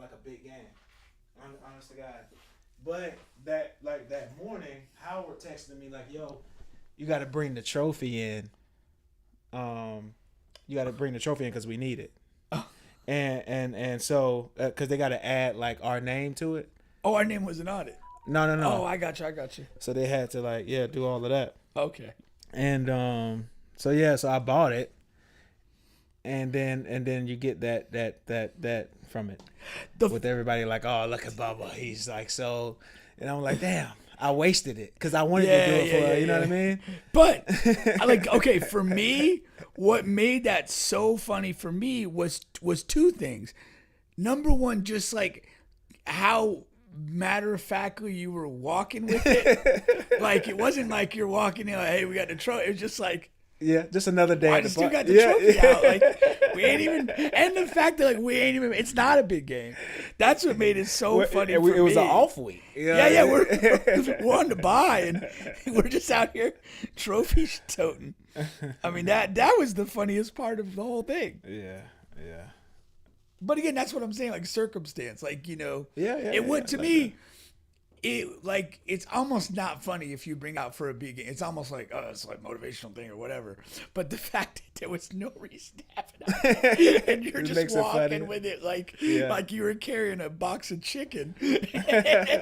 like a big game. Honest to God. But that morning, Howard texted me like, "Yo, you got to bring the trophy in. You got to bring the trophy in because we need it." Oh. And so because they got to add like our name to it. Oh, our name wasn't on it. No. Oh, I got you. So they had to do all of that. Okay. And so I bought it. And then you get that from it with everybody like, oh, look at Bubba, he's like so, and I'm like, damn, I wasted it because I wanted to do it for you know what I mean. But okay, for me, what made that so funny for me was two things. Number one, just like how matter of factly you were walking with it. Like it wasn't like you're walking in like, hey, we got the trophy. It was just like. Yeah, just another day. I just still got the trophy out. Like we ain't even, and the fact that like we ain't even. It's not a big game. That's what made it so funny. It was an off week. Yeah. We're on the bye, and we're just out here trophy toting. I mean that was the funniest part of the whole thing. Yeah. But again, that's what I'm saying. Like circumstance, like it would to me. It's almost not funny if you bring out for a big game. It's almost like, oh, it's like motivational thing or whatever. But the fact that there was no reason and you're just walking with it like you were carrying a box of chicken.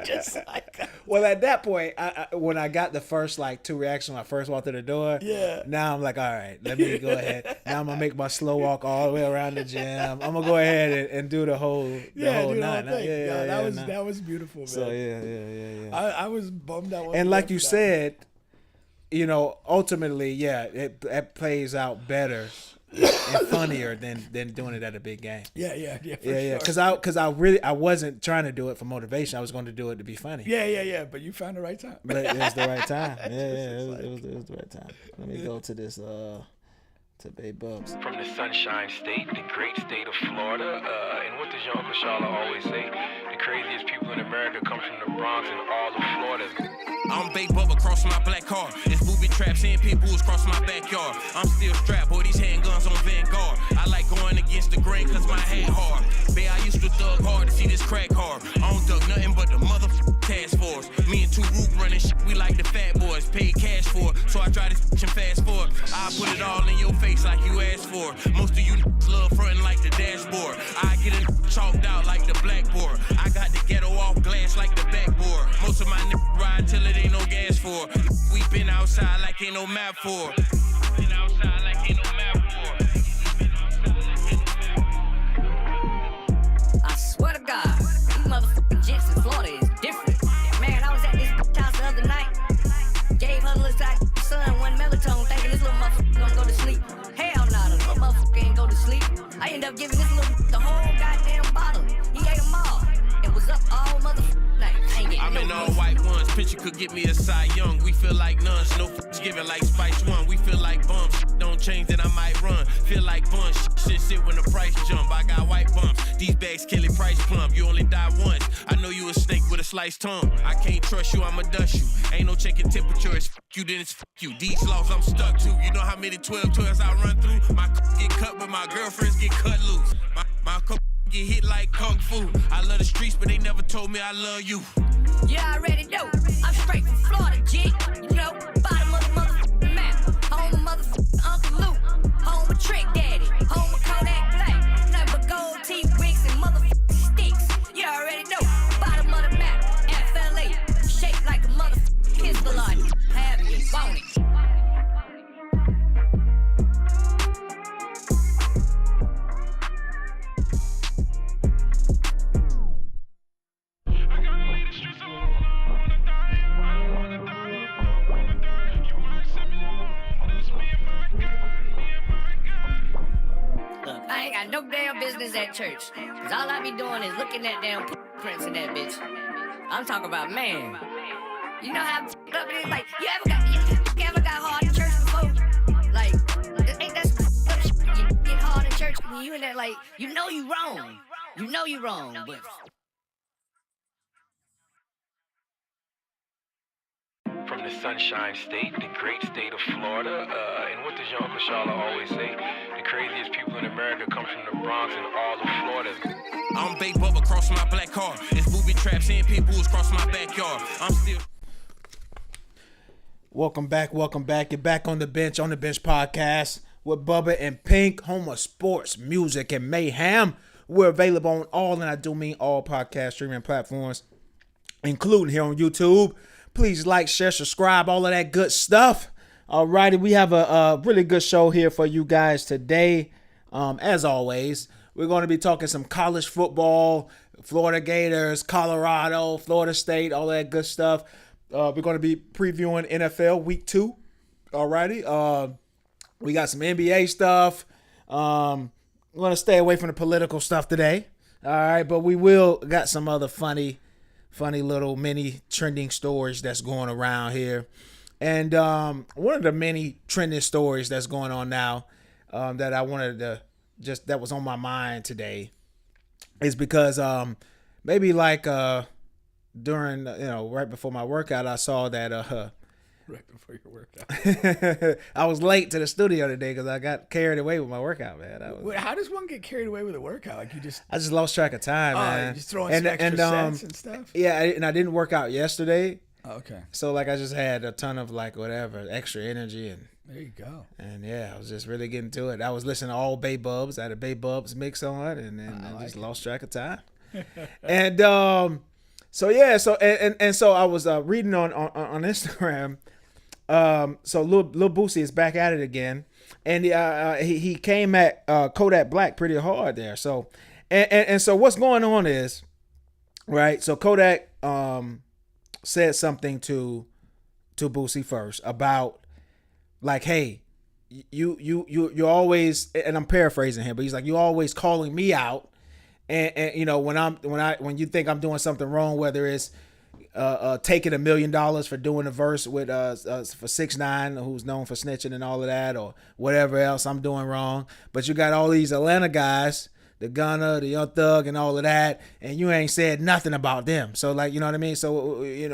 Just like, well, at that point, when I got the first like two reactions when I first walked through the door, now I'm like, all right, let me go ahead. Now I'm gonna make my slow walk all the way around the gym. I'm gonna go ahead and do the whole nine. That was beautiful, man. So yeah. I was bummed out. And like you said, ultimately, it plays out better and funnier than doing it at a big game. Yeah. Sure. Because I wasn't trying to do it for motivation. I was going to do it to be funny. Yeah. But you found the right time. But it was the right time. It was the right time. Let me go to this. To Bay Bubs. From the Sunshine State, the great state of Florida, and what does your Uncle Charlotte always say? The craziest people in America come from the Bronx and all of Florida. I'm Bay Bubba crossing my black car. It's booby traps and pit bulls crossing my backyard. I'm still strapped, boy, these handguns on Vanguard. I like going against the grain cause my hand hard. Bay, I used to thug hard to see this crack hard. I don't thug nothing but the motherfucking task force. Me and two Root running shit, we like the fat boys. Paid cash for it, so I try to and fast forward. I put it all in your face like you asked for. Most of you love frontin' like the dashboard. I get it chalked out like the blackboard. I got the ghetto off glass like the backboard. Most of my niggas ride till it ain't no gas for. We been outside like ain't no map for. Been outside like ain't no map for. I swear to God, these motherfucking jets in Florida is different. Man, I was at this house the other night. Gave her little son one melatonin, thinking this little motherfucker gonna go to sleep. Hell no, the little motherfucker ain't go to sleep. I ended up giving this little the whole goddamn bottle. He ate them all. It was up all motherfucking night. I'm in all white ones. Picture could get me a Cy Young. We feel like nuns. No f***s giving like Spice One. We feel like bumps. Don't change that I might run. Feel like bunch. Shit sit when the price jump. I got white bumps. These bags kill it price plump. You only die once. I know you a snake with a sliced tongue. I can't trust you. I'ma dust you. Ain't no checking temperature. It's f*** you, then it's f*** you. These laws I'm stuck to. You know how many 12-12s I run through? My get cut, but my girlfriends get cut loose. My get hit like kung fu. I love the streets, but they never told me I love you. Yeah, I already know. I'm straight from Florida, G. You know, bottom of the motherfucking map. Home of motherfucking Uncle Luke. Home of Trick Daddy. Home of Kodak Black. Nothing but gold teeth, wigs, and motherfucking sticks. You already know. Bottom of the map. FLA. Shaped like a motherfucking pistol on it. Have you, won't it? I ain't got no damn business at church. Cause all I be doing is looking at damn prints in that bitch. I'm talking about, man. You know how up it is? Like, you ever got hard in church before? Like, ain't that up shit? You get hard in church when you in there like, you know you wrong. You know you wrong, but from the Sunshine State, the great state of Florida. And what does your Uncle Charlotte always say? The craziest people in America come from the Bronx and all of Florida. I'm Big Bubba, cross my black car. It's booby traps and pit bulls cross my backyard. I'm still... Welcome back. You're back on the bench podcast with Bubba and Pink, home of sports, music, and mayhem. We're available on all, and I do mean all podcast streaming platforms, including here on YouTube. Please like, share, subscribe, all of that good stuff. Alrighty, we have a really good show here for you guys today. As always, we're going to be talking some college football, Florida Gators, Colorado, Florida State, all that good stuff. We're going to be previewing NFL Week 2. Alrighty. We got some NBA stuff. I'm going to stay away from the political stuff today. All right, but we will got some other funny little mini trending stories that's going around here. And one of the many trending stories that's going on now that I wanted to that was on my mind today is because maybe like during, right before my workout, I saw that right before your workout. I was late to the studio today because I got carried away with my workout, man. Wait, how does one get carried away with a workout? Like I just lost track of time, man. Just throwing some extra sets and stuff? Yeah, and I didn't work out yesterday. Oh, okay. So like I just had a ton of like whatever extra energy and there you go. And yeah, I was just really getting to it. I was listening to all Bay Bubs. I had a Bay Bubs mix on, and then I just lost track of time. And so I was reading on Instagram. So Lil Boosie is back at it again, and he came at Kodak Black pretty hard there. So and so what's going on is, right? So Kodak said something to Boosie first about like, hey, you always, and I'm paraphrasing him, but he's like, you always calling me out, and when you think I'm doing something wrong, whether it's taking $1 million for doing a verse with for 6ix9ine, who's known for snitching and all of that, or whatever else I'm doing wrong. But you got all these Atlanta guys, the Gunna, the Young Thug, and all of that, and you ain't said nothing about them. So like, you know what I mean? So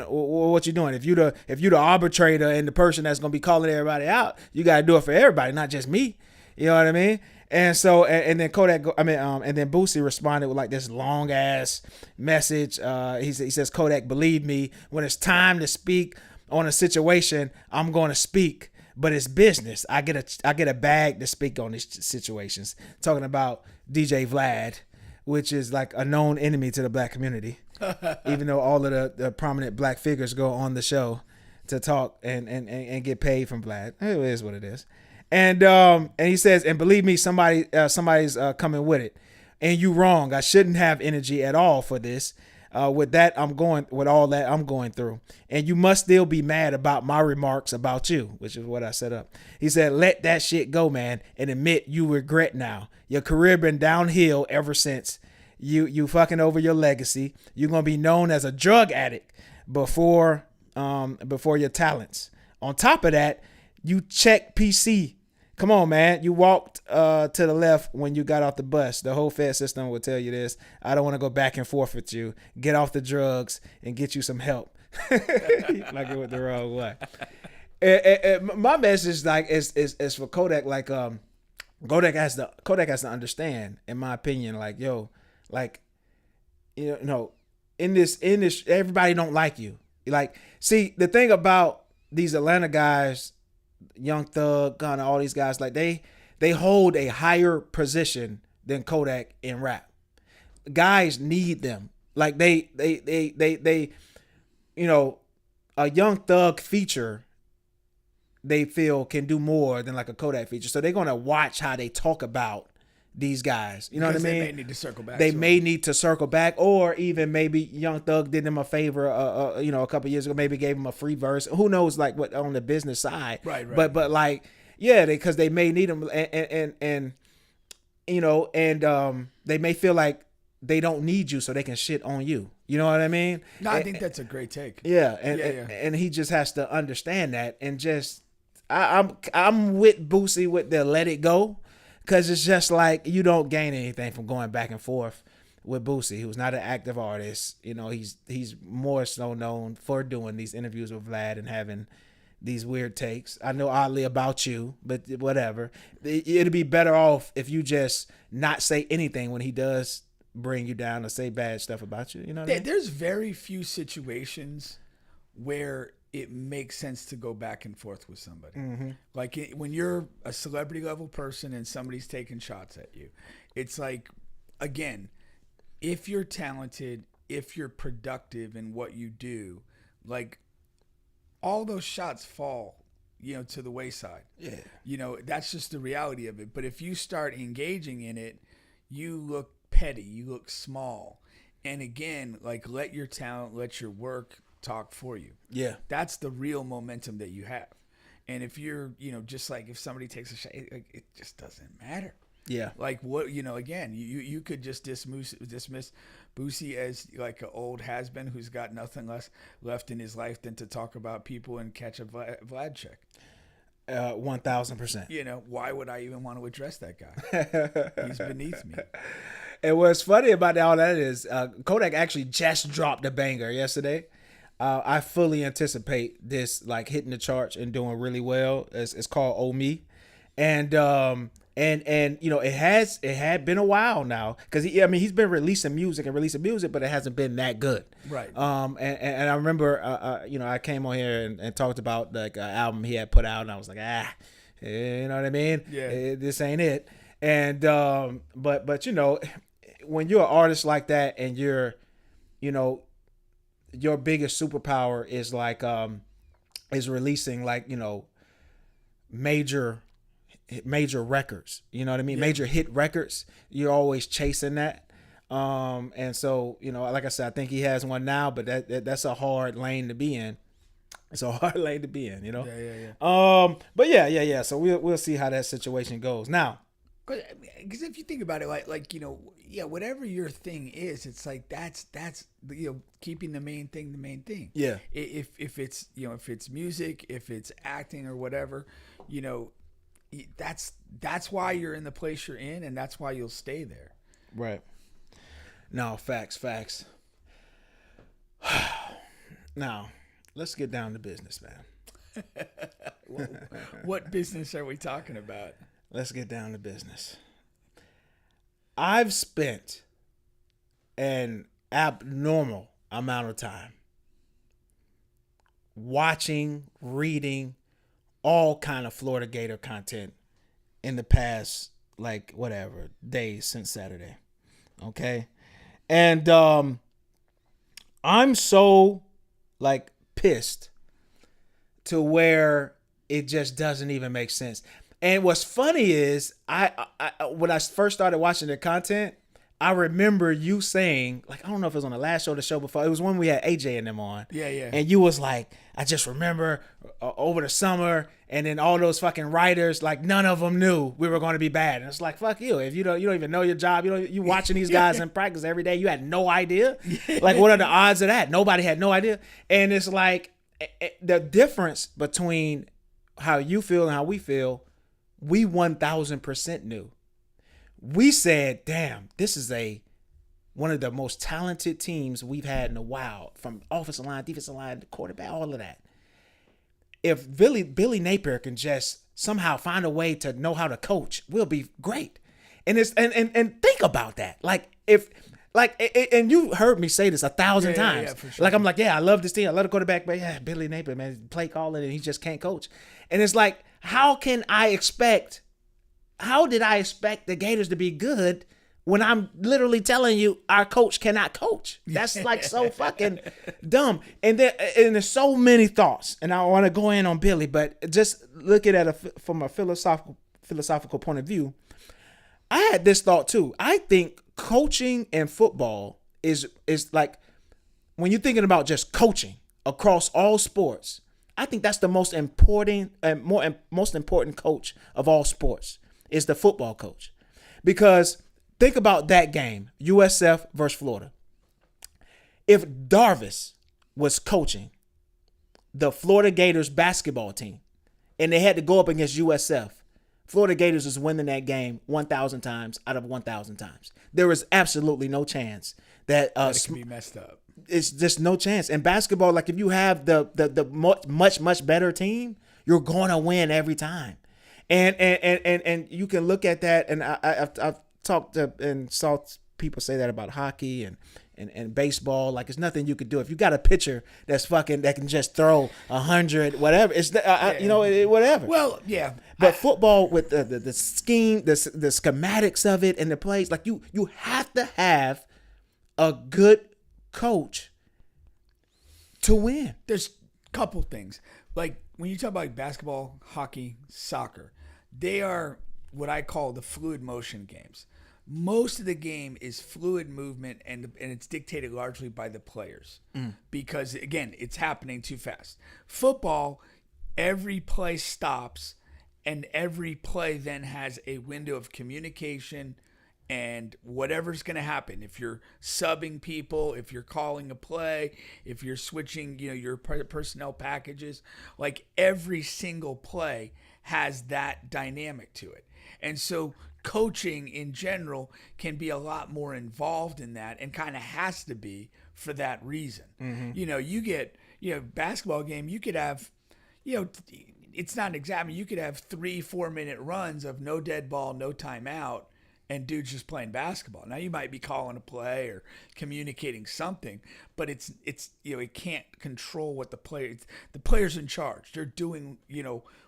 what you doing? If you the arbitrator and the person that's gonna be calling everybody out, you gotta do it for everybody, not just me. You know what I mean? And so, and then and then Boosie responded with like this long ass message. He says, Kodak, believe me, when it's time to speak on a situation, I'm going to speak, but it's business. I get a bag to speak on these situations. Talking about DJ Vlad, which is like a known enemy to the black community, even though all of the prominent black figures go on the show to talk and get paid from Vlad. It is what it is. And he says, and believe me, somebody's coming with it. And you wrong. I shouldn't have energy at all for this. With all that I'm going through. And you must still be mad about my remarks about you, which is what I set up. He said, let that shit go, man, and admit you regret now. Your career been downhill ever since. You fucking over your legacy. You're gonna be known as a drug addict before your talents. On top of that, you check PC. Come on, man. You walked to the left when you got off the bus. The whole Fed system will tell you this. I don't want to go back and forth with you. Get off the drugs and get you some help. Like it went the wrong way. My message is for Kodak. Like Kodak has to understand, in my opinion. Like in this everybody don't like you. Like, see, the thing about these Atlanta guys, Young Thug, Gunna, all these guys, like they hold a higher position than Kodak in rap. Guys need them. Like they a Young Thug feature, they feel can do more than like a Kodak feature. So they're gonna watch how they talk about these guys. You know what I mean? They may need to circle back. They may need to circle back, or even maybe Young Thug did them a favor, a couple years ago, maybe gave him a free verse. Who knows, like what on the business side. Right. But like, yeah, because they may need them, and they may feel like they don't need you, so they can shit on you. You know what I mean? No, I think that's a great take. Yeah, and he just has to understand that, and just I'm with Boosie with the let it go. Because it's just like you don't gain anything from going back and forth with Boosie, who's not an active artist. You know, he's more so known for doing these interviews with Vlad and having these weird takes. I know Oddly About You, but whatever. It'd be better off if you just not say anything when he does bring you down or say bad stuff about you. You know what I mean? There's very few situations where it makes sense to go back and forth with somebody. Mm-hmm. Like when you're a celebrity level person and somebody's taking shots at you, it's like, again, if you're talented, if you're productive in what you do, like all those shots fall, to the wayside. Yeah. That's just the reality of it. But if you start engaging in it, you look petty, you look small. And again, like let your talent, let your work talk for you. Yeah. That's the real momentum that you have. And if you're, just like if somebody takes a shot, it just doesn't matter. Yeah. Like what, again, you could just dismiss Boosie as like an old has-been who's got nothing left in his life than to talk about people and catch a Vlad check. 1,000%. Why would I even want to address that guy? He's beneath me. And what's funny about all that is Kodak actually just dropped a banger yesterday. I fully anticipate this like hitting the charts and doing really well. It's called Oh Me. And it had been a while now because he's been releasing music, but it hasn't been that good. Right. And I remember I came on here and talked about like an album he had put out, and I was like, you know what I mean? Yeah. This ain't it. And but when you're an artist like that and you're, your biggest superpower is like is releasing like major records, you know what I mean? Yeah. Major hit records. You're always chasing that. And so, like I said, I think he has one now, but that's a hard lane to be in. It's a hard lane to be in, Yeah. But yeah. So we'll see how that situation goes. Now, because if you think about it, like whatever your thing is, it's like that's keeping the main thing. Yeah. If it's if it's music, if it's acting or whatever, that's why you're in the place you're in, and that's why you'll stay there. Right. No, facts. Now, let's get down to business, man. What business are we talking about? Let's get down to business. I've spent an abnormal amount of time watching, reading all kind of Florida Gator content in the past, like, days since Saturday. Okay? And I'm so, like, pissed to where it just doesn't even make sense. And what's funny is I when I first started watching the content, I remember you saying, like, I don't know if it was on the last show or the show before. It was when we had AJ and them on. Yeah. And you was like, I just remember over the summer, and then all those fucking writers, like, none of them knew we were going to be bad. And it's like, fuck you. If you don't even know your job, you watching these guys in practice every day, you had no idea. Like, what are the odds of that? Nobody had no idea. And it's like the difference between how you feel and how we feel. We 1,000% knew. We said, damn, this is one of the most talented teams we've had in a while, from offensive line, defensive line, quarterback, all of that. If Billy Napier can just somehow find a way to know how to coach, we'll be great. And think about that. And you heard me say this 1,000 times. Yeah, for sure. Like, I'm like, yeah, I love this team. I love the quarterback, but yeah, Billy Napier, man, play calling, and he just can't coach. And it's like, how did I expect the Gators to be good when I'm literally telling you our coach cannot coach? That's like so fucking dumb. And there's so many thoughts, and I want to go in on Billy, but just look at it from a philosophical point of view. I had this thought too. I think coaching in football is like, when you're thinking about just coaching across all sports, I think that's the most important coach of all sports is the football coach. Because think about that game, USF versus Florida. If Darvis was coaching the Florida Gators basketball team and they had to go up against USF Florida Gators is winning that game 1,000 times out of 1,000 times. There is absolutely no chance that It can be messed up. It's just no chance. In basketball, like if you have the much better team, you're going to win every time. And you can look at that, and I've talked to and saw people say that about hockey and baseball. Like, it's nothing you could do. If you got a pitcher that can just throw 100, whatever, it's whatever. Well, yeah. But football, with the scheme, the schematics of it, and the plays, like you have to have a good coach to win. There's a couple things. Like when you talk about like basketball, hockey, soccer, they are what I call the fluid motion games. Most of the game is fluid movement, and it's dictated largely by the players because, again, it's happening too fast. Football, every play stops, and every play then has a window of communication and whatever's going to happen. If you're subbing people, if you're calling a play, if you're switching, your personnel packages, like every single play has that dynamic to it. And so coaching in general can be a lot more involved in that, and kind of has to be for that reason. You get, basketball game, you could have, it's not an exam. You could have 3-4 minute runs of no dead ball, no timeout, and dude's just playing basketball. Now you might be calling a play or communicating something, but it's it can't control what the player's in charge. They're doing,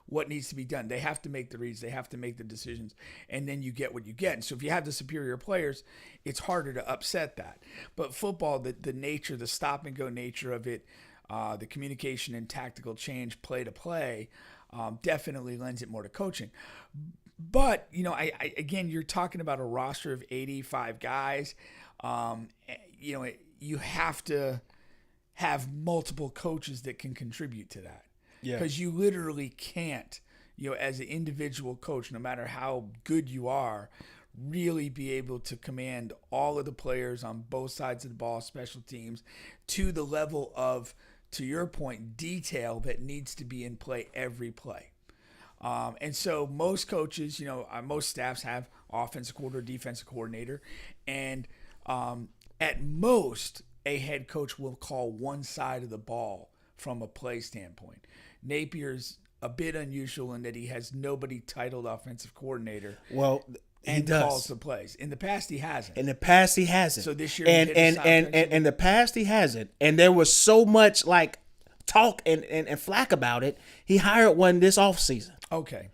what needs to be done. They have to make the reads, they have to make the decisions, and then you get what you get. And so if you have the superior players, it's harder to upset that. But football, the nature, the stop and go nature of it, the communication and tactical change, play to play, definitely lends it more to coaching. But, again, you're talking about a roster of 85 guys. You have to have multiple coaches that can contribute to that. Yeah. Because you literally can't, as an individual coach, no matter how good you are, really be able to command all of the players on both sides of the ball, special teams, to the level of, to your point, detail that needs to be in play every play. And so most coaches, most staffs have offensive coordinator, defensive coordinator, and at most a head coach will call one side of the ball from a play standpoint. Napier's a bit unusual in that he has nobody titled offensive coordinator. Well, he does. Calls the plays. In the past, he hasn't. So this year, and in the past, he hasn't. And there was so much like talk and flack about it. He hired one this offseason. Okay.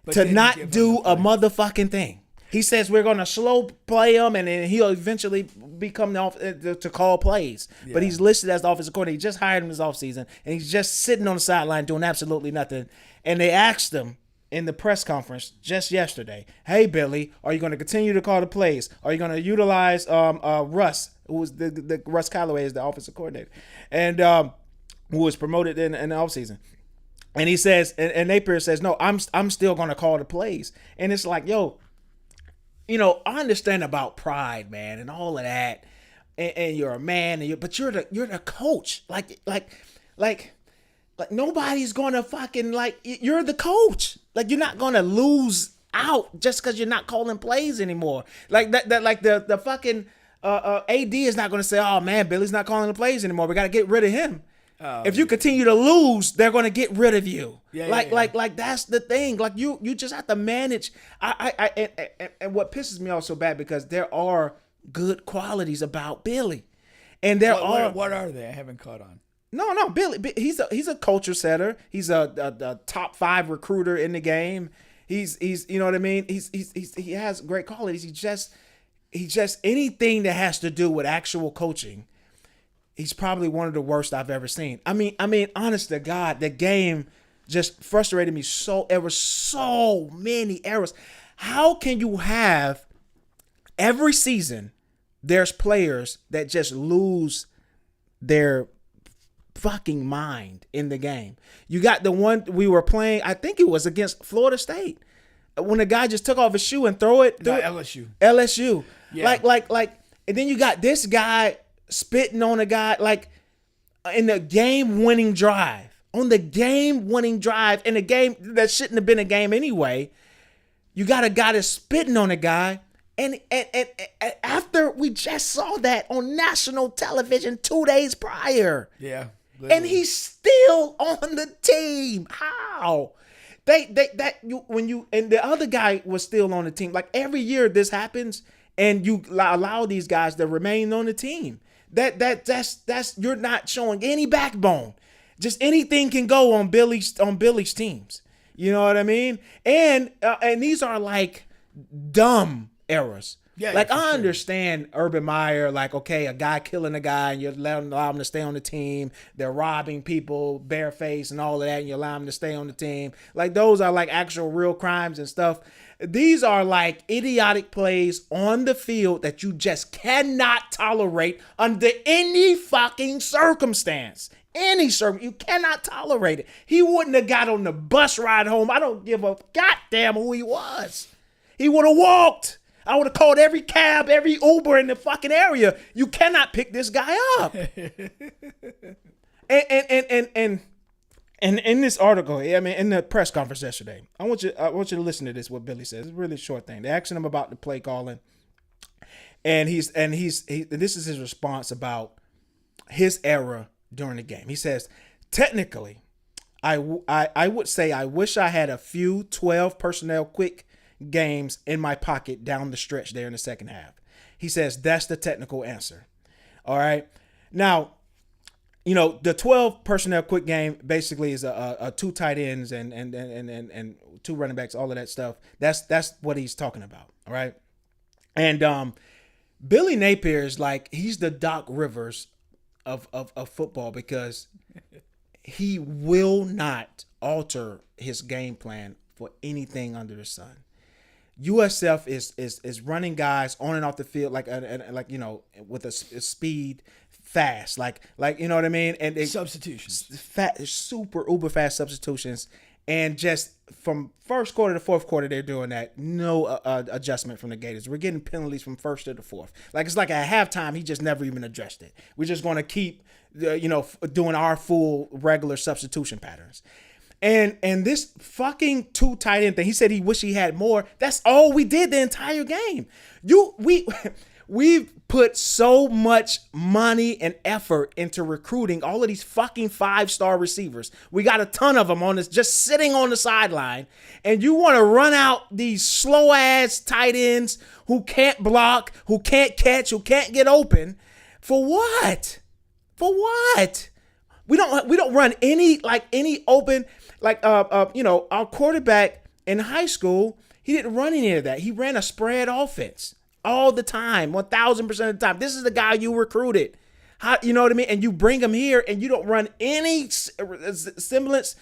But to not do a motherfucking thing. He says we're going to slow play him, and then he'll eventually become to call plays. Yeah. But he's listed as the offensive coordinator. He just hired him this offseason, and he's just sitting on the sideline doing absolutely nothing. And they asked him in the press conference just yesterday, "Hey, Billy, are you going to continue to call the plays? Are you going to utilize Russ, who was the Russ Callaway is the offensive coordinator, and who was promoted in the offseason?" And he says, and Napier says, "No, I'm still going to call the plays." And it's like, I understand about pride, man, and all of that, and you're a man, but you're the coach. Like nobody's gonna fucking you're the coach. Like, you're not gonna lose out just because you're not calling plays anymore. Like that like the fucking AD is not gonna say, "Oh man, Billy's not calling the plays anymore. We gotta get rid of him." If you continue to lose, they're gonna get rid of you. Like that's the thing. Like you just have to manage. And what pisses me off so bad, because there are good qualities about Billy, and what are they? I haven't caught on. No, Billy. He's a culture setter. He's a top 5 recruiter in the game. He's you know what I mean. He has great qualities. He just anything that has to do with actual coaching. He's probably one of the worst I've ever seen. I mean, honest to God, the game just frustrated me so. There were so many errors. How can you have every season? There's players that just lose their fucking mind in the game. You got the one we were playing. I think it was against Florida State, when the guy just took off his shoe and threw it. LSU. Yeah. Like, and then you got this guy spitting on a guy in the game-winning drive. On the game-winning drive in a game that shouldn't have been a game anyway. You got a guy that's spitting on a guy. And after we just saw that on national television 2 days prior. Yeah. Literally. And he's still on the team. How? And the other guy was still on the team. Like every year this happens and you allow these guys to remain on the team. That's you're not showing any backbone. Just anything can go on Billy's teams. You know what I mean? And these are like dumb errors. Yeah, like I understand Urban Meyer, like, okay, a guy killing a guy and you allow him to stay on the team. They're robbing people barefaced and all of that, and you allow him to stay on the team. Like those are like actual real crimes and stuff. These are like idiotic plays on the field that you just cannot tolerate under any fucking circumstance. You cannot tolerate it. He wouldn't have got on the bus ride home. I don't give a goddamn who he was. He would have walked. I would have called every cab, every Uber in the fucking area. You cannot pick this guy up. And in this article, I mean, in the press conference yesterday, I want you to listen to this. What Billy says. It's a really short thing. They're asking him about the play calling, and this is his response about his era during the game. He says, technically, I would say I wish I had a few 12 personnel quick games in my pocket down the stretch there in the second half. He says that's the technical answer. All right. Now, you know, the 12 personnel quick game basically is a 2 tight ends and 2 running backs, all of that stuff. That's what he's talking about. All right. And Billy Napier is like, he's the Doc Rivers of football because he will not alter his game plan for anything under the sun. USF is running guys on and off the field like you know, with a speed fast, like you know what I mean, and substitutions, super uber fast substitutions, and just from first quarter to fourth quarter they're doing that. No adjustment from the Gators. We're getting penalties from first to the fourth. Like it's like at halftime he just never even addressed it. We're just going to keep doing our full regular substitution patterns. And this fucking 2 tight end thing, he said he wish he had more. That's all we did the entire game. We've put so much money and effort into recruiting all of these fucking 5-star receivers. We got a ton of them on this, just sitting on the sideline. And you want to run out these slow ass tight ends who can't block, who can't catch, who can't get open. For what? For what? We don't run any open. Like, our quarterback in high school, he didn't run any of that. He ran a spread offense all the time, 1,000% of the time. This is the guy you recruited. You know what I mean? And you bring him here and you don't run any semblance,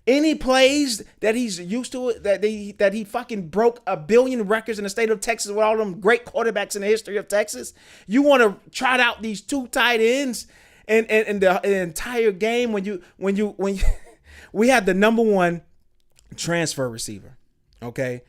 any plays that he's used to, that he fucking broke 1 billion records in the state of Texas with all them great quarterbacks in the history of Texas. You want to trot out these 2 tight ends and the entire game when we had the number 1 transfer receiver. Okay.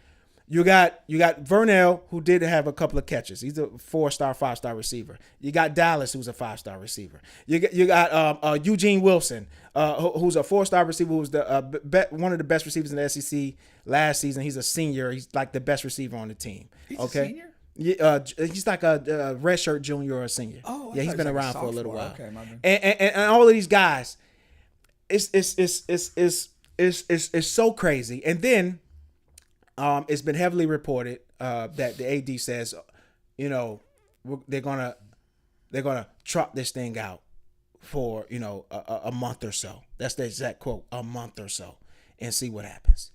You got Vernell, who did have a couple of catches. He's a 4-star, 5-star receiver. You got Dallas, who's a 5-star receiver. You got Eugene Wilson, who's a 4-star receiver, who's one of the best receivers in the SEC last season. He's a senior. He's like the best receiver on the team. He's a senior? Yeah, he's like a redshirt junior or a senior. Oh, yeah, he's been around for a little while. Okay, my bad. And all of these guys, it's so crazy. And then it's been heavily reported that the AD says, they're gonna trot this thing out for a month or so. That's the exact quote, a month or so, and see what happens.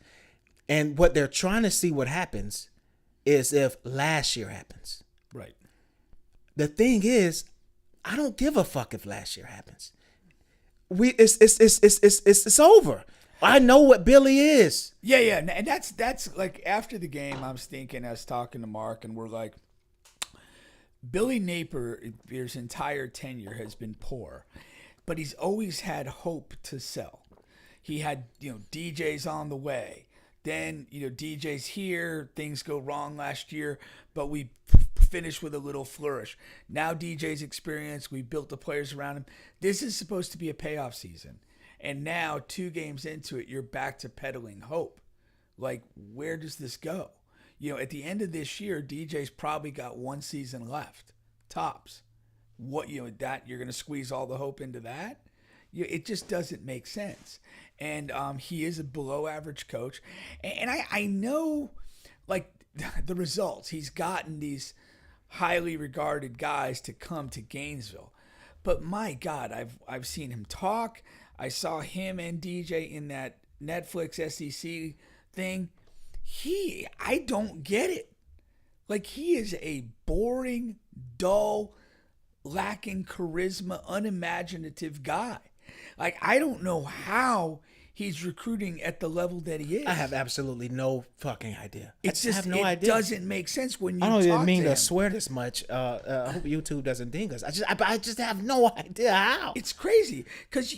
And what they're trying to see what happens is if last year happens. Right. The thing is, I don't give a fuck if last year happens. It's over. I know what Billy is. Yeah, and that's like after the game. I was talking to Mark, and we're like, Billy Napier's entire tenure has been poor, but he's always had hope to sell. He had DJs on the way. Then, DJ's here, things go wrong last year, but we finished with a little flourish. Now DJ's experience, we built the players around him. This is supposed to be a payoff season. And now 2 games into it, you're back to peddling hope. Like, where does this go? at the end of this year, DJ's probably got 1 season left, tops. What that you're going to squeeze all the hope into that? It just doesn't make sense. And he is a below average coach, and I know, like, the results. He's gotten these highly regarded guys to come to Gainesville, but my God, I've seen him talk. I saw him and DJ in that Netflix SEC thing. I don't get it. Like, he is a boring, dull, lacking charisma, unimaginative guy. Like, I don't know how he's recruiting at the level that he is. I have absolutely no fucking idea. It's just, have no it idea. doesn't make sense when you I don't talk even mean to to him. swear this much. I hope YouTube doesn't ding us. I just have no idea how. It's crazy because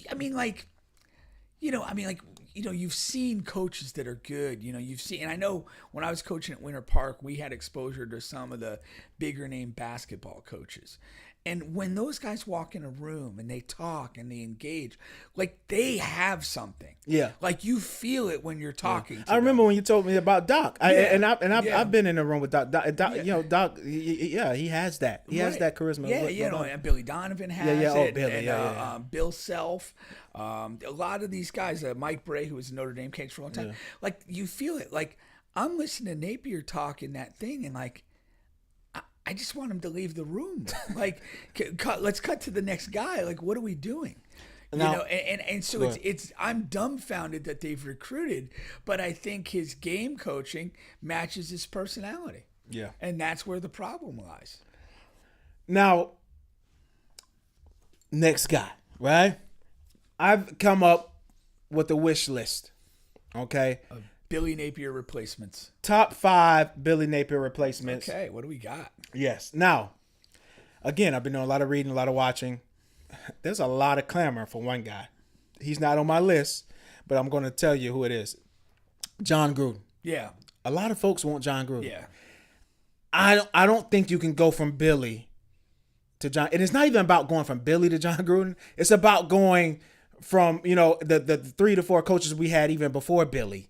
you've seen coaches that are good. You've seen, and I know when I was coaching at Winter Park, we had exposure to some of the bigger name basketball coaches. And when those guys walk in a room and they talk and they engage, like, they have something. Yeah. Like, you feel it when you're talking. To I remember them. when you told me about Doc. I've been in a room with Doc. Doc, Yeah. Doc. He has that. He has that charisma. Yeah, and Billy Donovan has it. Oh, Billy. And Bill Self. A lot of these guys, Mike Bray, who was a Notre Dame coach for a long time. Yeah. Like, you feel it. Like, I'm listening to Napier talk in that thing, and like, I just want him to leave the room. Like, let's cut to the next guy. Like, what are we doing? Now, and so it's I'm dumbfounded that they've recruited, but I think his game coaching matches his personality. Yeah. And that's where the problem lies. Now, next guy, right? I've come up with a wish list. Okay. Billy Napier replacements. Top 5 Billy Napier replacements. Okay, what do we got? Yes. Now, again, I've been doing a lot of reading, a lot of watching. There's a lot of clamor for one guy. He's not on my list, but I'm going to tell you who it is. John Gruden. Yeah. A lot of folks want John Gruden. Yeah. I don't think you can go from Billy to John. And it's not even about going from Billy to John Gruden. It's about going from, the 3 to 4 coaches we had even before Billy.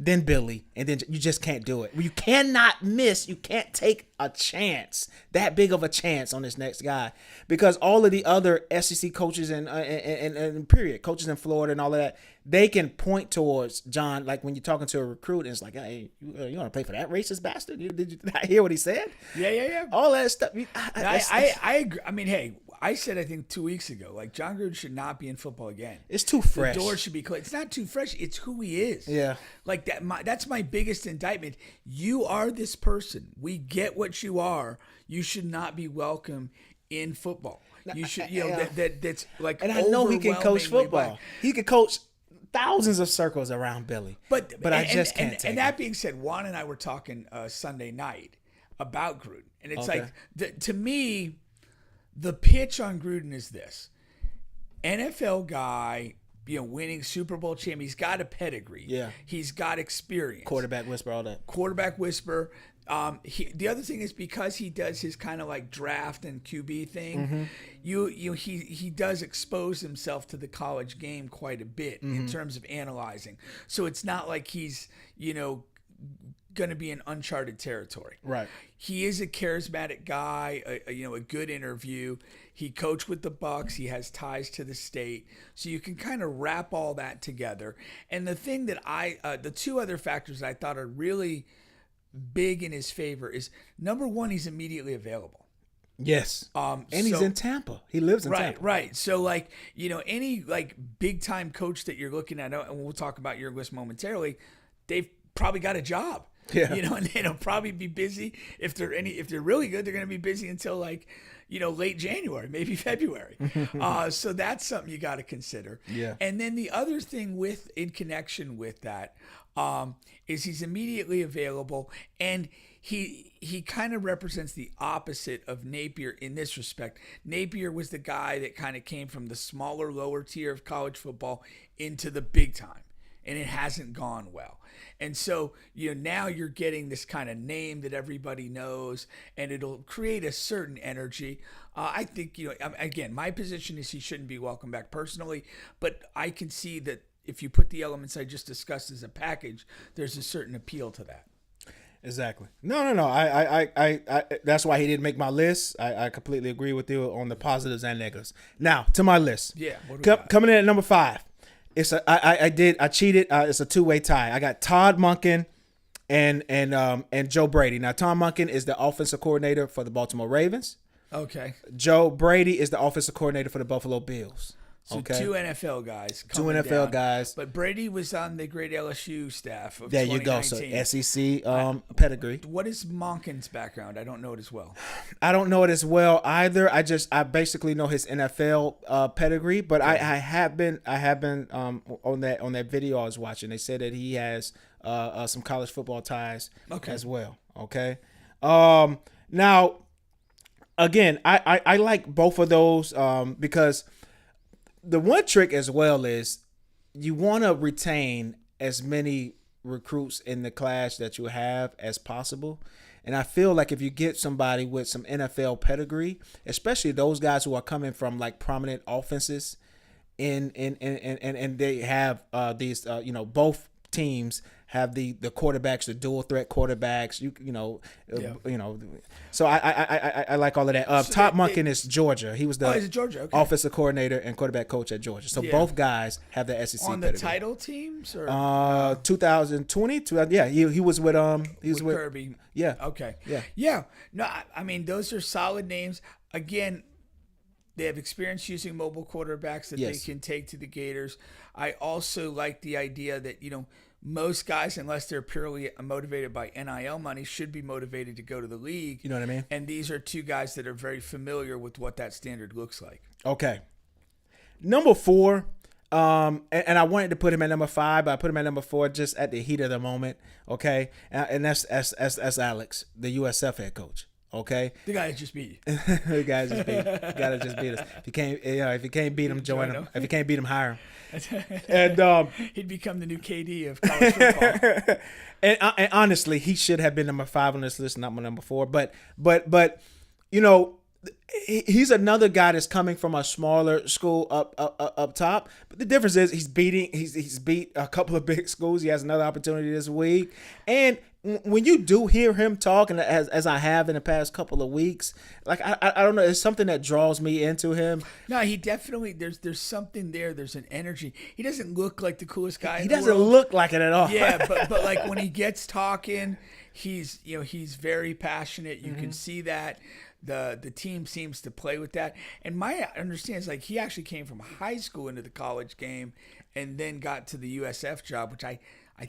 Then Billy, and then you just can't do it. You cannot miss. You can't take a chance, that big of a chance on this next guy, because all of the other SEC coaches and period coaches in Florida and all of that, they can point towards John. Like when you're talking to a recruit, and it's like, hey, you want to play for that racist bastard? Did you not hear what he said? Yeah. All that stuff. I agree. I mean, hey. I said, I think 2 weeks ago, like, John Gruden should not be in football again. It's too fresh. The door should be closed. It's not too fresh. It's who he is. Yeah. Like, that's my biggest indictment. You are this person. We get what you are. You should not be welcome in football. You should, that's like, and I know he can coach football. He could coach thousands of circles around Billy. But I just can't take it. And that being said, Juan and I were talking Sunday night about Gruden. And it's like, to me, the pitch on Gruden is this: NFL guy, winning Super Bowl champ. He's got a pedigree. Yeah. He's got experience. Quarterback whisper, all that. Quarterback whisper. The other thing is, because he does his kind of like draft and QB thing, he does expose himself to the college game quite a bit in terms of analyzing. So it's not like he's, going to be in uncharted territory. Right. He is a charismatic guy, a good interview. He coached with the Bucks. He has ties to the state. So you can kind of wrap all that together. And the thing that the 2 other factors that I thought are really big in his favor is, number 1, he's immediately available. Yes. And he's in Tampa. He lives in Tampa. Right. So, like, any like big time coach that you're looking at, and we'll talk about your list momentarily, they've probably got a job. Yeah. And they'll probably be busy. If they're really good, they're going to be busy until like, late January, maybe February. So that's something you got to consider. Yeah. And then the other thing in connection with that, is he's immediately available, and he kind of represents the opposite of Napier in this respect. Napier was the guy that kind of came from the smaller, lower tier of college football into the big time, and it hasn't gone well. And so, now you're getting this kind of name that everybody knows, and it'll create a certain energy. I think, again, my position is he shouldn't be welcome back personally, but I can see that if you put the elements I just discussed as a package, there's a certain appeal to that. Exactly. No. I that's why he didn't make my list. I completely agree with you on the positives and negatives. Now to my list. Yeah. What do we got? Coming in at number 5. I cheated. It's a 2-way tie. I got Todd Monken and Joe Brady. Now Tom Monken is the offensive coordinator for the Baltimore Ravens. Okay. Joe Brady is the offensive coordinator for the Buffalo Bills. So okay. 2 NFL guys. Two NFL guys. But Brady was on the great LSU staff of There you go. 2019. So SEC pedigree. What is Monken's background? I don't know it as well. I don't know it as well either. I basically know his NFL pedigree, but I have been on that video I was watching. They said that he has some college football ties as well. Okay. Now, again, I like both of those because the one trick as well is you want to retain as many recruits in the class that you have as possible. And I feel like if you get somebody with some NFL pedigree, especially those guys who are coming from like prominent offenses and they have these, both teams have the quarterbacks, the dual threat quarterbacks, so I like all of that. Todd Monken is Georgia. He was the Georgia? Okay. offensive coordinator and quarterback coach at Georgia. So both guys have the SEC on the pedigree. title teams or 2020. He was with with Kirby. Yeah. Okay. Yeah. No, I mean those are solid names. Again, they have experience using mobile quarterbacks that they can take to the Gators. I also like the idea that most guys, unless they're purely motivated by NIL money, should be motivated to go to the league. You know what I mean? And these are 2 guys that are very familiar with what that standard looks like. Okay. Number 4, and I wanted to put him at number 5, but I put him at number 4 just at the heat of the moment. Okay, and that's Alex, the USF head coach. Okay, the guy that just beat you. The guy just beat. Gotta just beat us. If you can't beat him, join him. If you can't beat him, hire him. And he'd become the new KD of college football. and honestly, he should have been number 5 on this list, not my number 4. But he's another guy that's coming from a smaller school up top. But the difference is he's beat a couple of big schools. He has another opportunity this week. And when you do hear him talk, and as I have in the past couple of weeks, like I don't know, it's something that draws me into him. No, he definitely there's something there. There's an energy. He doesn't look like the coolest guy. He doesn't look like it at all. Yeah, but like when he gets talking, he's very passionate. You can see that. The team seems to play with that. And my understanding is like he actually came from high school into the college game and then got to the USF job, which I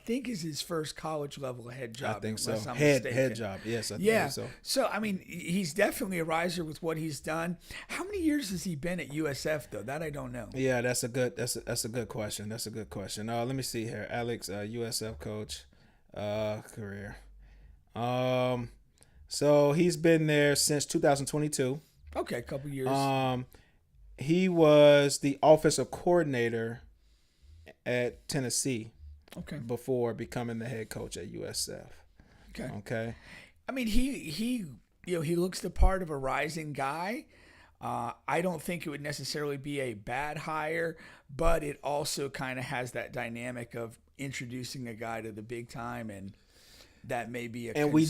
think is his first college level head job. I think so. I'm Head job. Yes, I think so. So I mean, he's definitely a riser with what he's done. How many years has he been at USF though? That I don't know. Yeah, that's a good question. That's a good question. Let me see here. Alex, USF coach, career. So he's been there since 2022. Okay, a couple years. He was the offensive coordinator at Tennessee. Okay. Before becoming the head coach at USF. Okay. I mean, he looks the part of a rising guy. I don't think it would necessarily be a bad hire, but it also kind of has that dynamic of introducing a guy to the big time, and that may be a concern. And we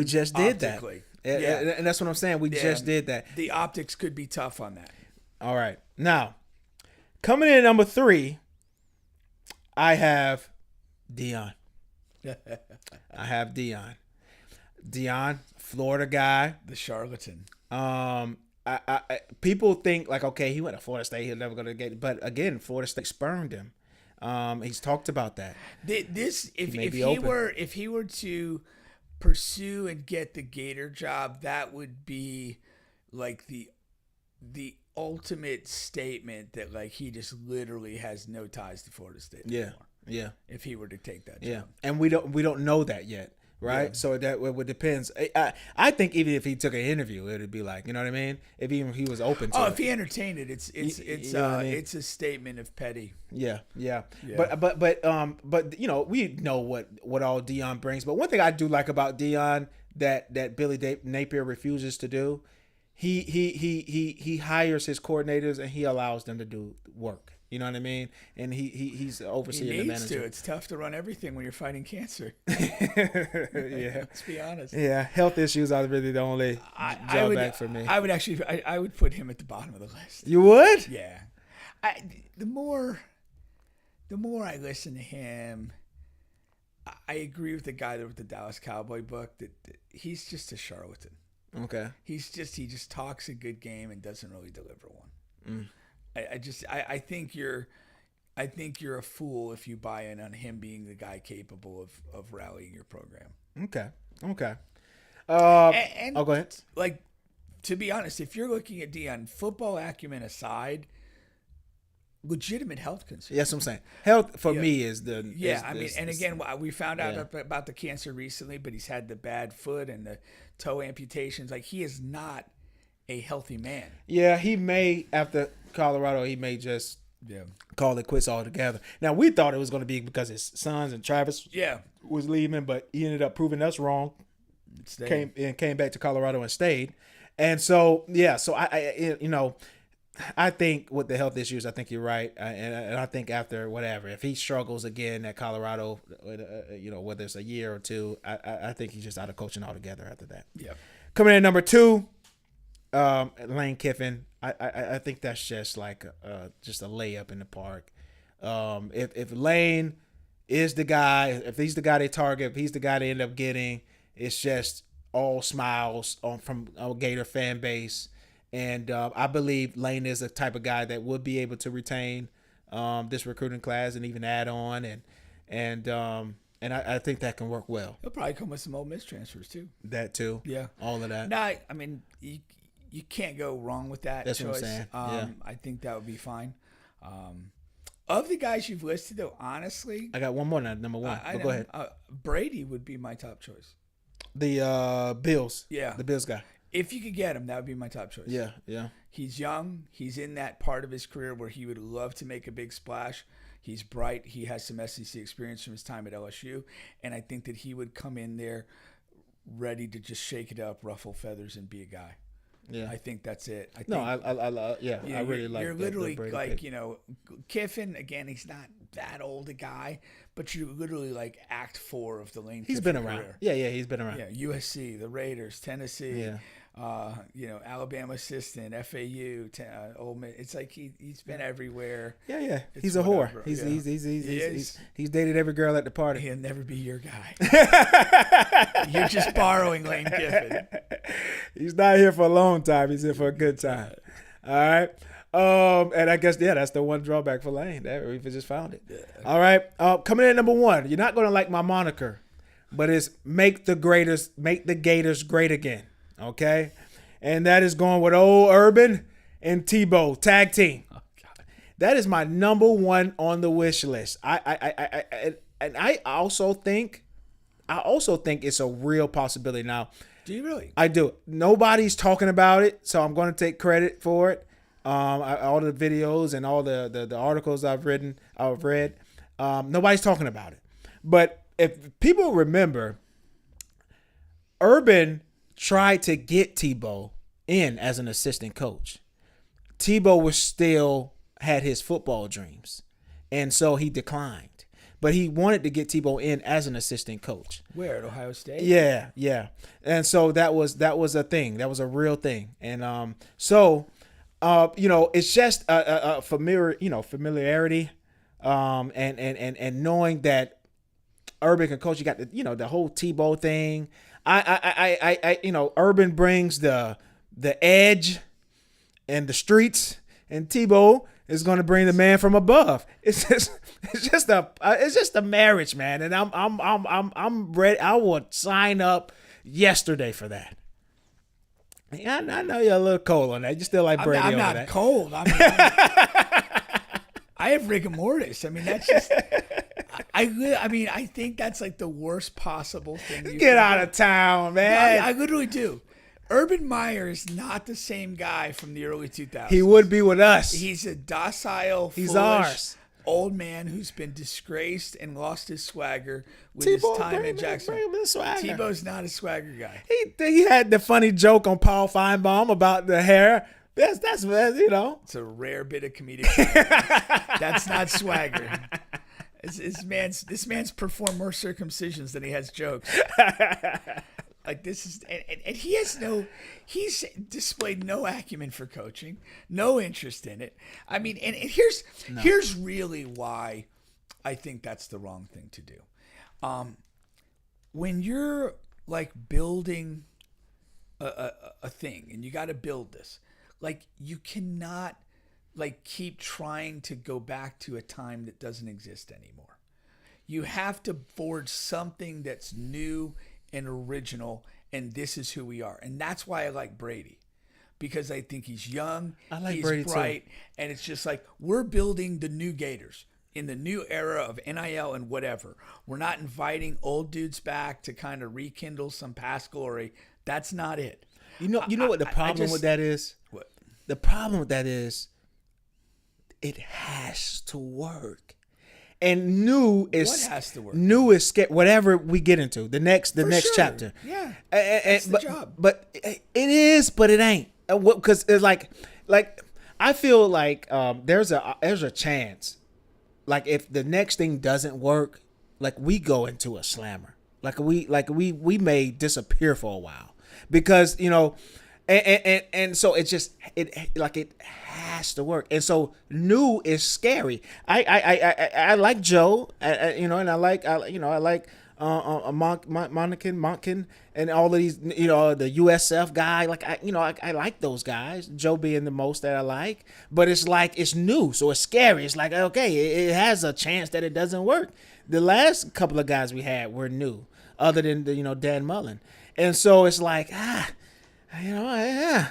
just did that. And that's what I'm saying. We just did that. The optics could be tough on that. All right. Now, coming in at number 3, I have Deion. Deion, Florida guy. The charlatan. People think like, okay, he went to Florida State, he'll never go to the Gators. But again, Florida State spurned him. He's talked about that. If he were to pursue and get the Gator job, that would be like the ultimate statement that like he just literally has no ties to Florida State anymore. Yeah. If he were to take that job. Yeah. And we don't know that yet, right? Yeah. So that it depends. I think even if he took an interview, it would be like, you know what I mean? If he was open to it. If he entertained it, it's it's a statement of petty. Yeah. But we know what all Deion brings. But one thing I do like about Deion that Billy Napier refuses to do, he hires his coordinators and he allows them to do work. You know what I mean? And he's overseeing He the needs manager. to. It's tough to run everything when you're fighting cancer. Yeah. Let's be honest. Yeah, health issues are really the only drawback for me. I would put him at the bottom of the list. You would? Yeah. The more I listen to him, I agree with the guy that wrote the Dallas Cowboy book that he's just a charlatan. Okay. He just talks a good game and doesn't really deliver one. Mm. I think you're a fool if you buy in on him being the guy capable of rallying your program. Okay. And go ahead. Like, to be honest, if you're looking at Deion, football acumen aside, legitimate health concerns. Yes, I'm saying health for me is the again, we found out about the cancer recently, but he's had the bad foot and the toe amputations. Like, he is not a healthy man. Yeah, he may after Colorado, he may just call it quits altogether. Now we thought it was going to be because his sons and Travis was leaving, but he ended up proving us wrong. Came back to Colorado and stayed, and so I think with the health issues, I think you're right, and I think after whatever, if he struggles again at Colorado, whether it's a year or two, I think he's just out of coaching altogether after that. Yeah. Coming in number 2, Lane Kiffin. I think that's just like just a layup in the park. If Lane is the guy, if he's the guy they target, if he's the guy they end up getting, it's just all smiles from a Gator fan base. And I believe Lane is the type of guy that would be able to retain this recruiting class and even add on, and I think that can work well. He'll probably come with some Ole Miss transfers too. That too. Yeah, all of that. No, I mean you can't go wrong with that. That's choice. what I'm saying. Yeah. I think that would be fine. Of the guys you've listed, though, honestly, I got one more now, number 1. Go ahead. Brady would be my top choice. The Bills. Yeah, the Bills guy. If you could get him, that would be my top choice. Yeah. He's young. He's in that part of his career where he would love to make a big splash. He's bright. He has some SEC experience from his time at LSU. And I think that he would come in there ready to just shake it up, ruffle feathers, and be a guy. Yeah. I think that's it. I really like. You're literally like, pick. Kiffin, again, he's not that old a guy, but you literally like act 4 of the Lane Kiffin He's been around. career. Yeah, he's been around. Yeah, USC, the Raiders, Tennessee, Alabama assistant, FAU, Ole Miss. It's like he's been everywhere. Yeah. It's He's a whore. whatever. He's dated every girl at the party. He'll never be your guy. You're just borrowing Lane Kiffin. He's not here for a long time. He's here for a good time. All right. And I guess that's the one drawback for Lane. We just found it. Yeah. All right. Coming in at number 1. You're not gonna like my moniker, but it's make the Gators great again. Okay, and that is going with old Urban and Tebow tag team. Oh, God. That is my number 1 on the wish list. I also think it's a real possibility now. Do you really? I do. Nobody's talking about it, so I'm going to take credit for it. All the videos and all the articles I've read, nobody's talking about it. But if people remember, Urban tried to get Tebow in as an assistant coach. Tebow had his football dreams, and so he declined. But he wanted to get Tebow in as an assistant coach. Where, at Ohio State? Yeah. And so that was a thing. That was a real thing. And it's just a familiarity, and knowing that Urban can coach. You got the whole Tebow thing. Urban brings the edge and the streets, and Tebow is going to bring the man from above. It's just a marriage, man. And I'm ready. I would sign up yesterday for that. I know you're a little cold on that. You still like Brady I'm over that. not cold. I have rigor mortis. I mean, that's just. I think that's like the worst possible thing. Get out of town, man. I literally do. Urban Meyer is not the same guy from the early 2000s. He would be with us. He's a docile, foolish, ours. Old man who's been disgraced and lost his swagger with his time in Jacksonville. Tebow's not a swagger guy. He had the funny joke on Paul Feinbaum about the hair That's you know. It's a rare bit of comedic. That's not swagger. This man's performed more circumcisions than he has jokes. Like this is, and he's displayed no acumen for coaching, no interest in it. I mean, and here's really why I think that's the wrong thing to do. When you're like building a thing and you got to build this, like you cannot like keep trying to go back to a time that doesn't exist anymore. You have to forge something that's new and original, and this is who we are. And that's why I like Brady, because I think he's young, he's Brady bright, too. and it's just like we're building the new Gators in the new era of NIL and whatever. We're not inviting old dudes back to kind of rekindle some past glory. That's not it. You know what the problem with that is? What? The problem with that is it has to work. And new is What has to work? New is whatever we get into the next For sure. chapter. Yeah, that's the job. But it is, but it ain't. Because it's like I feel like there's a chance, like if the next thing doesn't work, like we go into a slammer, like we may disappear for a while because you know. And so it has to work, and so new is scary. I like Joe, and I like Monken, and all of these, the USF guy. Like I like those guys. Joe being the most that I like, but it's like it's new, so it's scary. It's like okay, it has a chance that it doesn't work. The last couple of guys we had were new, other than Dan Mullen, and so it's like yeah. I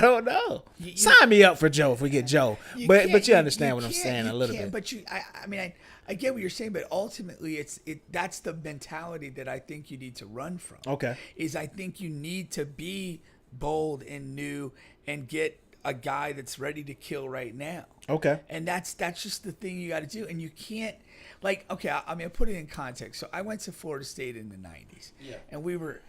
don't know. Sign me up for Joe if we get Joe. But you understand what I'm saying a little bit. But I get what you're saying, but ultimately that's the mentality that I think you need to run from. Okay. Is I think you need to be bold and new and get a guy that's ready to kill right now. Okay. And that's just the thing you got to do. And you can't, like, okay, I mean, I'll put it in context. So I went to Florida State in the 90s. Yeah. And we were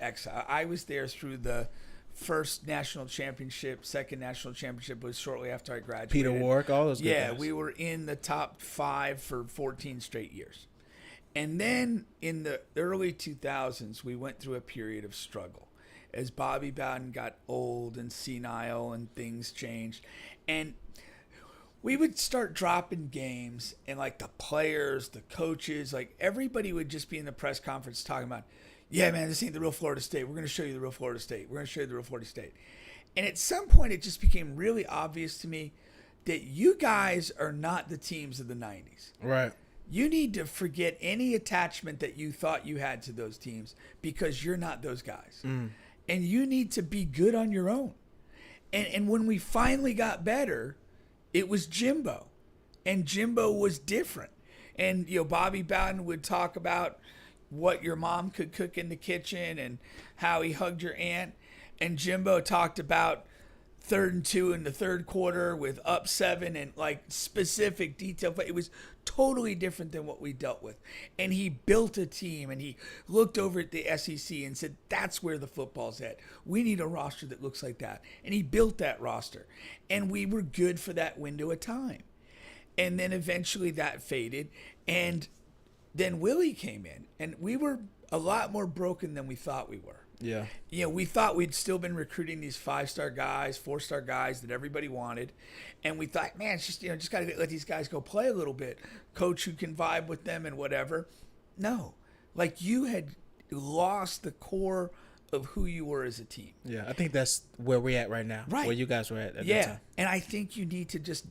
I was there through the first national championship, second national championship was shortly after I graduated. Peter Warwick, all those guys. Yeah, we were in the top 5 for 14 straight years. And then in the early 2000s, we went through a period of struggle as Bobby Bowden got old and senile and things changed. And we would start dropping games, and like the players, the coaches, like everybody would just be in the press conference talking about, yeah, man, this ain't the real Florida State. We're going to show you the real Florida State. We're going to show you the real Florida State. And at some point, it just became really obvious to me that you guys are not the teams of the 90s. Right. You need to forget any attachment that you thought you had to those teams because you're not those guys. Mm. And you need to be good on your own. And when we finally got better, it was Jimbo. And Jimbo was different. And, Bobby Bowden would talk about what your mom could cook in the kitchen and how he hugged your aunt. And Jimbo talked about 3rd and 2 in the third quarter with up 7 and like specific detail. But it was totally different than what we dealt with. And he built a team and he looked over at the SEC and said, that's where the football's at. We need a roster that looks like that. And he built that roster. And we were good for that window of time. And then eventually that faded. And then Willie came in, and we were a lot more broken than we thought we were. Yeah. We thought we'd still been recruiting these 5-star guys, 4-star guys that everybody wanted. And we thought, man, it's just got to let these guys go play a little bit. Coach who can vibe with them and whatever. No. Like you had lost the core of who you were as a team. Yeah, I think that's where we're at right now. Right. Where you guys were at that time. And I think you need to just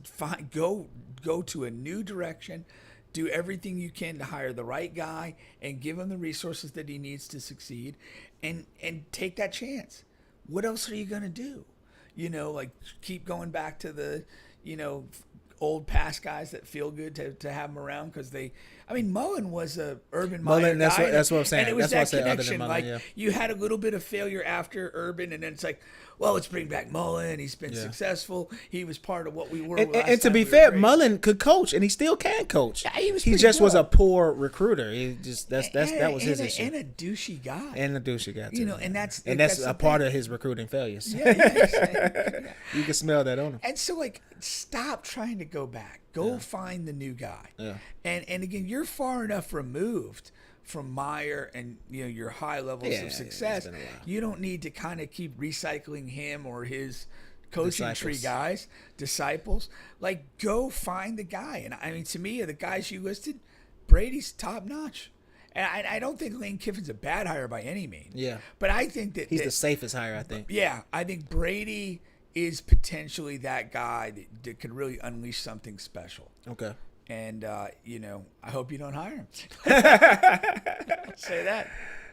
go to a new direction. Do everything you can to hire the right guy and give him the resources that he needs to succeed and take that chance. What else are you going to do? Like keep going back to the, old past guys that feel good to have them around because I mean, Mullen was a Urban Meyer That's guy, that's what I'm saying. and it was That's that what I said other than connection. Mullen, Like yeah. you had a little bit of failure after Urban, and then it's like, well, let's bring back Mullen. He's been successful. He was part of what we were. And to be fair, Mullen could coach, and he still can coach. Yeah, he was He pretty just was good. a poor recruiter. He just that was his issue. And a douchey guy. And a douchey guy too. You know, and that's a part of his recruiting failures. Yeah. You can smell that on him. And so, like, stop trying to go back. Go find the new guy. Yeah. And again, you're far enough removed from Meyer and your high levels of success. it's been a while. You don't need to kind of keep recycling him or his coaching tree guys, disciples. Like, go find the guy. And I mean, to me, the guys you listed, Brady's top notch. And I don't think Lane Kiffin's a bad hire by any means. Yeah. But I think that He's the safest hire, I think. Yeah, I think Brady is potentially that guy that could really unleash something special. Okay. And I hope you don't hire him. I'll say that.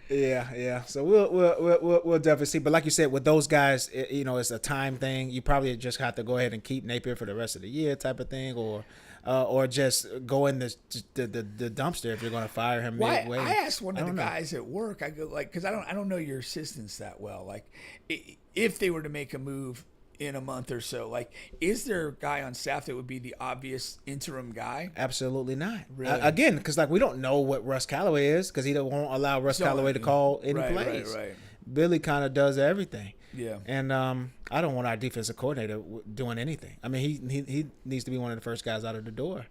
Yeah. So we'll definitely see. But like you said, with those guys, it's a time thing. You probably just have to go ahead and keep Napier for the rest of the year, type of thing, or just go in the dumpster if you're going to fire him midway. I asked one of the guys at work. I go because I don't know your assistants that well. Like, if they were to make a move in a month or so, like, is there a guy on staff that would be the obvious interim guy? Absolutely not. Really? Again, because we don't know what Russ Callaway is, because he won't allow Russ Callaway to call any plays. Right. Billy kind of does everything. Yeah. And I don't want our defensive coordinator doing anything. I mean, he needs to be one of the first guys out of the door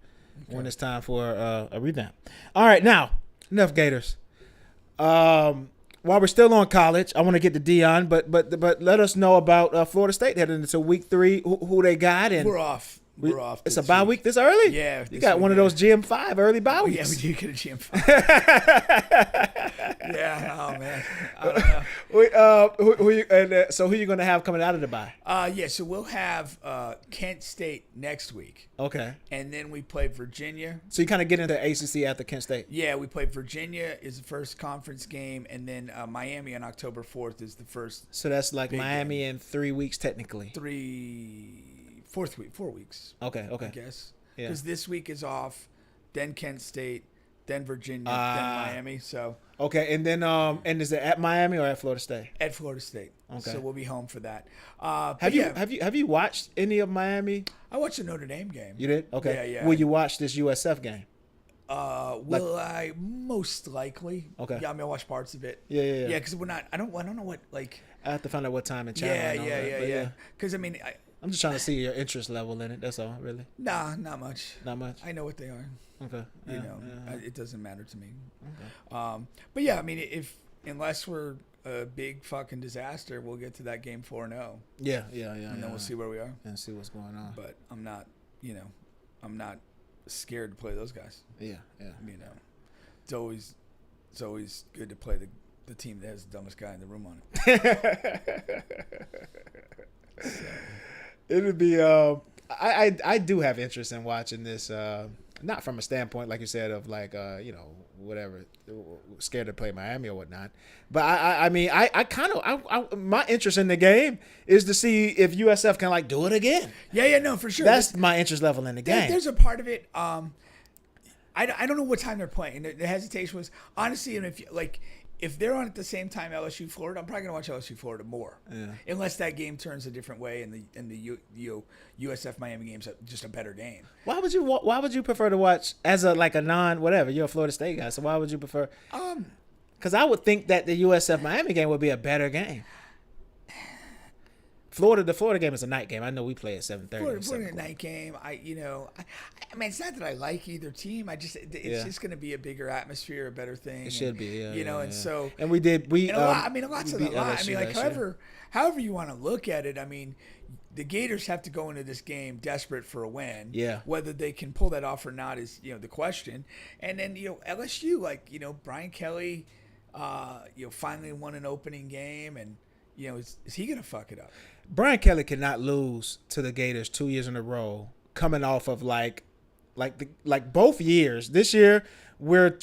when it's time for a revamp. All right, now enough Gators. While we're still on college, I want to get to Deion, but let us know about Florida State heading into week 3. Who they got? And we're off. We're off. It's a bye week this early? Yeah. You got one of those GM5 early bye weeks. Yeah, we do get a GM5. Yeah. Oh man. I don't know. So who you going to have coming out of the bye? So we'll have Kent State next week. Okay. And then we play Virginia. So you kind of get into ACC after Kent State. Yeah, we play Virginia is the first conference game, and then Miami on October 4th is the first. So that's like Miami game. in 3 weeks technically. 4 weeks. Okay. I guess. Yeah. Because this week is off, then Kent State, then Virginia, then Miami. So. Okay, and then and is it at Miami or at Florida State? At Florida State. Okay. So we'll be home for that. Have you watched any of Miami? I watched the Notre Dame game. You did? Okay. Yeah. Will you watch this USF game? Will I? Most likely. Okay. Yeah, I mean, I watch parts of it. Yeah. Yeah, because we're not. I don't know what like. I have to find out what time and channel. Yeah. Because I mean, I'm just trying to see your interest level in it. That's all, really. Nah, not much. Not much. I know what they are. Okay. It doesn't matter to me. Okay. But yeah, I mean, unless we're a big fucking disaster, we'll get to that game 4-0. Yeah. And then we'll see where we are and see what's going on. But I'm not scared to play those guys. Yeah. It's always good to play the team that has the dumbest guy in the room on it. It would be. I do have interest in watching this. Not from a standpoint, like you said, of like whatever, scared to play Miami or whatnot. But I mean, my interest in the game is to see if USF can like do it again. Yeah, no, for sure. That's my interest level in the game. There's a part of it. I don't know what time they're playing. The hesitation was honestly, and if they're on at the same time LSU Florida, I'm probably gonna watch LSU Florida more. Yeah. Unless that game turns a different way and the USF Miami game's just a better game. Why would you prefer to watch as a non whatever? You're a Florida State guy, so why would you prefer? Because I would think that the USF Miami game would be a better game. The Florida game is a night game. I know we play at 7:30. Florida night game. I mean, it's not that I like either team. It's just going to be a bigger atmosphere, a better thing. It should be, yeah. And so. And we did. Lots of the lot. I mean, however you want to look at it. I mean, the Gators have to go into this game desperate for a win. Yeah. Whether they can pull that off or not is the question. And then LSU, Brian Kelly, finally won an opening game, and is he going to fuck it up? Brian Kelly cannot lose to the Gators 2 years in a row, coming off of like like both years. This year we're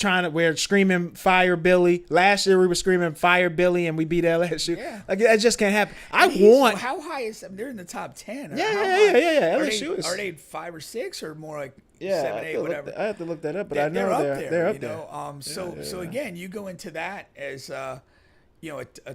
screaming fire Billy. Last year we were screaming fire Billy and we beat LSU. Yeah. Like that just can't happen. So how high is them? They're in the top 10. Yeah. LSU are they 5 or 6 or more like yeah, 7, 8, whatever? I have to look that up, but I know they're up there. So again, you go into that as a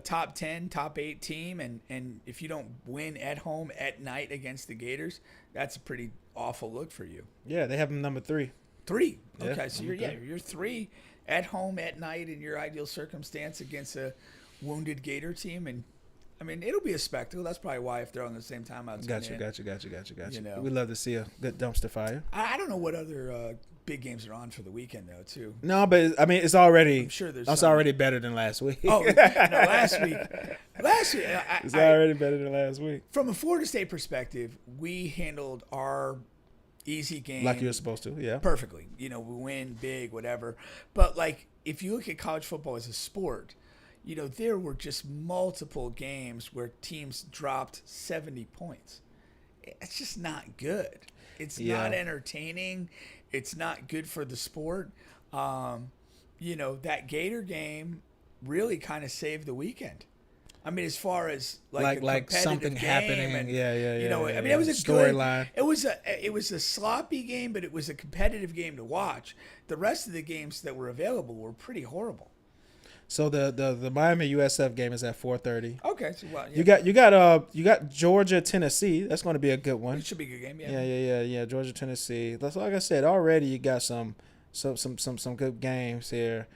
top 10, top 8 team, and if you don't win at home at night against the Gators, that's a pretty awful look for you. Yeah, they have them number 3. 3. Yeah, Okay, so you're 3 at home at night in your ideal circumstance against a wounded Gator team, and I mean it'll be a spectacle. That's probably why if they're on the same timeout. Gotcha. You know. We love to see a good dumpster fire. I don't know what other big games are on for the weekend though too. No, but I mean it's already. I'm sure there's. It's already better than last week. Oh no, last week. It's already better than last week. From a Florida State perspective, we handled our easy game like you're supposed to, yeah. Perfectly. We win big, whatever. But like if you look at college football as a sport, there were just multiple games where teams dropped 70 points. It's just not good. It's not entertaining. It's not good for the sport. That Gator game really kind of saved the weekend. I mean, as far as like something happening, and, I mean, it was a storyline. It was a sloppy game, but it was a competitive game to watch. The rest of the games that were available were pretty horrible. So the Miami USF game is at 4:30. Okay, so you got Georgia Tennessee. That's going to be a good one. It should be a good game. Yeah. Georgia Tennessee. That's like I said already. You got some good games here.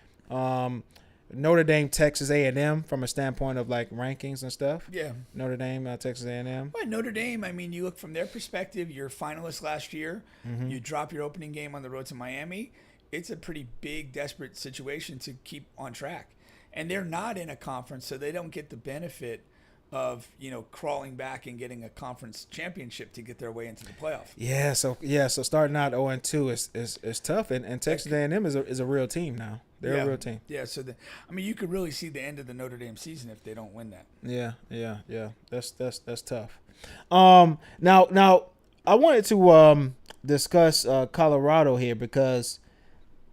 Notre Dame, Texas A&M from a standpoint of like rankings and stuff. Yeah. Notre Dame, Texas A&M. Well, Notre Dame, I mean, you look from their perspective, you're finalists last year. Mm-hmm. You drop your opening game on the road to Miami. It's a pretty big, desperate situation to keep on track. And they're not in a conference, so they don't get the benefit of, crawling back and getting a conference championship to get their way into the playoff. Yeah, so starting out 0-2 is tough, and Texas A&M is a real team now. They're a real team. Yeah, so you could really see the end of the Notre Dame season if they don't win that. Yeah. That's tough. Now I wanted to discuss Colorado here because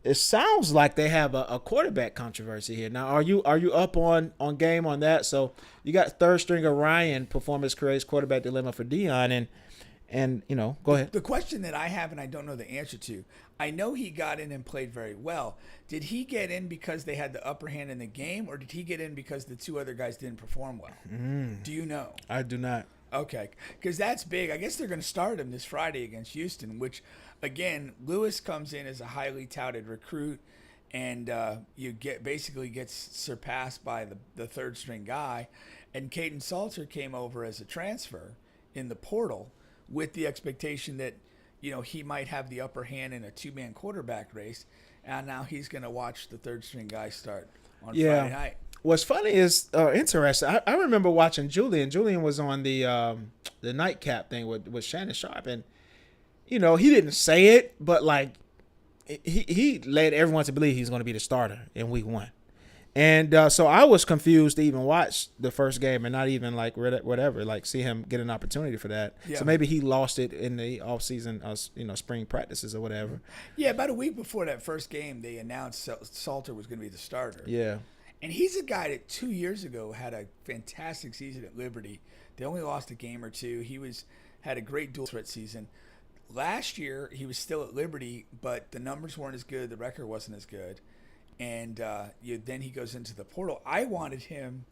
it sounds like they have a quarterback controversy here. Now, are you up on game on that? So you got third stringer Ryan, performance creates quarterback dilemma for Deion, and go ahead. The question that I have and I don't know the answer to, I know he got in and played very well. Did he get in because they had the upper hand in the game, or did he get in because the two other guys didn't perform well? Do you know? I do not. Okay, because that's big. I guess they're going to start him this Friday against Houston, which, again, Lewis comes in as a highly touted recruit, and basically gets surpassed by the third string guy. And Caden Salter came over as a transfer in the portal with the expectation that he might have the upper hand in a two-man quarterback race, and now he's going to watch the third string guy start on Friday night. What's funny is interesting. I remember watching Julian. Julian was on the nightcap thing with Shannon Sharp, and he didn't say it, but like he led everyone to believe he's going to be the starter in week 1. And so I was confused to even watch the first game and not even like whatever, like see him get an opportunity for that. Yeah. So maybe he lost it in the offseason, spring practices or whatever. Yeah, about a week before that first game, they announced Salter was going to be the starter. Yeah. And he's a guy that 2 years ago had a fantastic season at Liberty. They only lost a game or two. He had a great dual threat season. Last year, he was still at Liberty, but the numbers weren't as good. The record wasn't as good. And then he goes into the portal. I wanted him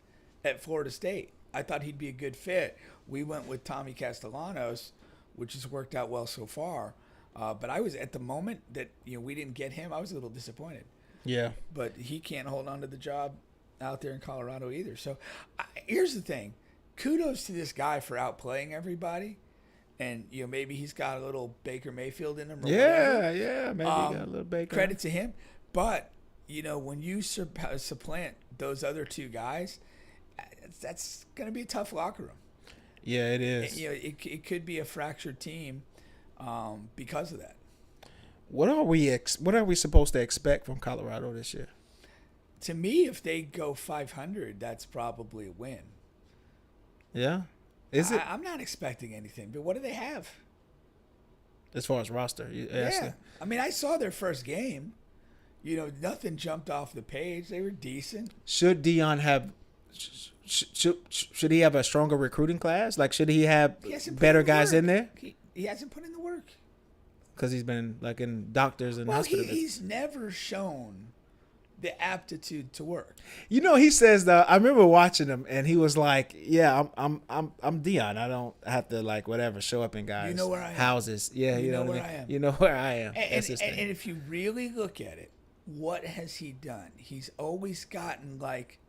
at Florida State. I thought he'd be a good fit. We went with Tommy Castellanos, which has worked out well so far. But I was, at the moment that we didn't get him, I was a little disappointed. Yeah. But he can't hold on to the job out there in Colorado either. So here's the thing. Kudos to this guy for outplaying everybody. And, maybe he's got a little Baker Mayfield in him. Or whatever. Yeah. Maybe he got a little Baker. Credit to him. But, when you supplant those other two guys, that's going to be a tough locker room. Yeah, it is. It could be a fractured team because of that. What are we supposed to expect from Colorado this year? To me, if they go 500, that's probably a win. Yeah, is it? I'm not expecting anything, but what do they have? as far as roster. Yeah. I mean, I saw their first game. Nothing jumped off the page. They were decent. Should Deion have? Should he have a stronger recruiting class? Like, should he have better guys in there? He hasn't put in the work. Because he's been like in doctors and hospitals. He's never shown the aptitude to work. He says though. I remember watching him, and he was like, "Yeah, I'm Deion. I don't have to like whatever show up in guys' where I am. houses. Yeah, you know where I am. You know where I am. And if you really look at it, what has he done? He's always gotten like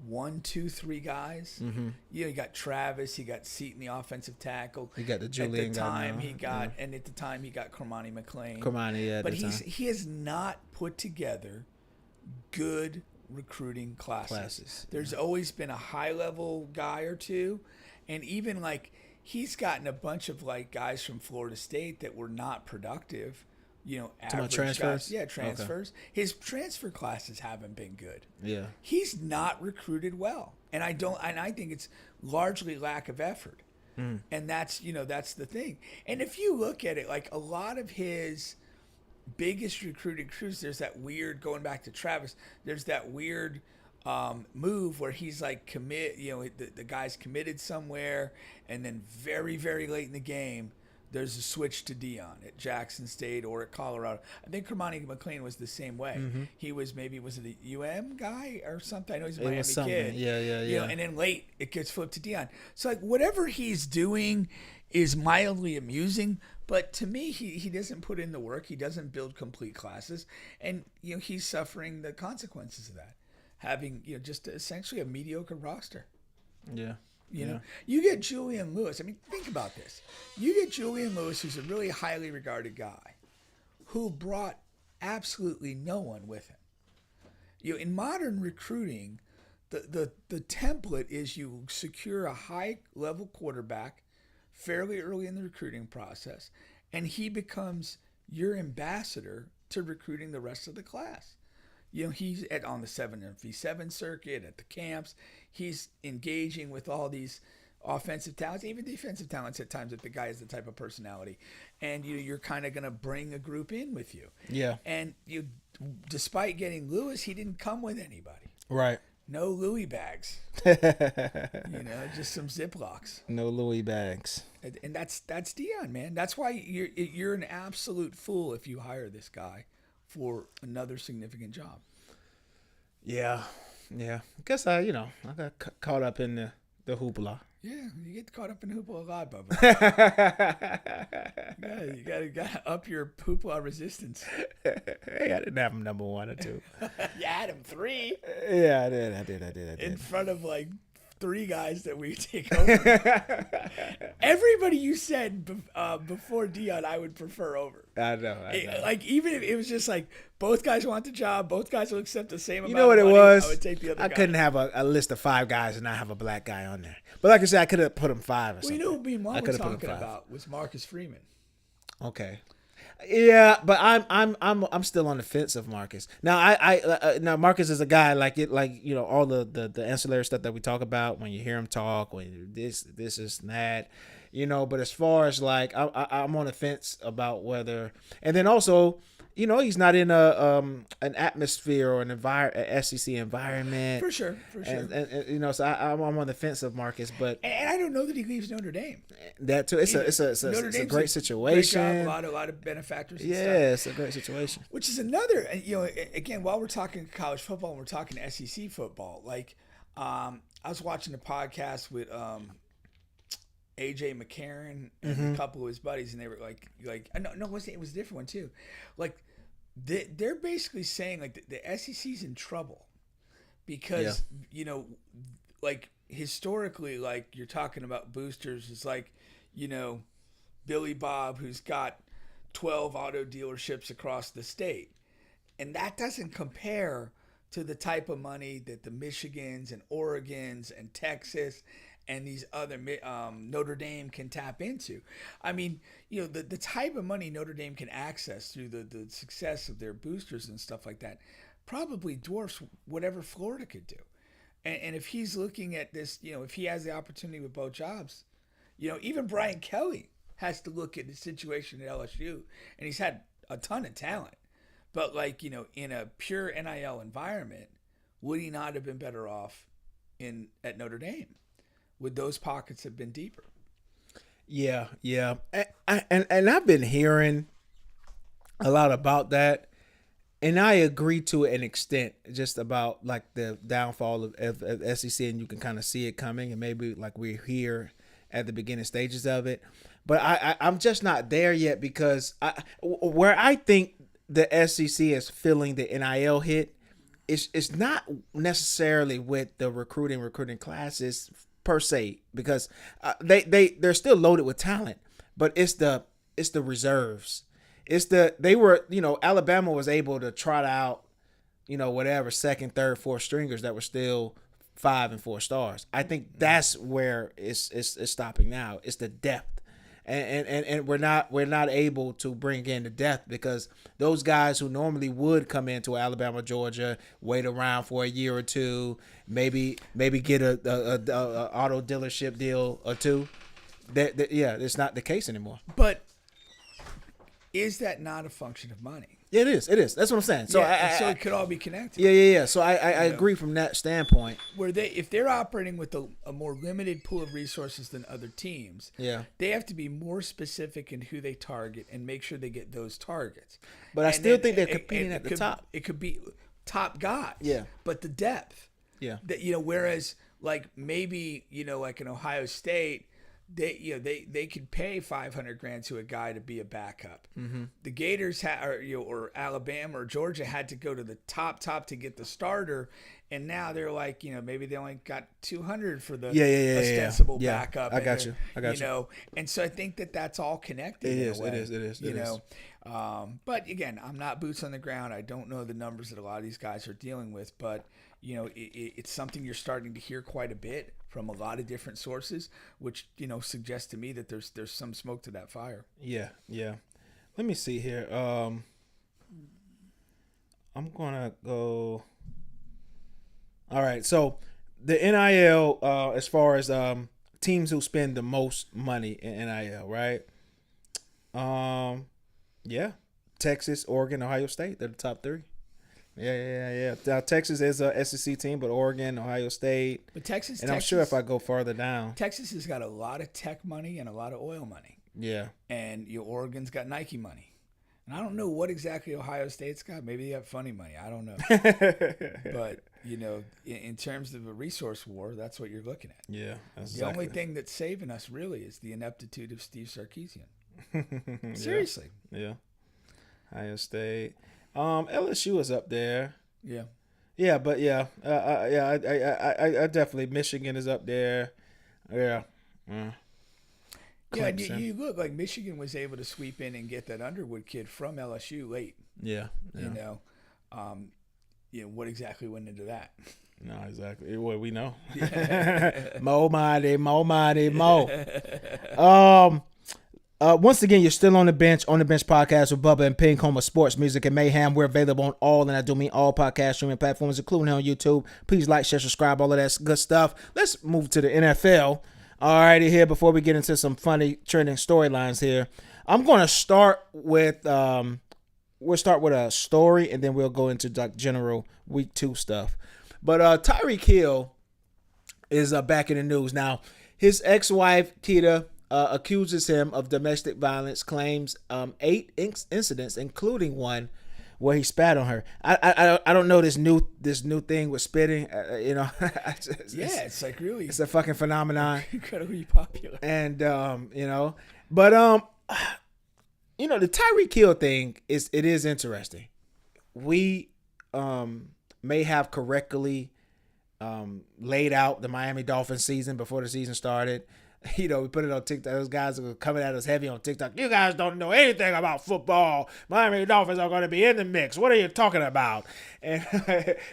1, 2, 3 guys. Mm-hmm. You got Travis. He got Seaton, the offensive tackle. He got the Julian. At the time, and at the time he got Cormani McLean. But he has not put together good recruiting classes. There's always been a high level guy or two, and even like he's gotten a bunch of like guys from Florida State that were not productive. Average transfers. Guys. Yeah, transfers. Okay. His transfer classes haven't been good. Yeah, he's not recruited well, and I think it's largely lack of effort, and that's the thing. And if you look at it, like a lot of his biggest recruiting crews, there's that weird, going back to Travis, there's that weird move where he's like the guy's committed somewhere, and then very, very late in the game, there's a switch to Deion at Jackson State or at Colorado. I think Cormani McLean was the same way. Mm-hmm. He was was it a UM guy or something? I know he's a Miami kid. Yeah. And then late, it gets flipped to Deion. So like whatever he's doing is mildly amusing, but to me, he doesn't put in the work. He doesn't build complete classes, and he's suffering the consequences of that, having just essentially a mediocre roster. Yeah. You get Julian Lewis. I mean, think about this. You get Julian Lewis, who's a really highly regarded guy, who brought absolutely no one with him. In modern recruiting, the template is you secure a high level quarterback fairly early in the recruiting process, and he becomes your ambassador to recruiting the rest of the class. He's on the 7v7 circuit, at the camps. He's engaging with all these offensive talents, even defensive talents at times, if the guy has the type of personality. And you're kind of going to bring a group in with you. Yeah. And despite getting Lewis, he didn't come with anybody. Right. No Louis bags. Just some Ziplocs. No Louis bags. And that's Deion, man. That's why you're an absolute fool if you hire this guy for another significant job. Yeah. I guess I got caught up in the hoopla. Yeah, you get caught up in hoopla a lot, Bubba. You gotta up your hoopla resistance. Hey, I didn't have him number 1 or 2. You had him 3. Yeah, I did. In front of like 3 guys that we take over. Everybody you said before Deion, I would prefer over. I know. Like, even if it was just like both guys want the job, both guys will accept the same amount. You know what of money, it was? I would take the other guy. Couldn't have a list of 5 guys and not have a black guy on there. But like I said, I could have put him 5 or something. Well, me and Mom were talking about was Marcus Freeman. Okay. Yeah, but I'm still on the fence of Marcus. Now now Marcus is a guy all the ancillary stuff that we talk about when you hear him talk, when this is that, But as far as like I'm on the fence about whether, and then also he's not in an atmosphere or an SEC environment for sure. And so I'm on the fence of Marcus, but and I don't know that he leaves Notre Dame. That too. It's a great situation. Great job, a lot of benefactors. And stuff. It's a great situation. Which is another, again, while we're talking college football and we're talking SEC football, like I was watching a podcast with AJ McCarron and a couple of his buddies, and they were like no, it was a different one too. Like they're basically saying like the SEC's in trouble because like historically, like you're talking about boosters, it's like Billy Bob, who's got 12 auto dealerships across the state, and that doesn't compare to the type of money that the Michigans and Oregons and Texas and these other Notre Dame can tap into. I mean, the type of money Notre Dame can access through the success of their boosters and stuff like that probably dwarfs whatever Florida could do. And if he's looking at this, if he has the opportunity with both jobs, even Brian Kelly has to look at the situation at LSU, and he's had a ton of talent. But, like, you know, in a pure NIL environment, would he not have been better off at Notre Dame? Would those pockets have been deeper? Yeah. And I've been hearing a lot about that. And I agree to an extent, just about like the downfall of SEC, and you can kind of see it coming, and maybe like we're here at the beginning stages of it. But I'm just not there yet, because where I think the SEC is feeling the NIL hit, it's not necessarily with the recruiting classes per se, because they're still loaded with talent, but it's the reserves. Alabama was able to trot out, whatever, second, third, fourth stringers that were still 5 and 4 stars. I think that's where it's stopping now. It's the depth. And we're not able to bring in the depth, because those guys who normally would come into Alabama, Georgia, wait around for a year or two, maybe get a auto dealership deal or two. It's not the case anymore. But is that not a function of money? It is. That's what I'm saying. So so it could all be connected. Yeah. So I agree from that standpoint. If they're operating with a more limited pool of resources than other teams, they have to be more specific in who they target and make sure they get those targets. But I still think they're competing at the top. It could be top guys. Yeah. But the depth. Yeah. That whereas like maybe like in Ohio State, they could pay $500,000 to a guy to be a backup. Mm-hmm. The Gators or Alabama or Georgia had to go to the top to get the starter, and now they're like, maybe they only got $200 for the ostensible backup. I got you. And so I think that's all connected. It is. But again, I'm not boots on the ground. I don't know the numbers that a lot of these guys are dealing with, but it's something you're starting to hear quite a bit from a lot of different sources, which suggests to me that there's some smoke to that fire. Yeah. Let me see here. I'm gonna go. All right. So the NIL, as far as teams who spend the most money in NIL, right? Yeah, Texas, Oregon, Ohio State. They're the top 3. Yeah. Now, Texas is a SEC team, but Oregon, Ohio State. But Texas, I'm sure if I go farther down, Texas has got a lot of tech money and a lot of oil money. Yeah. And Oregon's got Nike money. And I don't know what exactly Ohio State's got. Maybe they have funny money. I don't know. But, in terms of a resource war, that's what you're looking at. Yeah. The only thing that's saving us really is the ineptitude of Steve Sarkisian. Seriously. Yeah. Ohio State. LSU is up there. Yeah. Yeah, but I definitely, Michigan is up there. Yeah. Yeah, you look like Michigan was able to sweep in and get that Underwood kid from LSU late. Yeah. What exactly went into that? No, exactly. Well, we know. Yeah. Mo. Once again, you're still on the bench podcast with Bubba and Pink, home of sports, music, and mayhem. We're available on all, and I do mean all podcast streaming platforms, including on YouTube. Please like, share, subscribe, all of that good stuff. Let's move to the NFL. All righty, here, before we get into some funny trending storylines here, I'm going to start with a story, and then we'll go into like general week 2 stuff. But Tyreek Hill is back in the news now. His ex-wife Keita accuses him of domestic violence, claims 8 incidents, including one where he spat on her. I don't know this new thing with spitting. It's like really, it's a fucking phenomenon. Incredibly popular. And the Tyreek Hill thing is interesting. We may have correctly laid out the Miami Dolphins season before the season started. We put it on TikTok. Those guys are coming at us heavy on TikTok. You guys don't know anything about football. Miami Dolphins are going to be in the mix. What are you talking about? And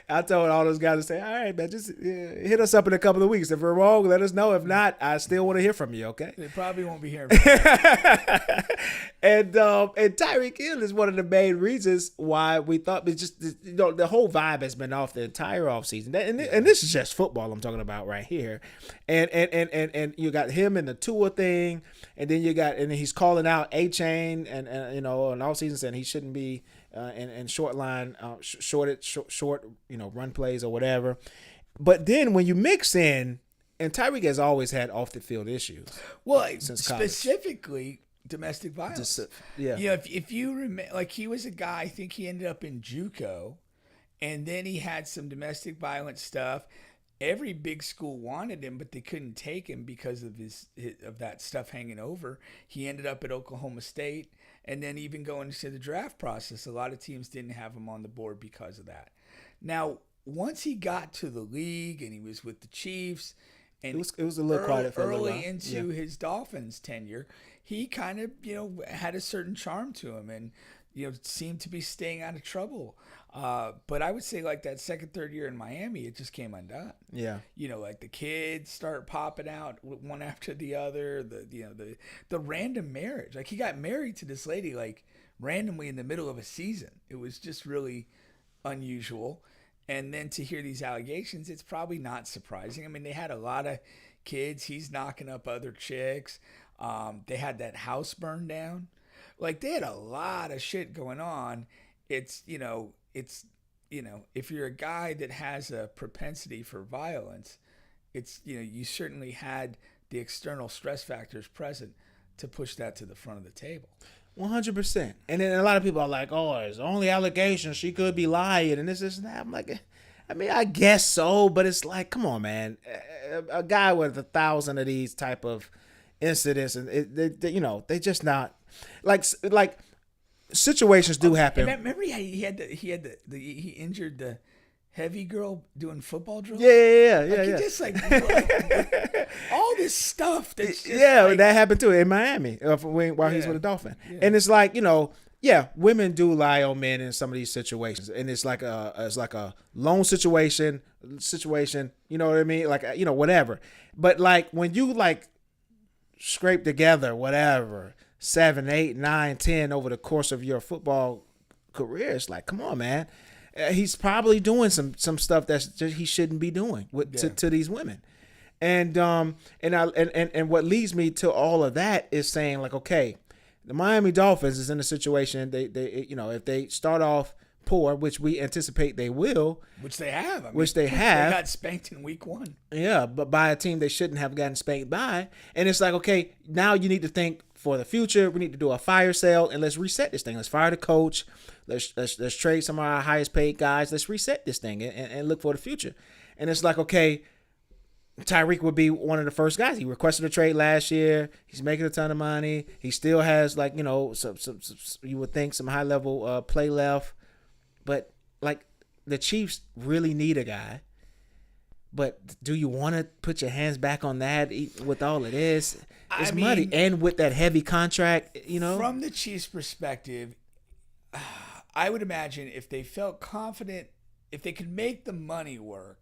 I told all those guys to say, all right, man, just hit us up in a couple of weeks. If we're wrong, let us know. If not, I still want to hear from you, okay? They probably won't be hearing from you. And Tyreek Hill is one of the main reasons why we thought it's just the whole vibe has been off the entire offseason. And this is just football I'm talking about right here. And you got him in the Tua thing, and then he's calling out A-Chain and in all season saying he shouldn't be in short line short run plays or whatever. But then when you mix in, and Tyreek has always had off the field issues. Well, since college. Specifically domestic violence. If you remember, like he was a guy, I think he ended up in JUCO, and then he had some domestic violence stuff. Every big school wanted him, but they couldn't take him because of of that stuff hanging over. He ended up at Oklahoma State, and then even going into the draft process, a lot of teams didn't have him on the board because of that. Now, once he got to the league and he was with the Chiefs, and it was a little quiet for early into his Dolphins tenure, he kind of had a certain charm to him, and seemed to be staying out of trouble. But I would say like that second, third year in Miami, it just came undone. Yeah. Like the kids start popping out one after the other. The random marriage. Like he got married to this lady like randomly in the middle of a season. It was just really unusual. And then to hear these allegations, it's probably not surprising. I mean, they had a lot of kids. He's knocking up other chicks. They had that house burned down. Like they had a lot of shit going on. If you're a guy that has a propensity for violence, you certainly had the external stress factors present to push that to the front of the table. 100%. And then a lot of people are like, oh, it's only allegations. She could be lying and this and that. I'm like, I mean, I guess so, but it's like, come on, man. A guy with 1,000 of these type of incidents, and they just not like situations do happen. Remember he injured the heavy girl doing football drills? Yeah. He just all this stuff. That's just that happened too in Miami while he's with a Dolphin. Yeah. And it's like, women do lie on men in some of these situations, and it's like a lone situation. You know what I mean? Like whatever. But like when you like scrape together whatever 7, 8, 9, 10 over the course of your football career, it's like, come on, man. He's probably doing some stuff he shouldn't be doing to these women, and what leads me to all of that is saying like, okay, the Miami Dolphins is in a situation they if they start off poor, which we anticipate they will, which they have, they got spanked in week 1. Yeah, but by a team they shouldn't have gotten spanked by, and it's like, okay, now you need to think for the future. We need to do a fire sale and let's reset this thing. Let's fire the coach. Let's trade some of our highest paid guys. Let's reset this thing and look for the future. And it's like, okay, Tyreek would be one of the first guys. He requested a trade last year. He's making a ton of money. He still has some you would think some high level play left, but like the Chiefs really need a guy. But do you want to put your hands back on that with all it is? It's muddy, and with that heavy contract, From the Chiefs' perspective, I would imagine if they felt confident, if they could make the money work,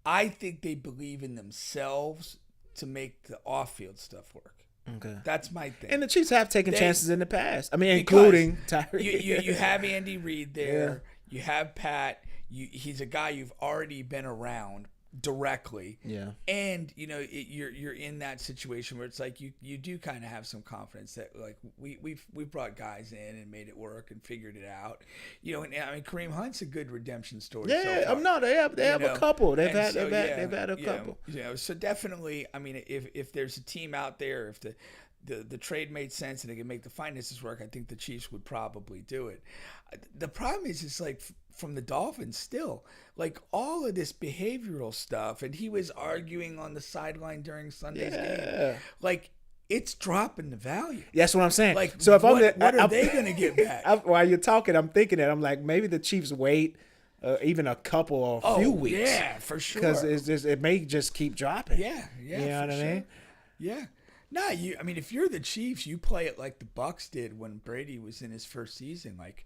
I think they believe in themselves to make the off-field stuff work. Okay, that's my thing. And the Chiefs have taken chances in the past. I mean, including Tyreek. You have Andy Reid there. Yeah. You have Pat. He's a guy you've already been around directly. Yeah. And you're in that situation where it's like you do kind of have some confidence that like we've brought guys in and made it work and figured it out. And I mean Kareem Hunt's a good redemption story. Yeah, so far. They have a couple. They've had a couple. So definitely, I mean, if there's a team out there, if the trade made sense and they can make the finances work, I think the Chiefs would probably do it. The problem is like from the Dolphins still, like all of this behavioral stuff, and he was arguing on the sideline during Sunday's game. Like, it's dropping the value. That's what I'm saying. Like, so if what are they going to get back? While you're talking, I'm thinking that I'm like, maybe the Chiefs wait even a couple or a few weeks. Yeah, for sure. Because it may just keep dropping. Yeah. You know what I mean? Yeah. No, I mean, if you're the Chiefs, you play it like the Bucs did when Brady was in his first season, like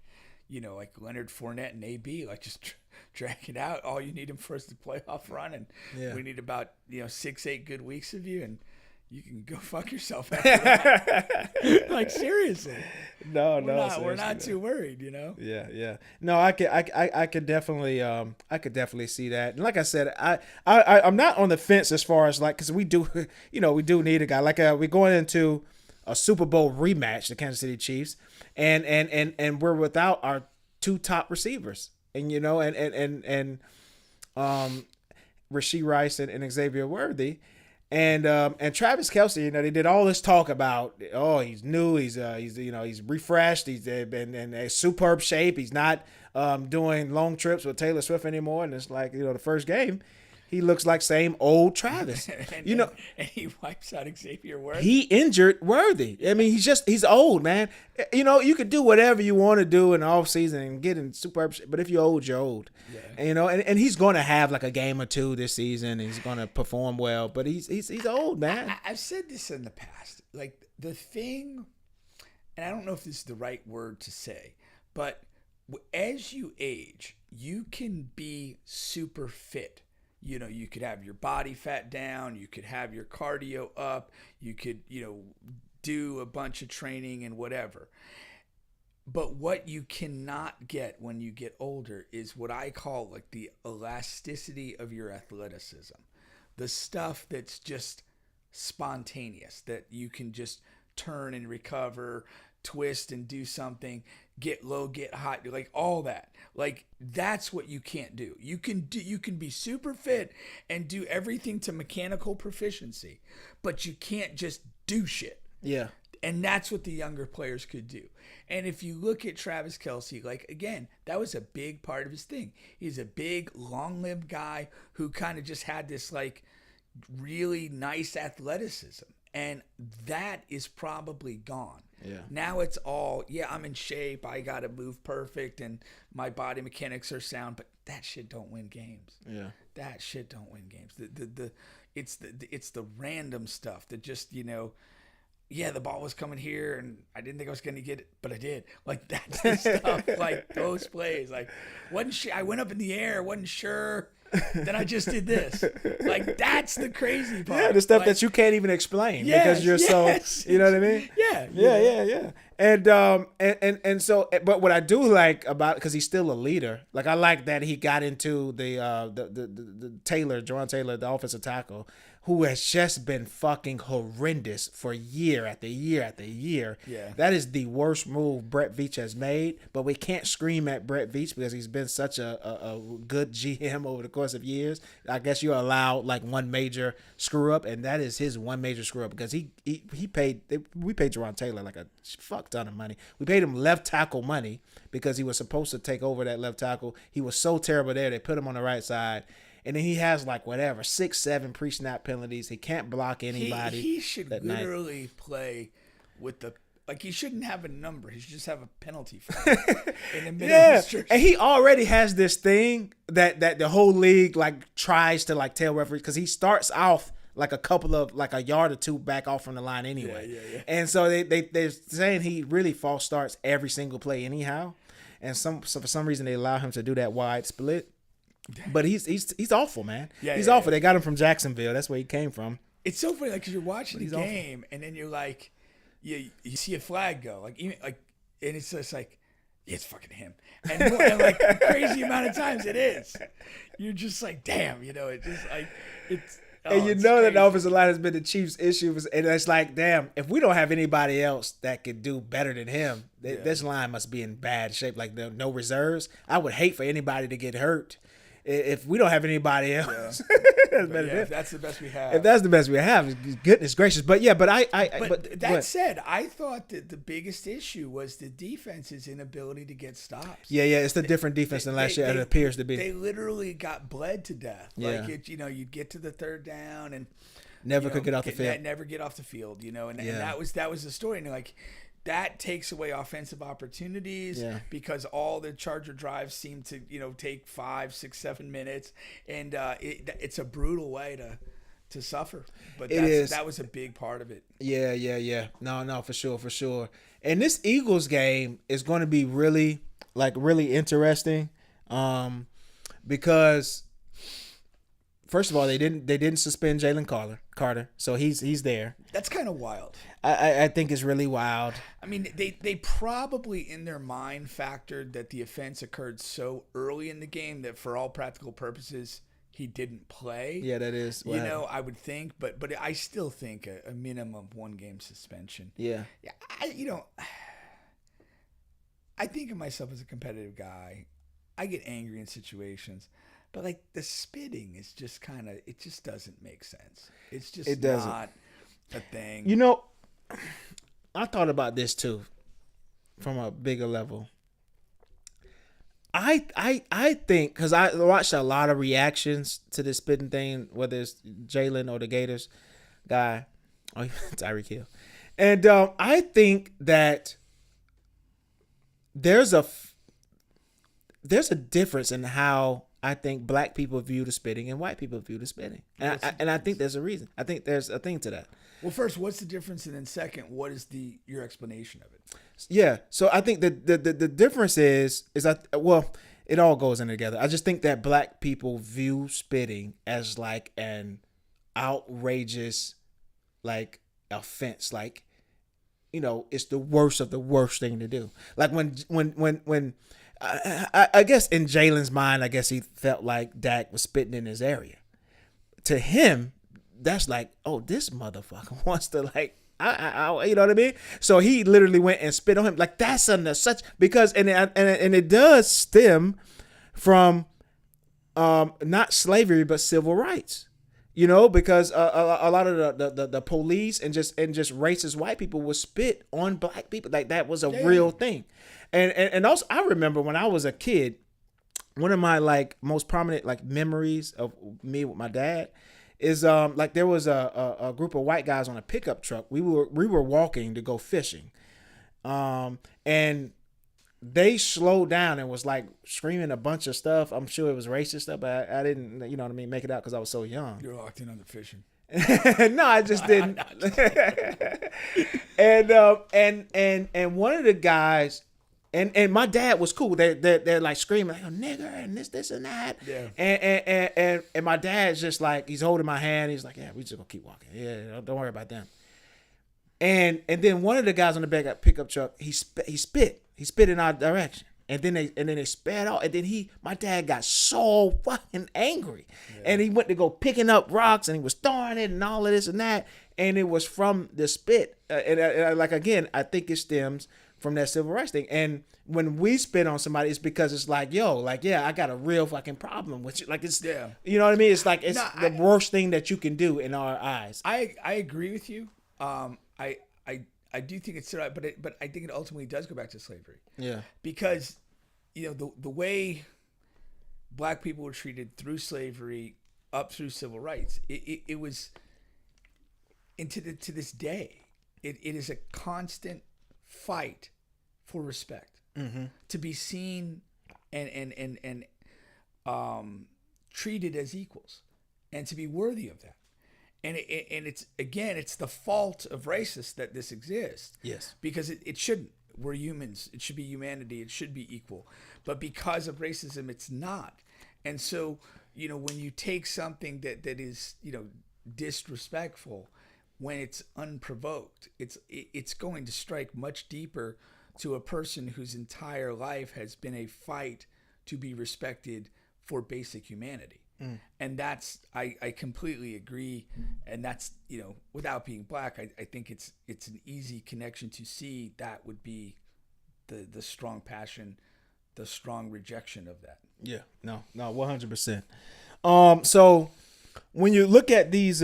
Leonard Fournette and AB, like just drag it out. All you need him for is the playoff run, and we need about 6-8 good weeks of you, and you can go fuck yourself after that. Like, seriously. No, We're not too worried, you know? Yeah. No, I could definitely see that. And like I said, I'm not on the fence as far as like, because we do need a guy. Like we're going into a Super Bowl rematch, the Kansas City Chiefs, and we're without our two top receivers. And Rashee Rice and Xavier Worthy. And Travis Kelce, they did all this talk about, he's new, he's refreshed, he's in a superb shape, he's not doing long trips with Taylor Swift anymore, and it's like, the first game, he looks like same old Travis. and he wipes out Xavier Worthy. He injured Worthy. I mean, he's old, man. You could do whatever you want to do in the offseason and get in superb shape, but if you're old, you're old. Yeah. And he's going to have like a game or two this season. And he's going to perform well, but he's old, man. I've said this in the past. Like, the thing, and I don't know if this is the right word to say, but as you age, you can be super fit. You could have your body fat down, you could have your cardio up, you could, do a bunch of training and whatever. But what you cannot get when you get older is what I call like the elasticity of your athleticism. The stuff that's just spontaneous, that you can just turn and recover, twist and do something, get low, get high, like all that. Like, that's what you can't do. You can be super fit and do everything to mechanical proficiency, but you can't just do shit. Yeah. And that's what the younger players could do. And if you look at Travis Kelce, like, again, that was a big part of his thing. He's a big, long-limbed guy who kind of just had this, like, really nice athleticism. And that is probably gone. Yeah. Now it's all, I'm in shape, I got to move perfect, and my body mechanics are sound, but that shit don't win games. Yeah. That shit don't win games. It's the random stuff that just, the ball was coming here and I didn't think I was going to get it, but I did. Like, that's the stuff, like those plays. Like, I went up in the air, wasn't sure. Then I just did this. Like, that's the crazy part. Yeah, the stuff that you can't even explain because you're so, you know what I mean? Yeah. And so, but what I do like about, because he's still a leader, like I like that he got into the Jawan Taylor, the offensive tackle, who has just been fucking horrendous for year after year after year. Yeah. That is the worst move Brett Veach has made, but we can't scream at Brett Veach because he's been such a good GM over the course of years. I guess you're allowed like one major screw up, and that is his one major screw up, because we paid Jawan Taylor like a fuck ton of money. We paid him left tackle money because he was supposed to take over that left tackle. He was so terrible there. They put him on the right side. And then he has 6-7 pre-snap penalties. He can't block anybody. He should literally play with he shouldn't have a number. He should just have a penalty for in the middle of the stretch. And he already has this thing that the whole league tries to tell referees, because he starts off a couple of a yard or two back off from the line anyway. Yeah. And so they're saying he really false starts every single play anyhow. And for some reason they allow him to do that wide split. But he's awful, man. He's awful. They got him from Jacksonville. That's where he came from. It's so funny, because you're watching the game, and then you're like, you see a flag go, and it's just like, it's fucking him, and a crazy amount of times it is. You're just like, damn, it just it's. And that the offensive line has been the Chiefs' issue, and it's like, damn, if we don't have anybody else that could do better than him, this line must be in bad shape. No reserves. I would hate for anybody to get hurt. If we don't have anybody else, if that's the best we have. If that's the best we have, goodness gracious. But that said, I thought that the biggest issue was the defense's inability to get stops. Yeah, it's the different defense than last year. It appears to be. They literally got bled to death. Yeah. You'd get to the third down and could get off the field. Never get off the field. And that was the story. And that takes away offensive opportunities because all the Charger drives seem to, take 5, 6, 7 minutes, and it's a brutal way to suffer. But that was a big part of it. Yeah. No, for sure. And this Eagles game is going to be really interesting, because first of all, they didn't suspend Jalen Carter, so he's there. That's kind of wild. I think it's really wild. I mean, they probably in their mind factored that the offense occurred so early in the game that for all practical purposes he didn't play. Yeah, that is. You know, I would think, but I still think a minimum 1 game suspension. Yeah. Yeah. I think of myself as a competitive guy. I get angry in situations, but like the spitting is just it just doesn't make sense. It's just not a thing. You know, I thought about this too, from a bigger level. I think, because I watched a lot of reactions to this spitting thing, whether it's Jalen or the Gators guy, or Tyreek Hill, and I think that there's a difference in how I think black people view the spitting and white people view the spitting, and I think there's a reason. I think there's a thing to that. Well, first, what's the difference, and then second, what is your explanation of it? Yeah, so I think the difference is it all goes in together. I just think that black people view spitting as like an outrageous, like, offense, like, you know, it's the worst of the worst thing to do. Like when I guess in Jalen's mind, I guess he felt like Dak was spitting in his area. To him, that's like, oh, this motherfucker wants to, like, you know what I mean? So he literally went and spit on him. Like, that's such, because and it does stem from not slavery but civil rights. You know, because a lot of the police and just racist white people would spit on black people. Like, that was a real thing. And also, I remember when I was a kid, one of my like most prominent like memories of me with my dad is like there was a group of white guys on a pickup truck. We were walking to go fishing, and they slowed down and was like screaming a bunch of stuff. I'm sure it was racist stuff, but I didn't, you know what I mean, make it out because I was so young. You're locked in on the fishing. No, I just didn't. And one of the guys. And my dad was cool. They're like screaming, like, oh, nigger, and this and that. Yeah. And my dad's just like, he's holding my hand. He's like, yeah, we just gonna keep walking. Yeah, don't worry about them. And then one of the guys on the back of that pickup truck, he spit in our direction. And then they sped off. And then my dad got so fucking angry. Yeah. And he went to go picking up rocks and he was throwing it and all of this and that. And it was from the spit. And like, again, I think it stems from that civil rights thing. And when we spit on somebody, it's because it's like, yo, like, yeah, I got a real fucking problem with you. Like, it's, you know what I mean? It's like, it's the worst thing that you can do in our eyes. I agree with you. I do think it's right, but I think it ultimately does go back to slavery. Yeah. Because, you know, the way black people were treated through slavery up through civil rights, it was, and to this day, it is a constant fight for respect, to be seen and treated as equals, and to be worthy of that. And it's the fault of racists that this exists. Yes, because it shouldn't. We're humans. It should be humanity. It should be equal. But because of racism, it's not. And so, you know, when you take something that is, you know, disrespectful, when it's unprovoked, it's going to strike much deeper to a person whose entire life has been a fight to be respected for basic humanity. And that's, I completely agree. And that's, you know, without being black, I think it's an easy connection to see that would be the strong passion, the strong rejection of that. Yeah, no, 100%. So when you look at these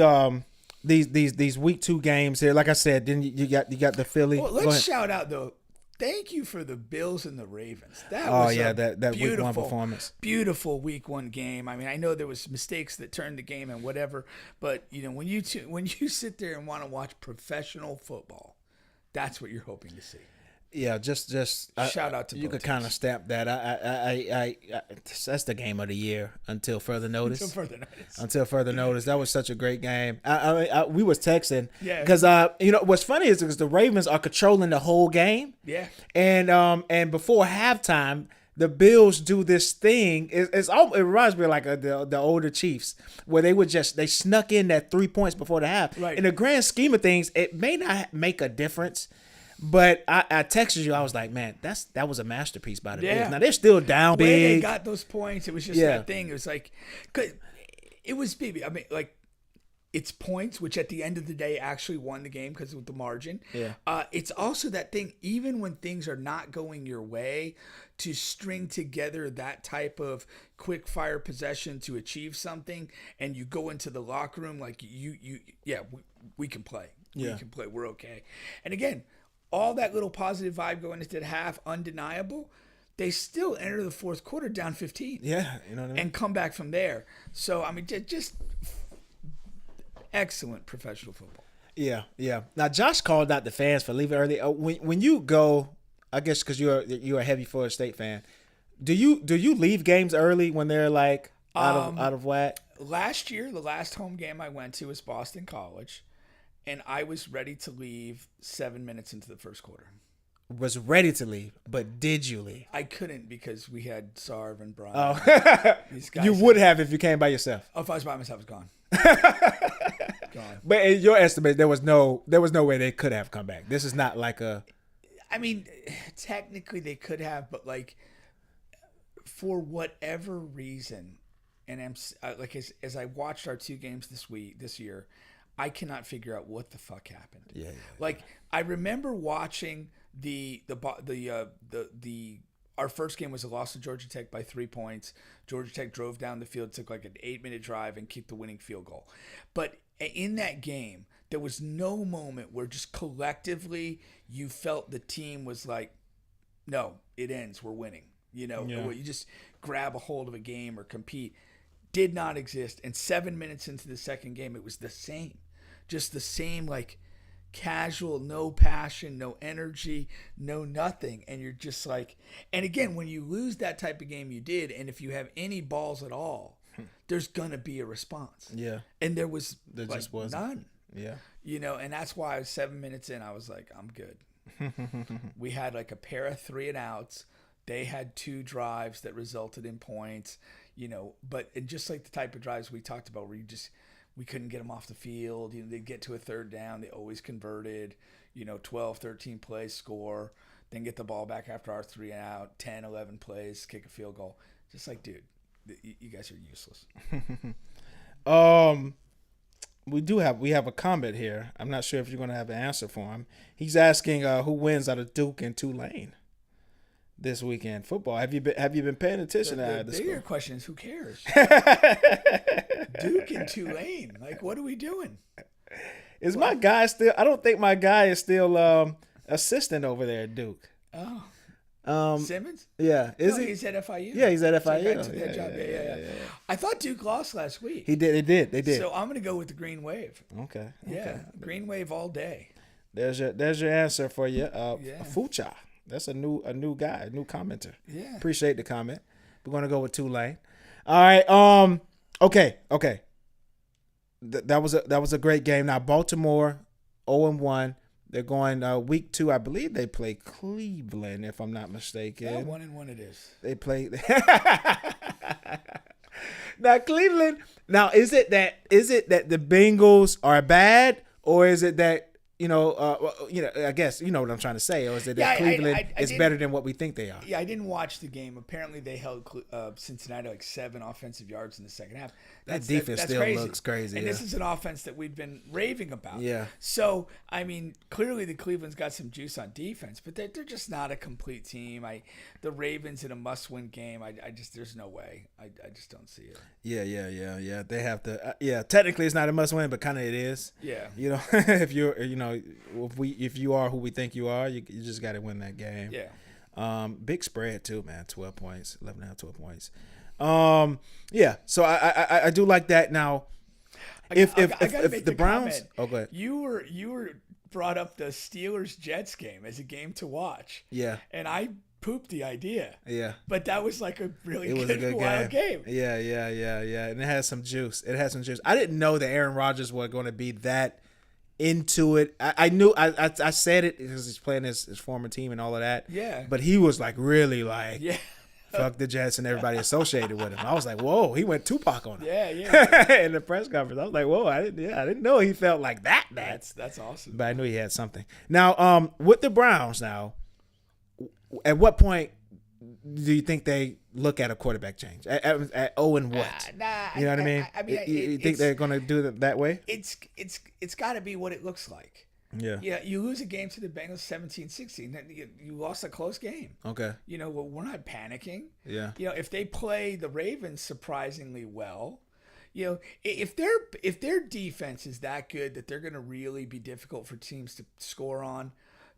week 2 games here, like I said, then you got the Philly. Well, let's shout out though. Thank you for the Bills and the Ravens. That was that week 1 performance. Beautiful week 1 game. I mean, I know there was mistakes that turned the game and whatever, but you know, when you sit there and want to watch professional football, that's what you're hoping to see. Yeah, just shout out to you could kind of stamp that. I that's the game of the year until further notice. Until further notice. That was such a great game. We was texting because you know what's funny is because the Ravens are controlling the whole game. Yeah. And before halftime, the Bills do this thing. It reminds me of like the older Chiefs, where they snuck in that 3 points before the half. Right. In the grand scheme of things, it may not make a difference. But I texted you. I was like, man, that was a masterpiece by the Bills. Now they're still down big. They got those points. It was just that thing. It was like, it was BB. I mean, like, it's points, which at the end of the day actually won the game because of the margin. Yeah. It's also that thing, even when things are not going your way, to string together that type of quick fire possession to achieve something, and you go into the locker room like we can play. Yeah. We can play. We're okay. And again, all that little positive vibe going into the half, undeniable. They still enter the fourth quarter down 15. Yeah, you know what I mean? And come back from there. So, I mean, just excellent professional football. Yeah. Now, Josh called out the fans for leaving early. When you go, I guess because you're a heavy Florida State fan, do you leave games early when they're like out of whack? Last year, the last home game I went to was Boston College, and I was ready to leave 7 minutes into the first quarter. Was ready to leave, but did you leave? I couldn't because we had Sarv and Brian. Oh, These guys you would have if you came by yourself. Oh, if I was by myself, I was gone. Gone. But in your estimate, there was no way they could have come back. This is not like a. I mean, technically they could have, but like, for whatever reason, and I'm like as I watched our 2 games this year, I cannot figure out what the fuck happened. Yeah. Like, I remember watching our first game was a loss to Georgia Tech by 3 points. Georgia Tech drove down the field, took like an 8-minute drive, and kicked the winning field goal. But in that game, there was no moment where just collectively you felt the team was like, no, it ends, we're winning. You know, where you just grab a hold of a game or compete. Did not exist. And 7 minutes into the second game, it was the same. Just the same, like, casual, no passion, no energy, no nothing. And you're just like, and again, when you lose that type of game you did, and if you have any balls at all, there's going to be a response. Yeah. And there like, just wasn't. None. Yeah. You know, and that's why 7 minutes in, I was like, I'm good. We had like a pair of 3 and outs. They had 2 drives that resulted in points, you know, but and just like the type of drives we talked about where we couldn't get them off the field. You know, they'd get to a third down. They always converted, 12, 13 plays, score, then get the ball back after our 3 and out, 10, 11 plays, kick a field goal. Just like, dude, you guys are useless. We have a comment here. I'm not sure if you're going to have an answer for him. He's asking who wins out of Duke and Tulane this weekend football. Have you been paying attention to the bigger question is, who cares? Duke and Tulane. Like, what are we doing? Is my guy still? I don't think my guy is still assistant over there at Duke. Oh. Simmons? Yeah. Is he? He's at FIU. Yeah, he's at FIU. Yeah. I thought Duke lost last week. He did. They did. So I'm going to go with the Green Wave. Okay. Yeah, Green Wave all day. There's your answer for you. Fucha. That's a new guy, a new commenter. Yeah. Appreciate the comment. We're gonna go with Tulane. All right. Okay. That was a great game. Now Baltimore 0-1. They're going week 2. I believe they play Cleveland, if I'm not mistaken. Yeah, 1-1 it is. They play. Now Cleveland. Now is it that the Bengals are bad, or is it that I guess you know what I'm trying to say, or is it that Cleveland is better than what we think they are? Yeah, I didn't watch the game. Apparently, they held Cincinnati like 7 offensive yards in the second half. That defense still crazy. Looks crazy. And this is an offense that we've been raving about. Yeah. So, I mean, clearly the Cleveland's got some juice on defense, but they're just not a complete team. The Ravens in a must-win game, I just there's no way. I just don't see it. Yeah. They have to. Technically, it's not a must-win, but kind of it is. Yeah. If you're, if you are who we think you are, you just got to win that game. Yeah. Big spread too, man. 12 points, 11.5, 12 points. So I do like that. Now, if the Browns, comment. oh, go ahead. You were brought up the Steelers Jets game as a game to watch. Yeah. And I pooped the idea. Yeah. But that was like a really good wild game. Yeah. And it has some juice. I didn't know that Aaron Rodgers was going to be that into it. I knew I said it because he's playing his former team and all of that. Yeah. But he was like really like fuck the Jets and everybody associated with him. I was like, whoa, he went Tupac on him. Yeah. In the press conference, I was like, whoa, I didn't know he felt like that bad. That's awesome. But I knew he had something. Now, with the Browns, now, at what point do you think they look at a quarterback change? At 0 and what? You know what I mean? You think they're going to do it that way? It's got to be what it looks like. Yeah. Yeah, you lose a game to the Bengals 17-16. You lost a close game. Okay. Well, we're not panicking. Yeah. If they play the Ravens surprisingly well, if their defense is that good that they're going to really be difficult for teams to score on,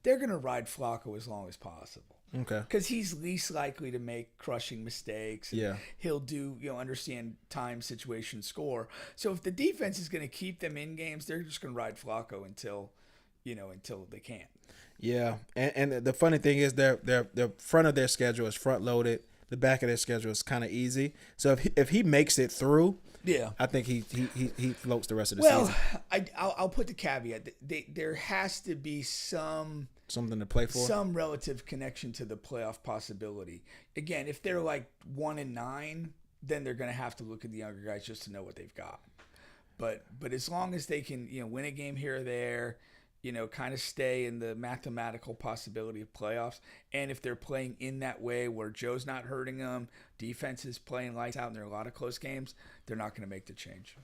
they're going to ride Flacco as long as possible. Okay. Because he's least likely to make crushing mistakes. Yeah. He'll do, understand time, situation, score. So if the defense is going to keep them in games, they're just going to ride Flacco until they can't. Yeah. And the funny thing is their front of their schedule is front loaded. The back of their schedule is kind of easy. So if he makes it through, yeah, I think he floats the rest of the season. Well, I'll put the caveat. There has to be something to play for, some relative connection to the playoff possibility. Again, if they're like 1-9, then they're going to have to look at the younger guys just to know what they've got. But as long as they can, win a game here or there, kind of stay in the mathematical possibility of playoffs. And if they're playing in that way where Joe's not hurting them, defense is playing lights out, and there are a lot of close games, they're not going to make the change.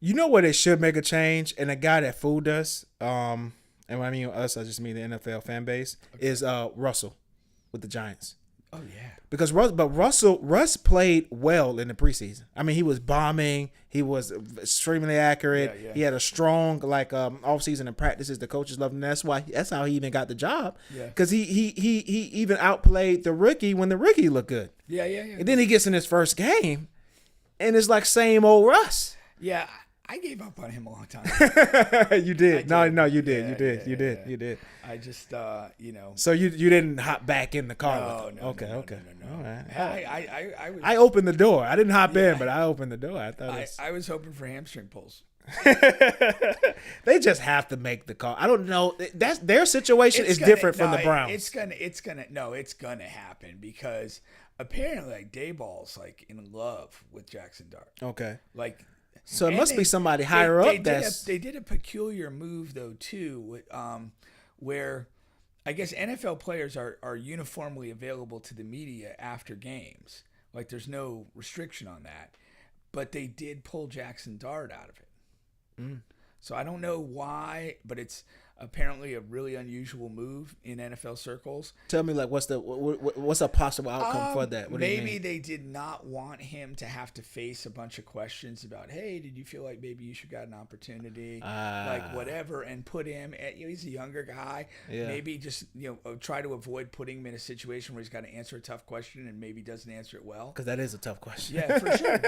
You know where they should make a change, and a guy that fooled us, and when I mean us, I just mean the NFL fan base, is Russell with the Giants. Oh, yeah. Because Russ played well in the preseason. I mean, he was bombing. He was extremely accurate. Yeah. He had a strong offseason and practices. The coaches loved him. That's how he even got the job. Yeah. Because he even outplayed the rookie when the rookie looked good. Yeah. And then he gets in his first game, and it's like same old Russ. Yeah. I gave up on him a long time. You did. No, you did. Yeah, You did. I just, So you didn't hop back in the car with him? No. Okay. No. All right. I opened the door. I didn't hop in, but I opened the door. I was hoping for hamstring pulls. They just have to make the call. I don't know. That's their situation is different from the Browns. It's gonna happen because apparently Dayball's in love with Jackson Dart. Okay. So it must be somebody higher up. They did a peculiar move though too, where I guess NFL players are uniformly available to the media after games. There's no restriction on that, but they did pull Jackson Dart out of it. So I don't know why, but it's apparently a really unusual move in NFL circles. Tell me, what's a possible outcome for that? What do you maybe mean? they did not want him to have to face a bunch of questions about, hey, did you feel like maybe you should got an opportunity, whatever, and put him at, he's a younger guy. Yeah. Maybe just, try to avoid putting him in a situation where he's got to answer a tough question and maybe doesn't answer it well. Because that is a tough question. Yeah, for sure.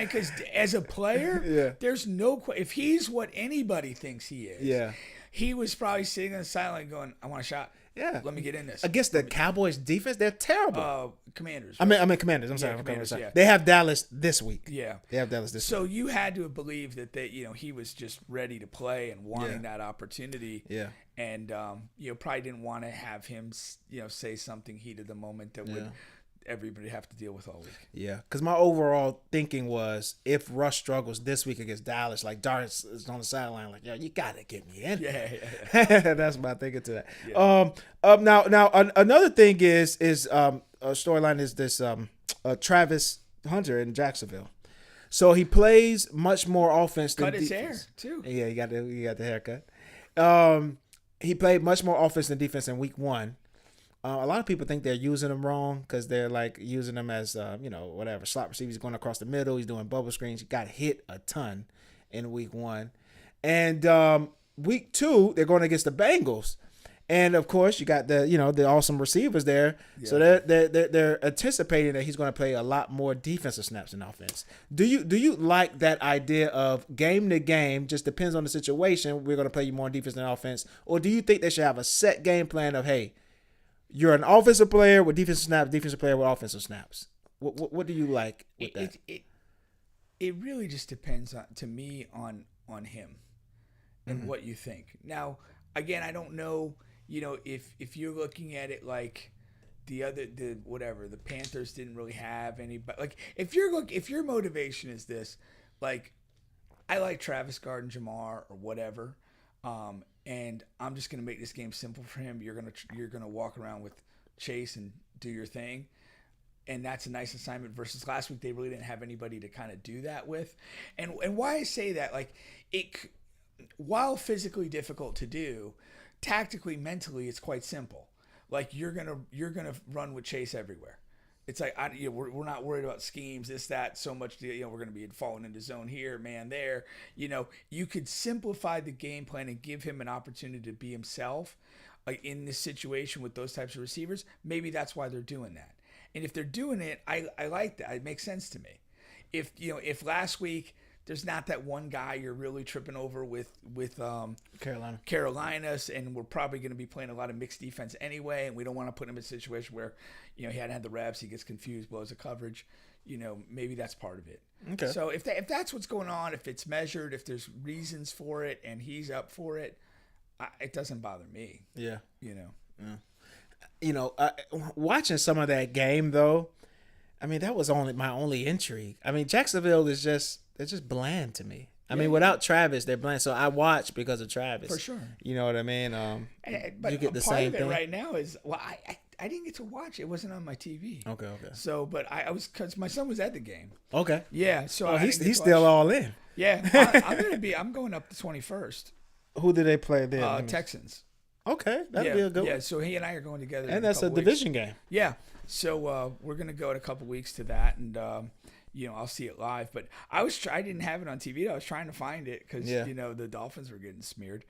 Because as a player, there's no if he's what anybody thinks he is. Yeah. He was probably sitting on the sideline going, I want a shot. Yeah. Let me get in this. Against the Cowboys defense, they're terrible. Commanders. Right? I mean Commanders. I'm sorry. Commanders, yeah. They have Dallas this week. Yeah. They have Dallas this so week. You had to believe that he was just ready to play and wanting that opportunity. Yeah. And, probably didn't want to have him, say something heat of the moment that would everybody have to deal with all week. Yeah, because my overall thinking was if Russ struggles this week against Dallas, Dart is on the sideline, you gotta get me in. Yeah. That's my thinking to that. Yeah. Now another thing is a storyline is this Travis Hunter in Jacksonville. So he plays much more offense than defense. Cut his hair too. Yeah, he got the haircut. He played much more offense than defense in week 1. A lot of people think they're using him wrong because they're using him as, whatever, slot receiver. He's going across the middle. He's doing bubble screens. He got hit a ton in week 1. And week 2, they're going against the Bengals. And, of course, you got the awesome receivers there. Yeah. So they're anticipating that he's going to play a lot more defensive snaps than offense. Do you like that idea of game to game, just depends on the situation, we're going to play you more on defense than offense? Or do you think they should have a set game plan of, hey, you're an offensive player with defensive snaps, defensive player with offensive snaps? What do you like with that? It really just depends to me on him and what you think. Now, again, I don't know, if you're looking at it the Panthers didn't really have anybody. Like if your motivation is this, like I like Travis Garden, Jamar, or whatever, and I'm just gonna make this game simple for him. You're gonna walk around with Chase and do your thing. And that's a nice assignment versus last week they really didn't have anybody to kind of do that with. And why I say that, like while physically difficult to do, tactically, mentally, it's quite simple. Like you're gonna run with Chase everywhere. It's like we're not worried about schemes, this, that, so much. We're gonna be falling into zone here, man there. You could simplify the game plan and give him an opportunity to be himself. Like in this situation with those types of receivers, maybe that's why they're doing that. And if they're doing it, I like that. It makes sense to me. If last week there's not that one guy you're really tripping over with Carolinas, and we're probably going to be playing a lot of mixed defense anyway, and we don't want to put him in a situation where he hadn't had the reps, he gets confused, blows the coverage. Maybe that's part of it. Okay. So if that's what's going on, if it's measured, if there's reasons for it, and he's up for it, it doesn't bother me. Yeah. Yeah. Watching some of that game though, I mean, that was my only intrigue. I mean, Jacksonville is they're just bland to me. I mean, without Travis, they're bland. So I watch because of Travis. For sure. You know what I mean? But you get the part same of it thing right now is I didn't get to watch it. It wasn't on my TV. Okay. So, but I was, because my son was at the game. Okay. Yeah. So he's still all in. Yeah. I'm going up the 21st. Who did they play then? Texans. Okay, that'd be a good one. Yeah, so he and I are going together. And that's a division game. Yeah. So we're going to go in a couple weeks to that, and I'll see it live. But I didn't have it on TV. I was trying to find it because the Dolphins were getting smeared.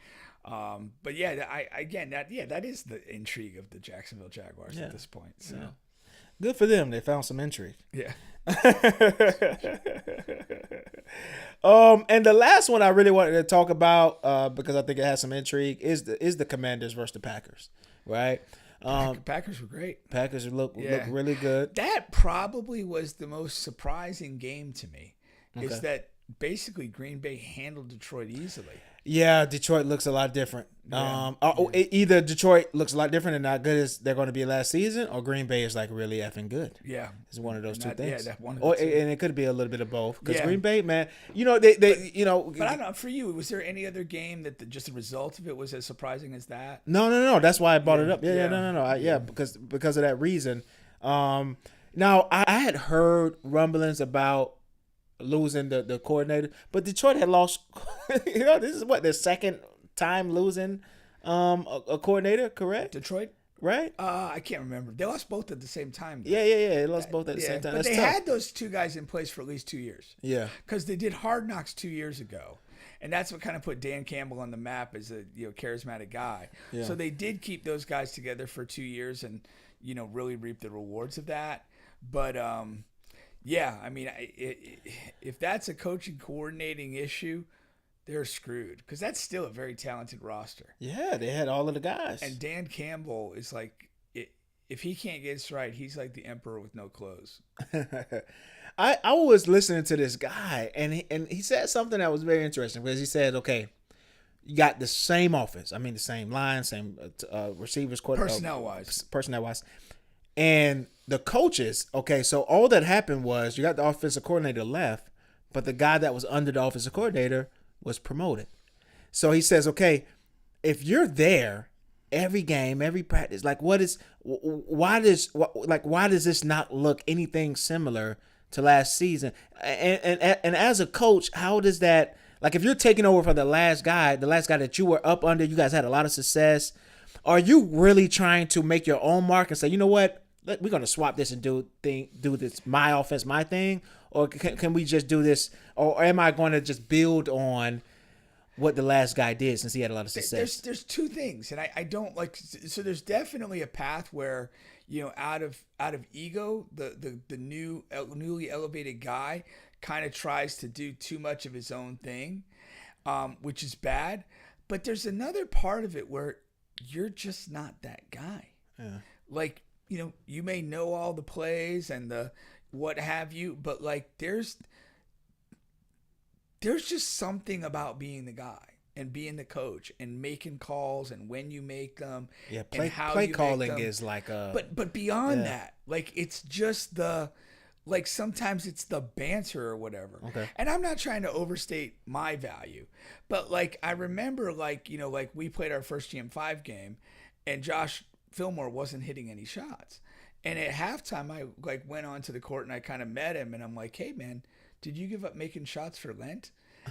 But yeah, that is the intrigue of the Jacksonville Jaguars at this point. So good for them. They found some intrigue. Yeah. And the last one I really wanted to talk about, because I think it has some intrigue, is the Commanders versus the Packers, right? Packers were great. Packers look really good. That probably was the most surprising game to me. Okay. Is that basically Green Bay handled Detroit easily. Yeah, Detroit looks a lot different. Either Detroit looks a lot different and not good as they're going to be last season, or Green Bay is like really effing good. Yeah, it's one of those two things. Yeah, one of the two. And it could be a little bit of both. Because Green Bay, man, they. But I don't know. For you, was there any other game that just the result of it was as surprising as that? No. That's why I brought it up. No. Because of that reason. Now I had heard rumblings about losing the coordinator, but Detroit had lost. This is what their second time losing a coordinator, correct? Detroit, right? I can't remember. They lost both at the same time, though. Yeah. They lost both at the same time. But That's they tough. had those two guys in place for at least 2 years. Yeah, because they did Hard Knocks 2 years ago, and that's what kind of put Dan Campbell on the map as a charismatic guy. Yeah. So they did keep those guys together for 2 years, and really reap the rewards of that. But yeah, I mean, if that's a coaching coordinating issue, they're screwed, because that's still a very talented roster. Yeah, they had all of the guys. And Dan Campbell is like, if he can't get this right, he's like the emperor with no clothes. I was listening to this guy, and he said something that was very interesting, because he said, okay, you got the same offense. I mean, the same line, same receivers. Personnel-wise. And the coaches, okay, so all that happened was you got the offensive coordinator left, but the guy that was under the offensive coordinator was promoted. So he says, okay, if you're there every game, every practice, like why does this not look anything similar to last season? And as a coach, how does that, like, if you're taking over for the last guy that you were up under, you guys had a lot of success, are you really trying to make your own mark and say, you know what, we're going to swap this and do this, my offense, my thing? Or can we just do this? Or am I going to just build on what the last guy did, since he had a lot of success? There's two things, and I don't like. So there's definitely a path where, out of ego, the newly elevated guy kind of tries to do too much of his own thing, which is bad. But there's another part of it where you're just not that guy. Yeah. Like, you may know all the plays and the what have you, but like there's just something about being the guy. and being the coach and making calls and when you make them. Yeah, and how play you calling make them. is like a. But beyond that, like it's just like sometimes it's the banter or whatever. Okay. And I'm not trying to overstate my value, but like I remember like, you know, like we played our first GM5 game and Josh Fillmore wasn't hitting any shots. And at halftime I like went onto the court and I kind of met him and I'm like, "Hey man, did you give up making shots for Lent?"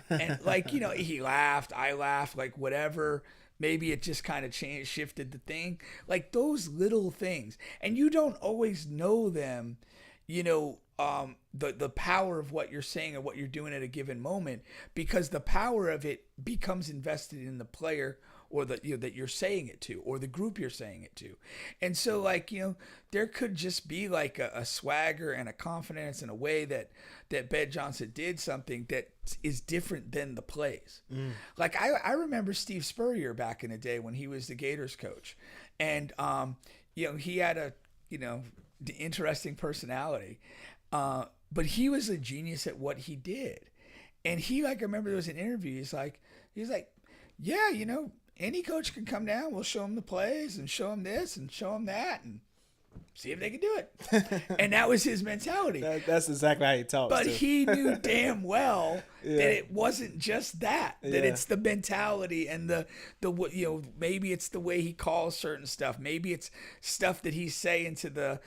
And like, you know, he laughed, I laughed, like whatever. Maybe it just kind of shifted the thing. Like those little things. And you don't always know them, you know, the power of what you're saying or what you're doing at a given moment, because the power of it becomes invested in the player or that you're saying it to, or the group you're saying it to. And so like, you know, there could just be like a swagger and a confidence in a way that Ben Johnson did something that is different than the plays. Like I remember Steve Spurrier back in the day when he was the Gators coach, and you know, he had a, you know, the interesting personality, but he was a genius at what he did. And he, like, I remember there was an interview, he's like, yeah, you know, any coach can come down, we'll show them the plays and show them this and show them that and see if they can do it. And that was his mentality. That's exactly how he talks. But too. he knew damn well that it wasn't just that it's the mentality and the you know, maybe it's the way he calls certain stuff. Maybe it's stuff that he's saying to the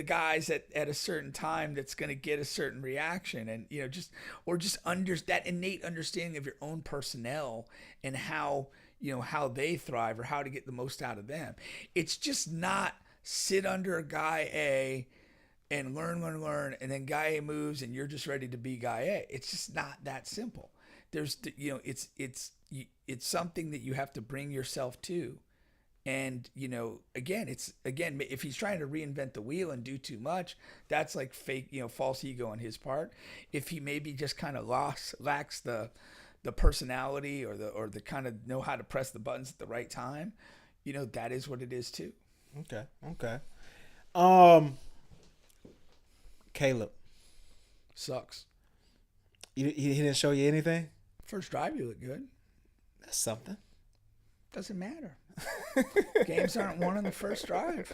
guys at a certain time that's going to get a certain reaction, and you know, just that innate understanding of your own personnel and how, you know, how they thrive or how to get the most out of them. It's just not sit under a guy A and learn, and then guy A moves and you're just ready to be guy A. It's just not that simple. There's, you know, it's something that you have to bring yourself to. And, you know, again, if he's trying to reinvent the wheel and do too much, that's like fake, you know, false ego on his part. If he maybe just kind of lacks the personality or the kind of know how to press the buttons at the right time, you know, that is what it is too. Okay. Caleb sucks. He didn't show you anything? First drive, you look good. That's something. Doesn't matter. Games aren't won on the first drive.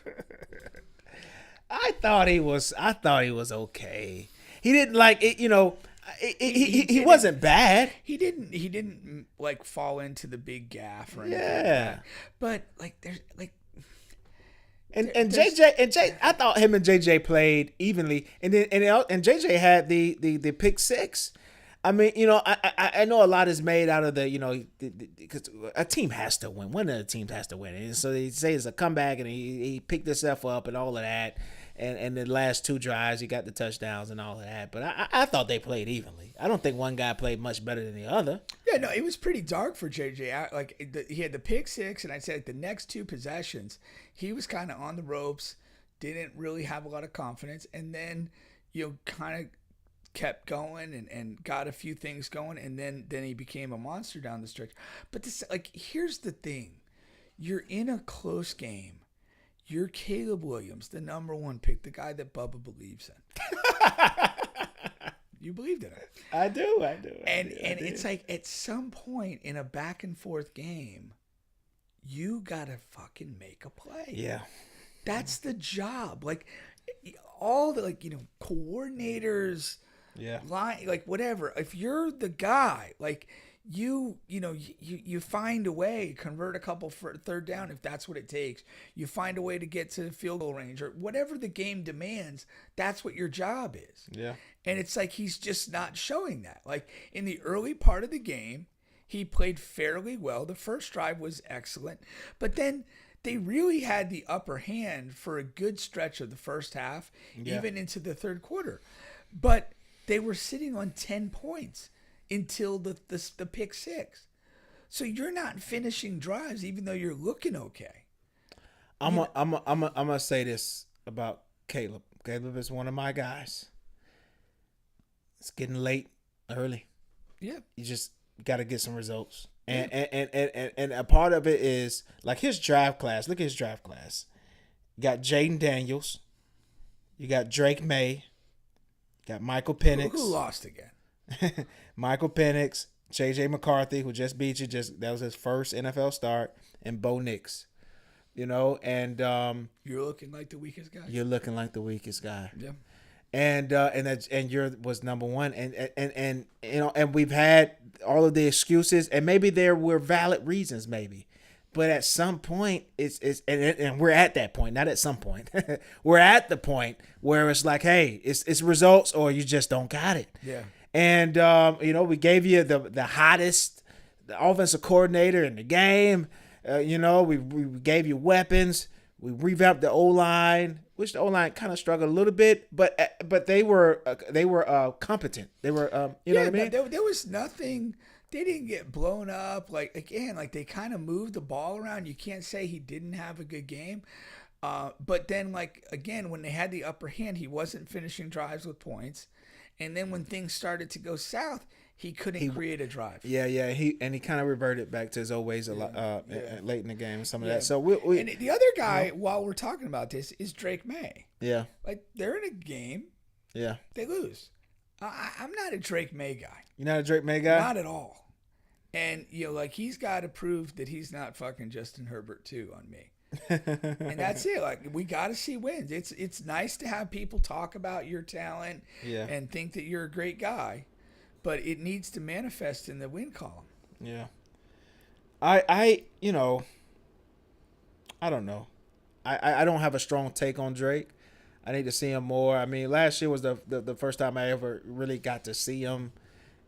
I thought he was okay. He didn't like it, you know. He wasn't bad. He didn't like fall into the big gaff or anything. Yeah. Like that. But like there's like. And JJ, I thought him and JJ played evenly, and JJ had the pick six. I mean, you know, I know a lot is made out of the, you know, because a team has to win. One of the teams has to win. And so they say it's a comeback, and he picked himself up and all of that. And the last two drives, he got the touchdowns and all of that. But I thought they played evenly. I don't think one guy played much better than the other. Yeah, no, it was pretty dark for JJ. Like he had the pick six, and I'd say like the next two possessions, he was kind of on the ropes, didn't really have a lot of confidence, and then, you know, kind of kept going and got a few things going, and then he became a monster down the stretch. But this, like, here's the thing. You're in a close game. You're Caleb Williams, the number one pick, the guy that Bubba believes in. You believed in it. I do. And it's like at some point in a back and forth game, you gotta fucking make a play. Yeah. That's the job. Like all the, like, you know, coordinators, line, like whatever. If you're the guy, like you find a way, convert a couple for third down if that's what it takes. You find a way to get to field goal range or whatever the game demands. That's what your job is. Yeah. And it's like he's just not showing that. Like in the early part of the game, he played fairly well. The first drive was excellent, but then they really had the upper hand for a good stretch of the first half, even into the third quarter. But they were sitting on 10 points until the pick six. So you're not finishing drives, even though you're looking okay. I'm gonna say this about Caleb. Caleb is one of my guys. It's getting late early. Yeah. You just got to get some results. And a part of it is like his draft class. Look at his draft class. You got Jaden Daniels. You got Drake May. You got Michael Penix. Who lost again? Michael Penix, J.J. McCarthy, who just beat you, that was his first NFL start, and Bo Nix. You know, and you're looking like the weakest guy. You're looking like the weakest guy. Yeah. And you're was number one, and you know, and we've had all of the excuses, and maybe there were valid reasons, maybe, but at some point and we're at that point, not at some point, we're at the point where it's like, hey, it's results or you just don't got it. Yeah. And you know, we gave you the hottest, the offensive coordinator in the game. You know, we gave you weapons. We revamped the O-line, which the O-line kind of struggled a little bit, but they were competent. They were, you know what I mean? There was nothing. They didn't get blown up. Like, again, like they kind of moved the ball around. You can't say he didn't have a good game. But then, like, again, when they had the upper hand, he wasn't finishing drives with points. And then when things started to go south, he couldn't create a drive. Yeah. He kind of reverted back to his old ways a lot late in the game and some of that. So and the other guy, while we're talking about this, is Drake May. Yeah. Like, they're in a game. Yeah. They lose. I'm not a Drake May guy. You're not a Drake May guy? Not at all. And, you know, like, he's got to prove that he's not fucking Justin Herbert too on me. And that's it. Like, we got to see wins. It's nice to have people talk about your talent and think that you're a great guy, but it needs to manifest in the win column. Yeah. I you know, I don't know. I don't have a strong take on Drake. I need to see him more. I mean, last year was the first time I ever really got to see him,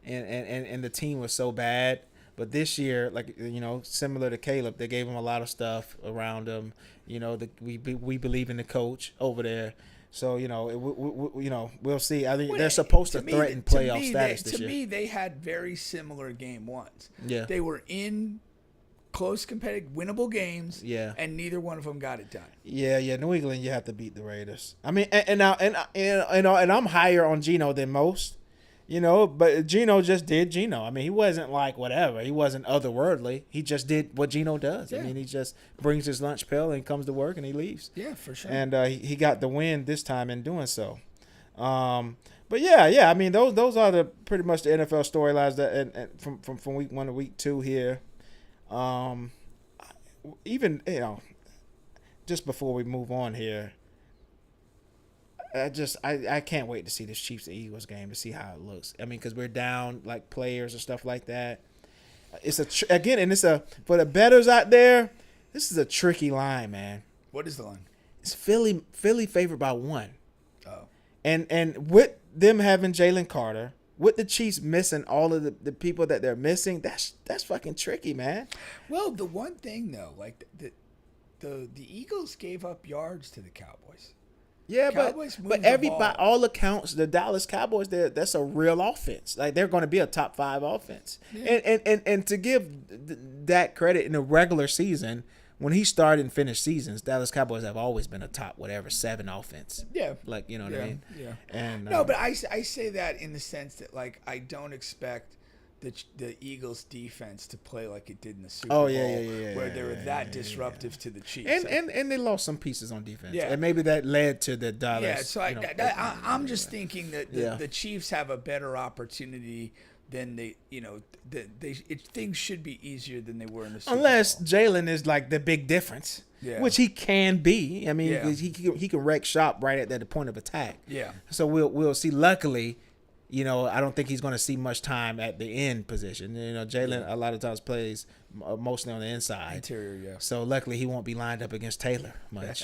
and the team was so bad. But this year, like, you know, similar to Caleb, they gave him a lot of stuff around him. You know, we believe in the coach over there. So, you know, we'll see. I think they're supposed to threaten playoff status this year. To me, they had very similar game ones. Yeah. They were in close, competitive, winnable games. Yeah. And neither one of them got it done. Yeah. New England, you have to beat the Raiders. I mean, and I'm higher on Geno than most. You know, but Geno just did Geno. I mean, he wasn't like whatever. He wasn't otherworldly. He just did what Geno does. Yeah. I mean, he just brings his lunch pail and comes to work and he leaves. Yeah, for sure. And he got the win this time in doing so. But yeah. I mean, those are the pretty much the NFL storylines that and from week 1 to week 2 here. Even, you know, just before we move on here. I can't wait to see this Chiefs and Eagles game to see how it looks. I mean, because we're down like players and stuff like that. It's for the bettors out there. This is a tricky line, man. What is the line? It's Philly favored by 1. Oh. And with them having Jalen Carter, with the Chiefs missing all of the people that they're missing, that's fucking tricky, man. Well, the one thing though, like the Eagles gave up yards to the Cowboys. Yeah, Cowboys but by all accounts, the Dallas Cowboys, that's a real offense. Like, they're going to be a top 5 offense. Yeah. And to give that credit in the regular season, when he started and finished seasons, Dallas Cowboys have always been a top 7 offense. Yeah. Like, you know what I mean? Yeah. And no, but I say that in the sense that, like, I don't expect the Eagles defense to play like it did in the Super Bowl, where they were that disruptive to the Chiefs. And they lost some pieces on defense. Yeah. And maybe that led to the Dallas. Yeah, so I'm just thinking that the Chiefs have a better opportunity than things should be easier than they were in the Super Bowl. Unless Jalen is like the big difference. Yeah. Which he can be. I mean, he can wreck shop right at the point of attack. Yeah. So we'll see. Luckily, you know, I don't think he's going to see much time at the end position. You know, Jalen a lot of times plays mostly on the inside. Interior, yeah. So luckily he won't be lined up against Taylor much.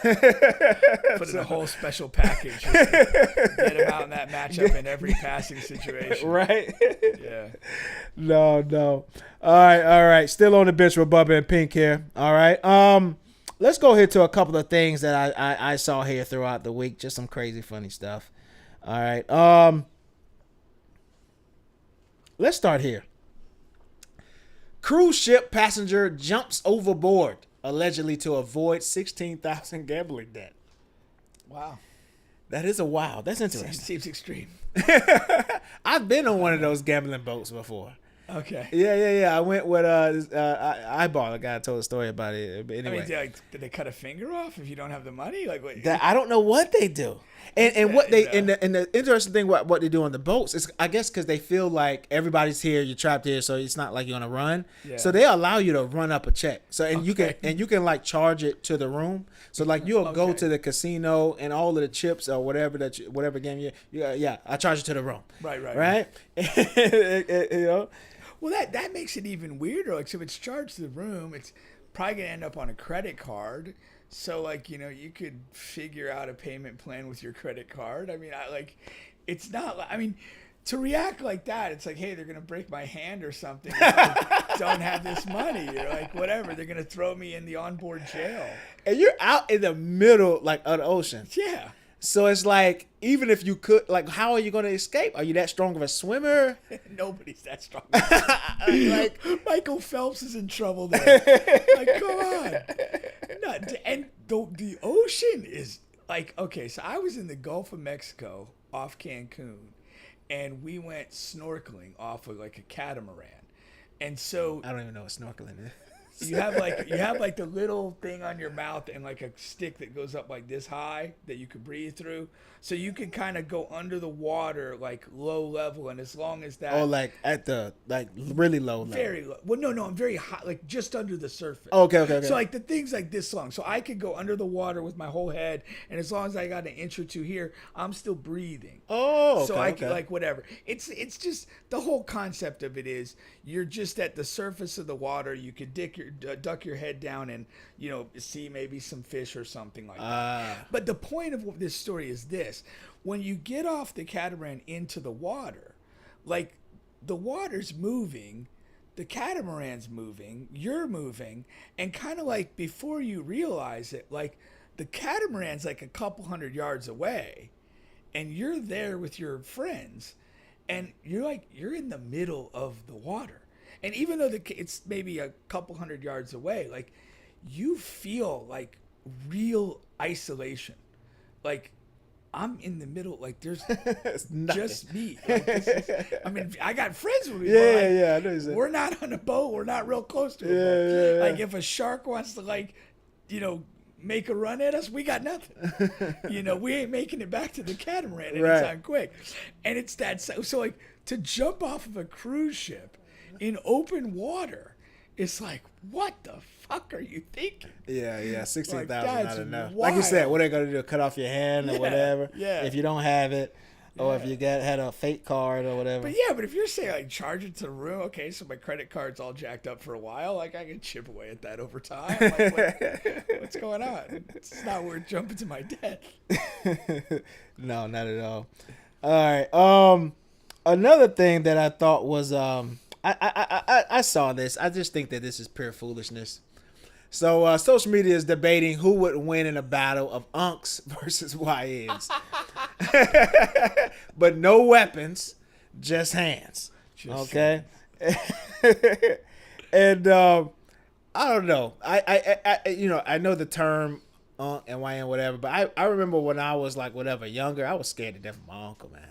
Put in a whole special package. Get him out in that matchup in every passing situation. Right? Yeah. No. All right. Still on the bench with Bubba and Pink here. All right. Let's go here to a couple of things that I saw here throughout the week. Just some crazy funny stuff. All right. Let's start here. Cruise ship passenger jumps overboard, allegedly to avoid $16,000 gambling debt. Wow. That is a wow. That's interesting. Seems extreme. I've been on one of those gambling boats before. Okay. Yeah. I went with Eyeball. A guy told a story about it. But anyway, I mean, did they cut a finger off if you don't have the money? Like, what? I don't know what they do. And what they and the interesting thing what they do on the boats is, I guess, because they feel like everybody's here, you're trapped here, so it's not like you're on a run. Yeah. So they allow you to run up a check. So you can like charge it to the room. So like you'll go to the casino and all of the chips or whatever whatever game I charge it to the room. Right. You know. Well, that makes it even weirder. Like, so if it's charged to the room, it's probably gonna end up on a credit card. So, like, you know, you could figure out a payment plan with your credit card. I mean, it's not like, I mean, to react like that, it's like, hey, they're going to break my hand or something. If I don't have this money. You're like, whatever. They're going to throw me in the onboard jail. And you're out in the middle, like, of the ocean. Yeah. So it's like, even if you could, like, how are you going to escape? Are you that strong of a swimmer? Nobody's that strong. Like, Michael Phelps is in trouble there. Like, come on. No, and the ocean is like, okay, so I was in the Gulf of Mexico off Cancun, and we went snorkeling off of like a catamaran. And so I don't even know what snorkeling is. You have like the little thing on your mouth and like a stick that goes up like this high that you can breathe through, so you can kind of go under the water like low level, and as long as that like at the like really low level. Very low. Well, no, I'm very high, like just under the surface. Okay. So like the thing's like this long, so I could go under the water with my whole head, and as long as I got an inch or two here, I'm still breathing. So I can like whatever. It's just the whole concept of it is you're just at the surface of the water. You could duck your head down and, you know, see maybe some fish or something like that. But the point of this story is this: when you get off the catamaran into the water, like the water's moving, the catamaran's moving, you're moving, and kind of like before you realize it, like the catamaran's like a couple hundred yards away, and you're there with your friends, and you're in the middle of the water. And even though it's maybe a couple hundred yards away, like you feel like real isolation. Like I'm in the middle, like there's just me. Like, I mean, I got friends with me. Yeah, I know you said. We're not on a boat. We're not real close to a boat. Yeah. Like if a shark wants to, like, you know, make a run at us, we got nothing. You know, we ain't making it back to the catamaran anytime quick. And it's that, so like to jump off of a cruise ship in open water, it's like, what the fuck are you thinking? Yeah, 16,000 like, not enough. Wild. Like you said, what are they gonna do? Cut off your hand or whatever? Yeah. If you don't have it, or if you had a fake card or whatever. But if you're saying like charge it to the room, okay, so my credit card's all jacked up for a while, like I can chip away at that over time. Like, what's going on? It's not worth jumping to my death. No, not at all. All right. Another thing that I thought was I saw this. I just think that this is pure foolishness. So social media is debating who would win in a battle of unks versus YNs. But no weapons, just hands. Okay? And I don't know. I know the term unk and YN whatever, but I remember when I was like whatever younger, I was scared to death of my uncle, man.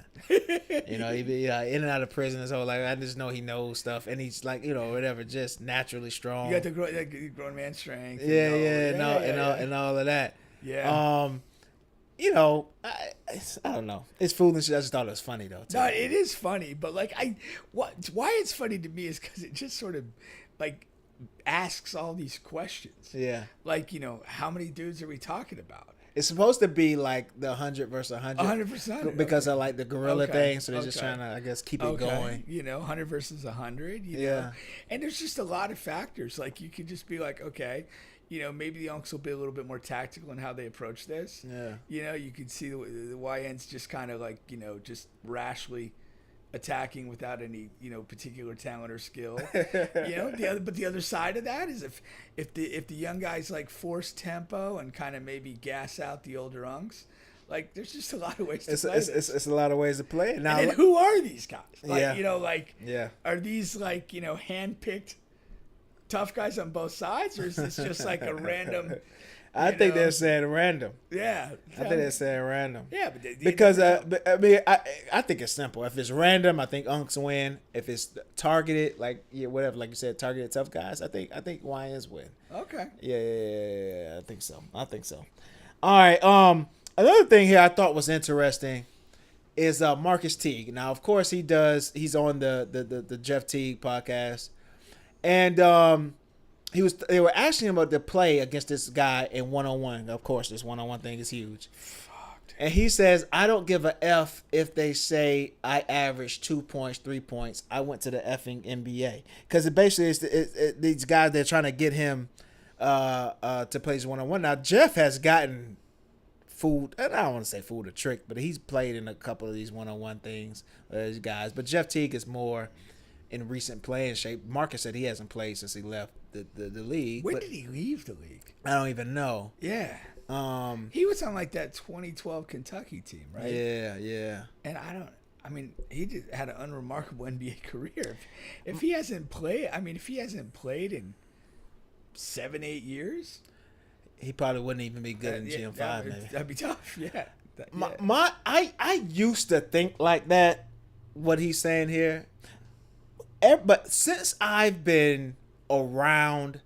You know, he'd be in and out of prison his whole life. I just know he knows stuff, and he's like, you know, whatever, just naturally strong. You got the grown man strength. And all of that. Yeah. You know, I don't know. It's foolish. I just thought it was funny though. No, it is funny, but like why it's funny to me is because it just sort of like asks all these questions. Yeah. Like, you know, how many dudes are we talking about? It's supposed to be like the 100 versus 100. 100%. Because of like the gorilla thing. So they're just trying to, I guess, keep it going. You know, 100 versus 100. You know? And there's just a lot of factors. Like you could just be like, okay, you know, maybe the unks will be a little bit more tactical in how they approach this. Yeah. You know, you could see the YNs just kind of like, you know, just rashly attacking without any, you know, particular talent or skill. You know, the other side of that is if the young guys like force tempo and kind of maybe gas out the older unks, like there's just a lot of ways to play this. It's a lot of ways to play it. Now, and then who are these guys? Like, you know, like are these like, you know, hand-picked tough guys on both sides, or is this just like a random? I think they're saying random. Yeah, I think they're saying random. Yeah, but because I mean, I think it's simple. If it's random, I think unks win. If it's targeted, like whatever, like you said, targeted tough guys, I think YNs win. Okay. Yeah, I think so. All right. Another thing here I thought was interesting is Marcus Teague. Now, of course, he's on the Jeff Teague podcast, and they were asking him about to play against this guy in 1-on-1. Of course, this 1-on-1 thing is huge. And he says, I don't give a F if they say I averaged 2 points, 3 points. I went to the effing NBA. Because it basically is these guys, they're trying to get him to play his 1-on-1. Now, Jeff has gotten fooled. I don't want to say fooled or tricked, but he's played in a couple of these 1-on-1 things with these guys. But Jeff Teague is more in recent playing shape. Marcus said he hasn't played since he left the league. When did he leave the league? I don't even know. Yeah. He was on like that 2012 Kentucky team, right? Yeah. And he just had an unremarkable NBA career. If he hasn't played, in 7-8 years, he probably wouldn't even be good in GM5. Maybe that'd be tough. Yeah. I used to think like that. What he's saying here, but since I've been around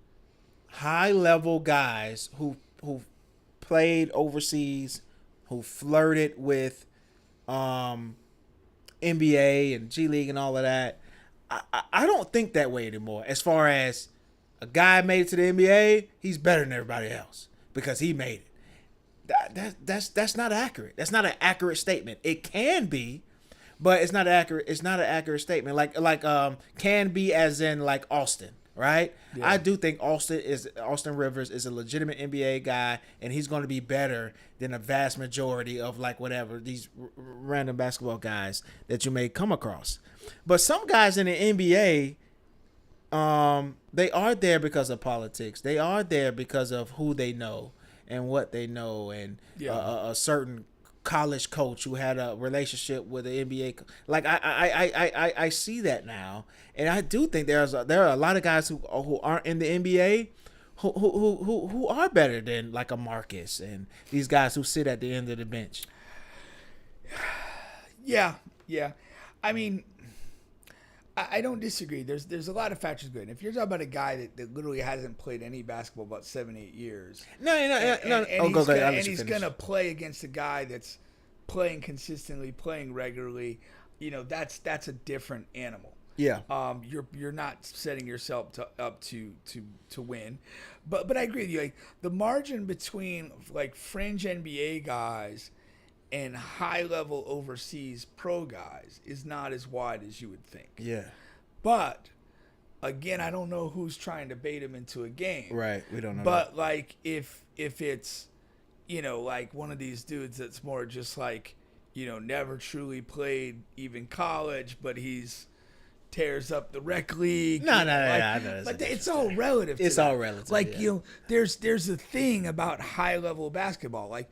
high level guys who played overseas, who flirted with NBA and G League and all of that, I don't think that way anymore. As far as a guy made it to the NBA, he's better than everybody else because he made it. That's not accurate. That's not an accurate statement. It can be, but it's not accurate. It's not an accurate statement. Like can be as in like Austin. Right? Yeah. I do think Austin Rivers is a legitimate NBA guy, and he's going to be better than a vast majority of like whatever these random basketball guys that you may come across. But some guys in the NBA, they are there because of politics. They are there because of who they know and what they know, and a certain college coach who had a relationship with the NBA. Like I see that now, and I do think there are a lot of guys who aren't in the NBA who are better than like a Marcus and these guys who sit at the end of the bench. Yeah. I mean, I don't disagree. There's a lot of factors good. If you're talking about a guy that literally hasn't played any basketball about 7-8 years, and he's gonna play against a guy that's playing consistently, playing regularly, that's a different animal. Yeah. You're not setting yourself up to win, but I agree with you. Like the margin between like fringe NBA guys and high-level overseas pro guys is not as wide as you would think. Yeah. But, again, I don't know who's trying to bait him into a game. Right, we don't know. But, that. like, if it's, like one of these dudes that's more just like, never truly played even college, but he's tears up the rec league. No. But it's all relative. It's all relative. Like, there's a thing about high level basketball. Like,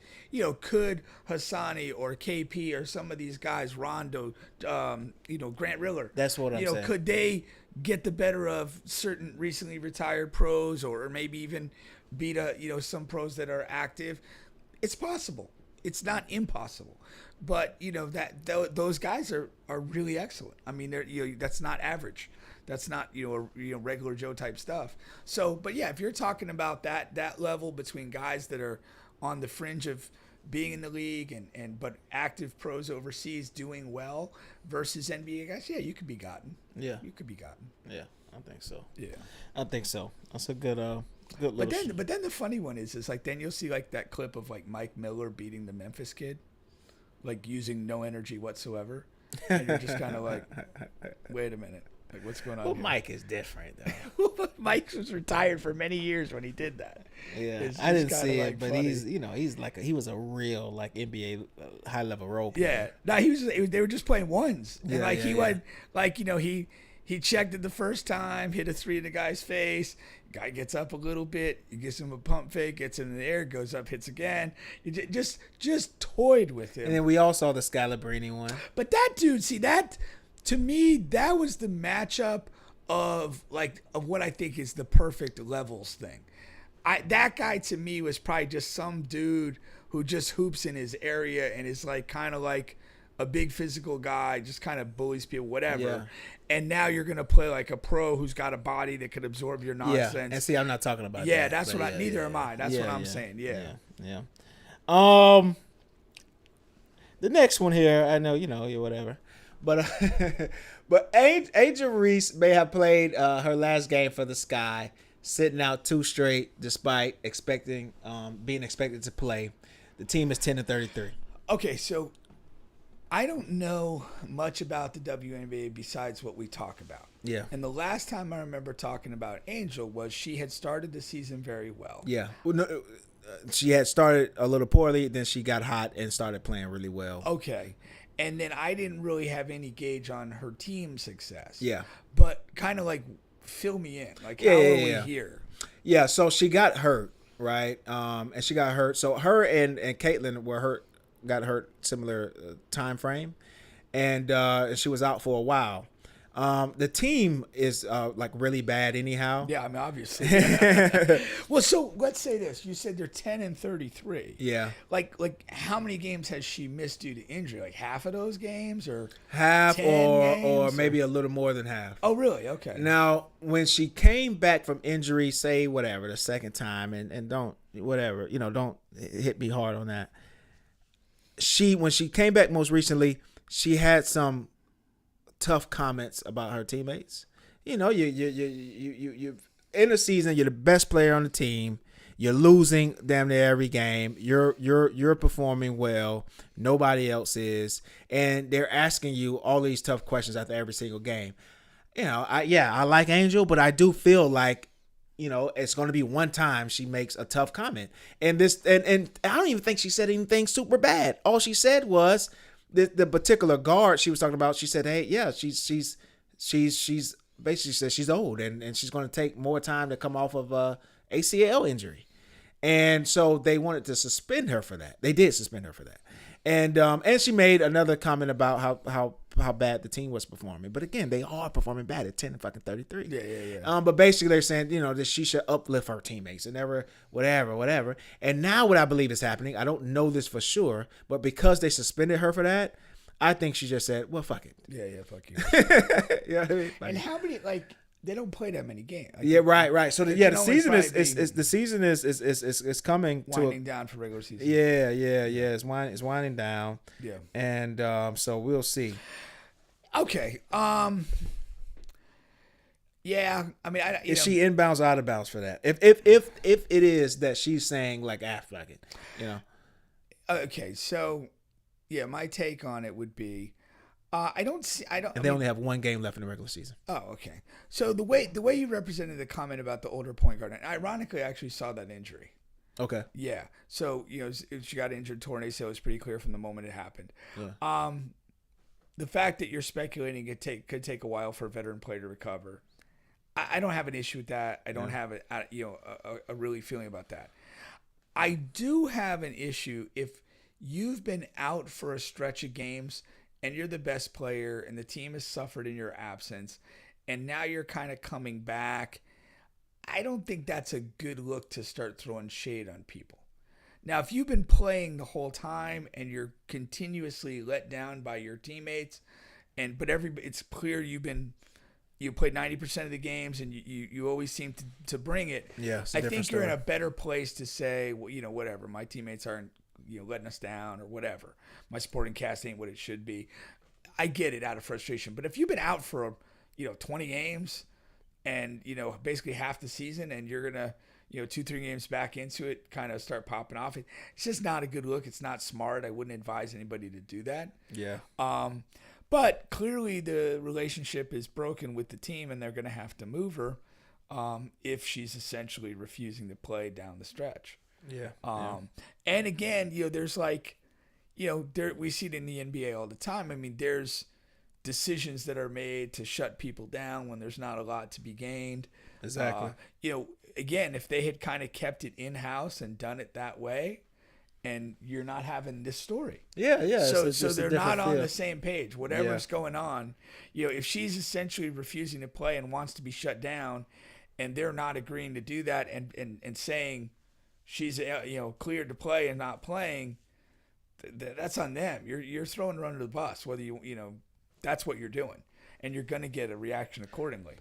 could Hassani or KP or some of these guys, Rondo, Grant Riller. That's what I'm saying. Could they get the better of certain recently retired pros, or maybe even beat some pros that are active? It's possible. It's not impossible. But those guys are really excellent. I mean, they're that's not average. That's not regular Joe type stuff. So, but yeah, if you're talking about that level between guys that are on the fringe of being in the league but active pros overseas doing well versus NBA guys, yeah, you could be gotten. Yeah, you could be gotten. Yeah, I think so. Yeah, I think so. That's a good little. But then the funny one is like then you'll see like that clip of like Mike Miller beating the Memphis kid. Like using no energy whatsoever, and you're just kind of like, wait a minute, like what's going on? Well, here? Mike is different though. Mike was retired for many years when he did that. Yeah, I didn't see it, but funny. He's like he was a real like NBA high level role player. Yeah, no, they were just playing ones, and went like he checked it the first time, hit a three in the guy's face. Guy gets up a little bit, he gives him a pump fake, gets in the air, goes up, hits again. You just toyed with him. And then we all saw the Scalabrine one. But that dude, see that to me, that was the matchup of what I think is the perfect levels thing. That guy to me was probably just some dude who just hoops in his area and is like kind of like a big physical guy, just kind of bullies people, whatever. Yeah. And now you're going to play like a pro who's got a body that could absorb your nonsense. Yeah, and see, I'm not talking about that. Yeah, that's what neither am I. That's what I'm saying. Yeah. The next one here, I know, whatever. But but Angel Reese may have played her last game for the Sky, sitting out 2 straight despite being expected to play. The team is 10-33. Okay, so I don't know much about the WNBA besides what we talk about. Yeah. And the last time I remember talking about Angel was she had started the season very well. Yeah. Well, no, she had started a little poorly, then she got hot and started playing really well. Okay. And then I didn't really have any gauge on her team success. Yeah. But kind of like fill me in. Like, how are we here? Yeah, so she got hurt, right? And she got hurt. So her and Caitlin got hurt similar time frame. And she was out for a while. The team is like really bad anyhow. Yeah, I mean, obviously. Well, so let's say this. You said they're 10-33. Yeah. Like how many games has she missed due to injury? Like half of those games or half 10 or games, maybe a little more than half. Oh, really? Okay. Now, when she came back from injury, say whatever, the second time, and don't hit me hard on that. When she came back most recently, she had some tough comments about her teammates. You in the season, you're the best player on the team. You're losing damn near every game. You're performing well. Nobody else is, and they're asking you all these tough questions after every single game. I like Angel, but I do feel like it's going to be one time she makes a tough comment, and I don't even think she said anything super bad. All she said was, the particular guard she was talking about, she said, hey, yeah, she's basically said she's old and she's going to take more time to come off of a ACL injury. And so they wanted to suspend her for that. They did suspend her for that. And she made another comment about how bad the team was performing. But again, they are performing bad at 10-33. Yeah. But basically they're saying, that she should uplift her teammates and never whatever. And now what I believe is happening, I don't know this for sure, but because they suspended her for that, I think she just said, well, fuck it. Yeah, fuck you. You know what I mean? And how many, they don't play that many games. Right. So the season is coming winding down for regular season. Yeah. It's winding down. Yeah. And so we'll see. Okay. Yeah. I mean, is she inbounds or out of bounds for that? If it is that she's saying like, fuck it, Okay. So, yeah, my take on it would be, And they only have one game left in the regular season. Oh, okay. So the way you represented the comment about the older point guard, and ironically, I actually saw that injury. Okay. Yeah. So she got injured, torn ACL. It was pretty clear from the moment it happened. Yeah. The fact that you're speculating it could take a while for a veteran player to recover, I don't have an issue with that. I don't have a really feeling about that. I do have an issue if you've been out for a stretch of games and you're the best player and the team has suffered in your absence and now you're kind of coming back. I don't think that's a good look to start throwing shade on people. Now, if you've been playing the whole time and you're continuously let down by your teammates, but it's clear you played 90% of the games and you always seem to bring it. Yeah, I think you're in a better place to say, well, whatever, my teammates aren't letting us down or whatever. My supporting cast ain't what it should be. I get it out of frustration. But if you've been out for 20 games and basically half the season and you're gonna 2-3 games back into it kind of start popping off, it's just not a good look. It's not smart. I wouldn't advise anybody to do that. Yeah. But clearly the relationship is broken with the team and they're gonna have to move her if she's essentially refusing to play down the stretch. Yeah. And again, there's we see it in the NBA all the time. I mean, there's decisions that are made to shut people down when there's not a lot to be gained. Exactly. Again, if they had kind of kept it in-house and done it that way, and you're not having this story. Yeah. So they're not on the same page. Whatever's going on, if she's essentially refusing to play and wants to be shut down, and they're not agreeing to do that, and saying she's cleared to play and not playing, that's on them. You're throwing her under the bus, whether that's what you're doing, and you're going to get a reaction accordingly.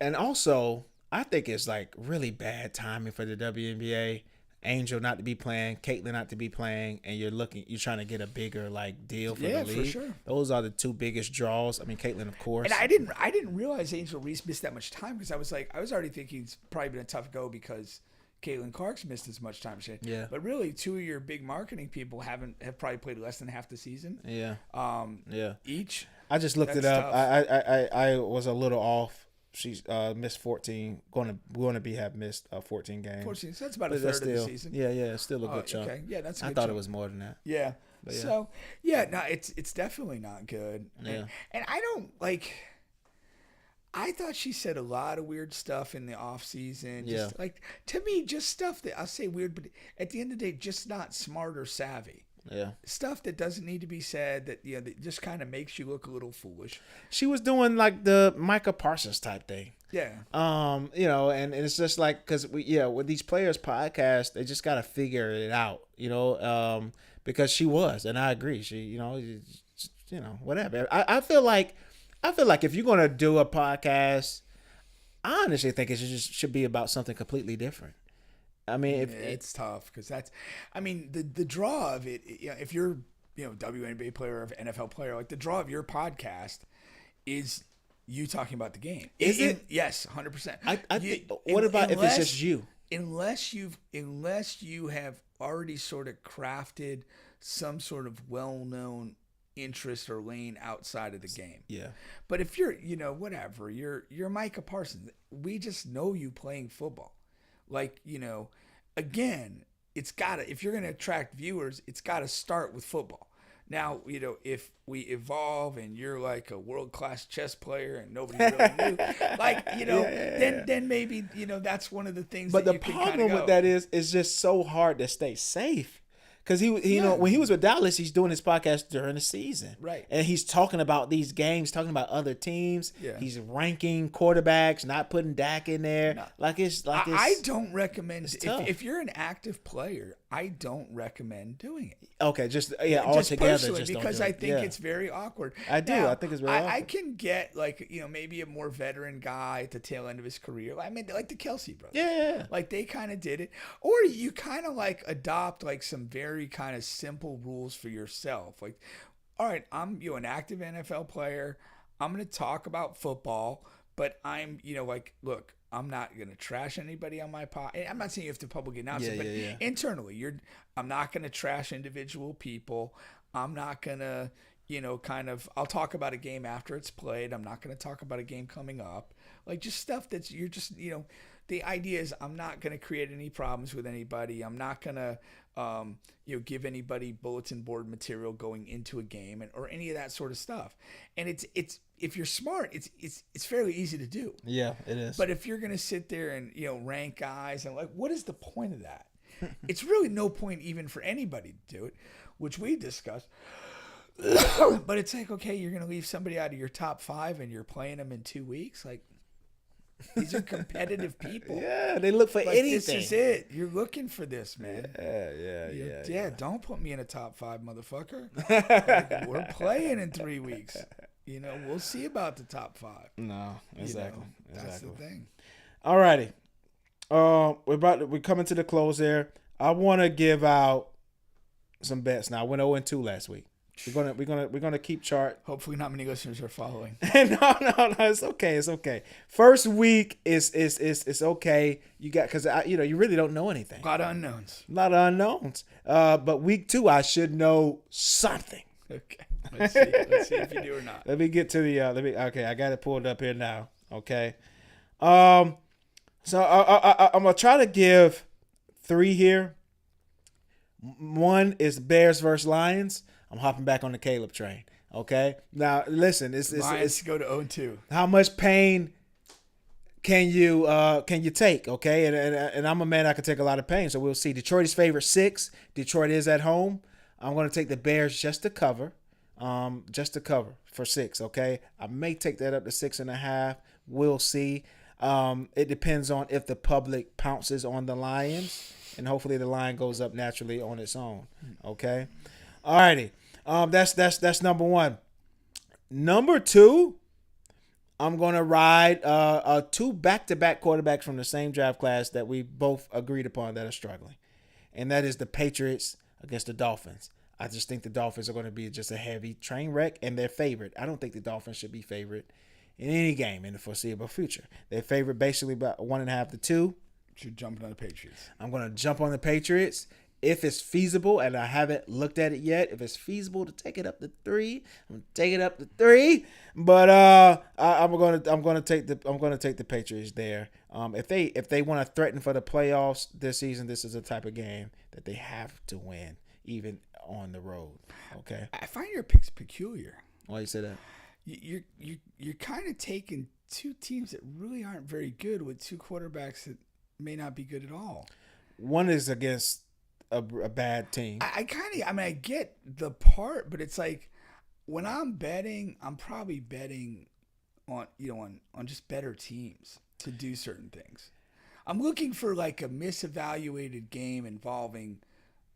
And also I think it's like really bad timing for the WNBA. Angel not to be playing, Caitlin not to be playing, and you're trying to get a bigger like deal for the league. For sure. Those are the two biggest draws. I mean, Caitlin, of course. And I didn't realize Angel Reese missed that much time because I was already thinking it's probably been a tough go because Caitlin Clark's missed as much time. Yeah. But really, two of your big marketing people have probably played less than half the season. Yeah. Each. I just looked it up. I was a little off. She's missed 14. Going to have missed 14 games. 14. So that's about a third of the season. Yeah, it's still a good chunk. Okay, yeah, that's. A good I thought chunk. it was more than that. Yeah. So no, it's definitely not good. Yeah. And I don't like. I thought she said a lot of weird stuff in the off season. Just like to me, just stuff that I'll say weird, but at the end of the day, just not smart or savvy. Yeah. Stuff that doesn't need to be said that that just kind of makes you look a little foolish. She was doing like the Micah Parsons type thing. Yeah. And it's just like because with these players podcast, they just got to figure it out, because she was, and I agree. She, whatever. I feel like if you're gonna do a podcast, I honestly think it should be about something completely different. I mean, it's tough because the draw of it. If you're WNBA player or NFL player, like the draw of your podcast is you talking about the game. Is it? Yes, 100%. I think. What about if it's just you? Unless you have already sort of crafted some sort of well-known interest or lane outside of the game. Yeah. But if you're, whatever, you're Micah Parsons. We just know you playing football. Like, again, if you're going to attract viewers, it's got to start with football. Now, if we evolve and you're like a world-class chess player and nobody really knew, then maybe, that's one of the things but that the problem with that is it's just so hard to stay safe. Because when he was with Dallas, he's doing his podcast during the season, right? And he's talking about these games, talking about other teams. Yeah. He's ranking quarterbacks, not putting Dak in there. No. I don't recommend if you're an active player. I don't recommend doing it. Okay, just altogether, because I think it's very awkward. I do. I think it's very awkward. I can get maybe a more veteran guy at the tail end of his career. I mean, like the Kelsey brothers. Yeah. Like they kind of did it, or you kind of adopt some very kind of simple rules for yourself. Like, all right, I'm an active NFL player. I'm going to talk about football, but I'm look. I'm not going to trash anybody on my pod. I'm not saying you have to publicly announce it, but internally, I'm not going to trash individual people. I'm not going to, I'll talk about a game after it's played. I'm not going to talk about a game coming up. Like just stuff that's, the idea is I'm not going to create any problems with anybody. I'm not going to, give anybody bulletin board material going into a game or any of that sort of stuff. And it's if you're smart, it's fairly easy to do. Yeah, it is. But if you're going to sit there and, rank guys and what is the point of that? It's really no point even for anybody to do it, which we discussed. But it's like, okay, you're going to leave somebody out of your top 5 and you're playing them in 2 weeks. Like, these are competitive people. Yeah, they look for anything. This is it. You're looking for this, man. Yeah. Don't put me in a top 5, motherfucker. We're playing in 3 weeks. We'll see about the top 5. No, exactly. That's the thing. All righty. We're coming to the close there. I want to give out some bets now. I went 0-2 last week. We're gonna keep chart. Hopefully, not many listeners are following. No, it's okay. First week is okay. You got because you really don't know anything. A lot of unknowns. But week 2, I should know something. Okay, let's see if you do or not. Let me get to the. Okay, I got it pulled up here now. Okay, so I'm gonna try to give 3 here. One is Bears versus Lions. I'm hopping back on the Caleb train. Okay. Now listen, it's go to 0-2. How much pain can you take? Okay, and I'm a man. I can take a lot of pain. So we'll see. Detroit is favorite 6. Detroit is at home. I'm going to take the Bears just to cover for 6. Okay. I may take that up to 6.5. We'll see. It depends on if the public pounces on the Lions, and hopefully the line goes up naturally on its own. Okay. All righty. That's number 1. Number 2, I'm going to ride 2 back-to-back quarterbacks from the same draft class that we both agreed upon that are struggling. and that is the Patriots against the Dolphins. I just think the Dolphins are going to be just a heavy train wreck, and they're favored. I don't think the Dolphins should be favored in any game in the foreseeable future. They're favored basically about 1.5 to 2. You're jumping on the Patriots. I'm going to jump on the Patriots. If it's feasible, and I haven't looked at it yet, if it's feasible to take it up to 3, I'm gonna take it up to 3. But I'm gonna take the Patriots there. If they want to threaten for the playoffs this season, this is a type of game that they have to win, even on the road. Okay. I find your picks peculiar. Why you say that? You're kind of taking two teams that really aren't very good with two quarterbacks that may not be good at all. One is against a bad team. I get the part, but it's like when I'm betting, I'm probably betting on just better teams to do certain things. I'm looking for like a misevaluated game involving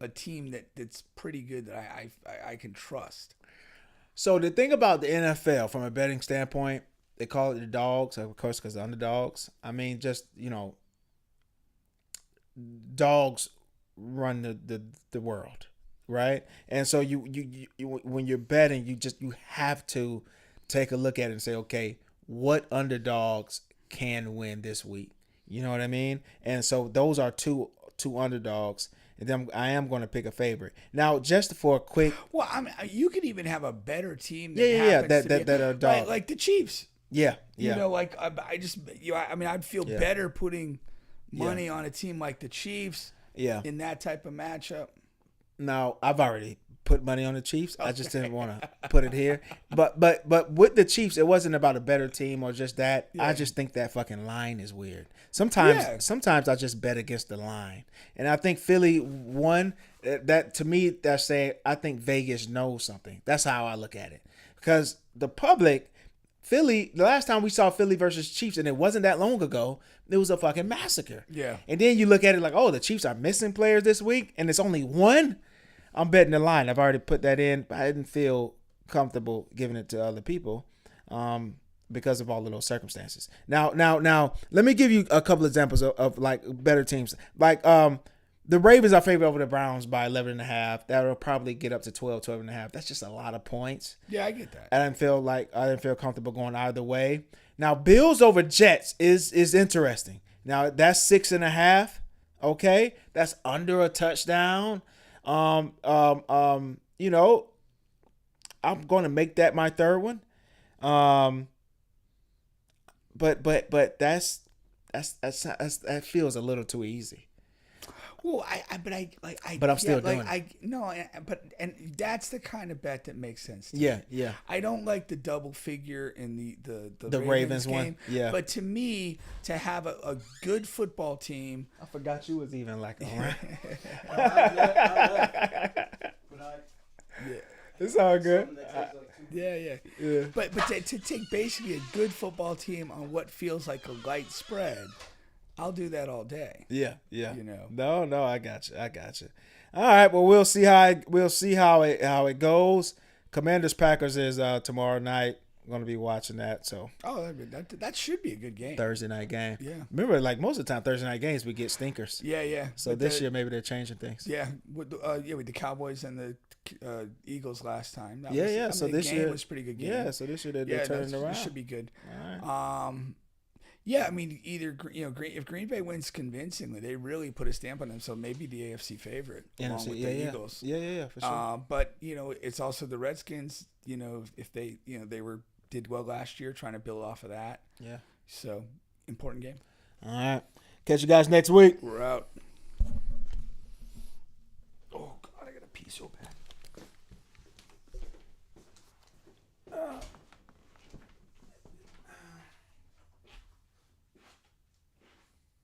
a team that's pretty good that I can trust. So the thing about the NFL from a betting standpoint, they call it the dogs, of course, because the underdogs. I mean, just dogs run the world, right? And so you when you're betting, you have to take a look at it and say, okay, what underdogs can win this week? You know what I mean? And so those are two underdogs, and then I am going to pick a favorite. Now, just for a quick, well, I mean, you could even have a better team. That are dogs, like the Chiefs. Yeah. I'd feel better putting money on a team like the Chiefs. Yeah. In that type of matchup. Now, I've already put money on the Chiefs. Okay. I just didn't want to put it here. But with the Chiefs, it wasn't about a better team or just that. Yeah. I just think that fucking line is weird. Sometimes I just bet against the line. And I think Philly won. That to me, that's saying I think Vegas knows something. That's how I look at it. Because the public, Philly, the last time we saw Philly versus Chiefs, and it wasn't that long ago, it was a fucking massacre. Yeah. And then you look at it like, oh, the Chiefs are missing players this week, and it's only one. I'm betting the line. I've already put that in, but I didn't feel comfortable giving it to other people because of all of those circumstances. Now, let me give you a couple examples of like better teams. Like the Ravens are favored over the Browns by 11.5. That'll probably get up to 12.5. That's just a lot of points. Yeah, I get that. I didn't feel comfortable going either way. Now, Bills over Jets is interesting. Now, that's 6.5. Okay, that's under a touchdown. I'm going to make that my third one. But that feels a little too easy. Well, But I'm still doing it. That's the kind of bet that makes sense to me. Me. Yeah. I don't like the double figure in the Ravens game. one. Yeah. But to me, to have a good football team. I forgot you was even like around. It's all good. Yeah. But to take basically a good football team on what feels like a light spread, I'll do that all day. Yeah. No, I got you. All right, well, we'll see how it goes. Commanders Packers is tomorrow night. I'm gonna be watching that. So. Oh, that should be a good game. Thursday night game. Yeah. Remember, like most of the time, Thursday night games we get stinkers. Yeah. So this year maybe they're changing things. Yeah, with the Cowboys and the Eagles last time. So this year was a pretty good game. Yeah, so this year they're turning around. It should be good. All right. Yeah, I mean, either if Green Bay wins convincingly, they really put a stamp on them. So maybe the AFC favorite along with the Eagles. Yeah, for sure. But it's also the Redskins. If they did well last year, trying to build off of that. Yeah. So important game. All right. Catch you guys next week. We're out. Oh God, I gotta pee so bad.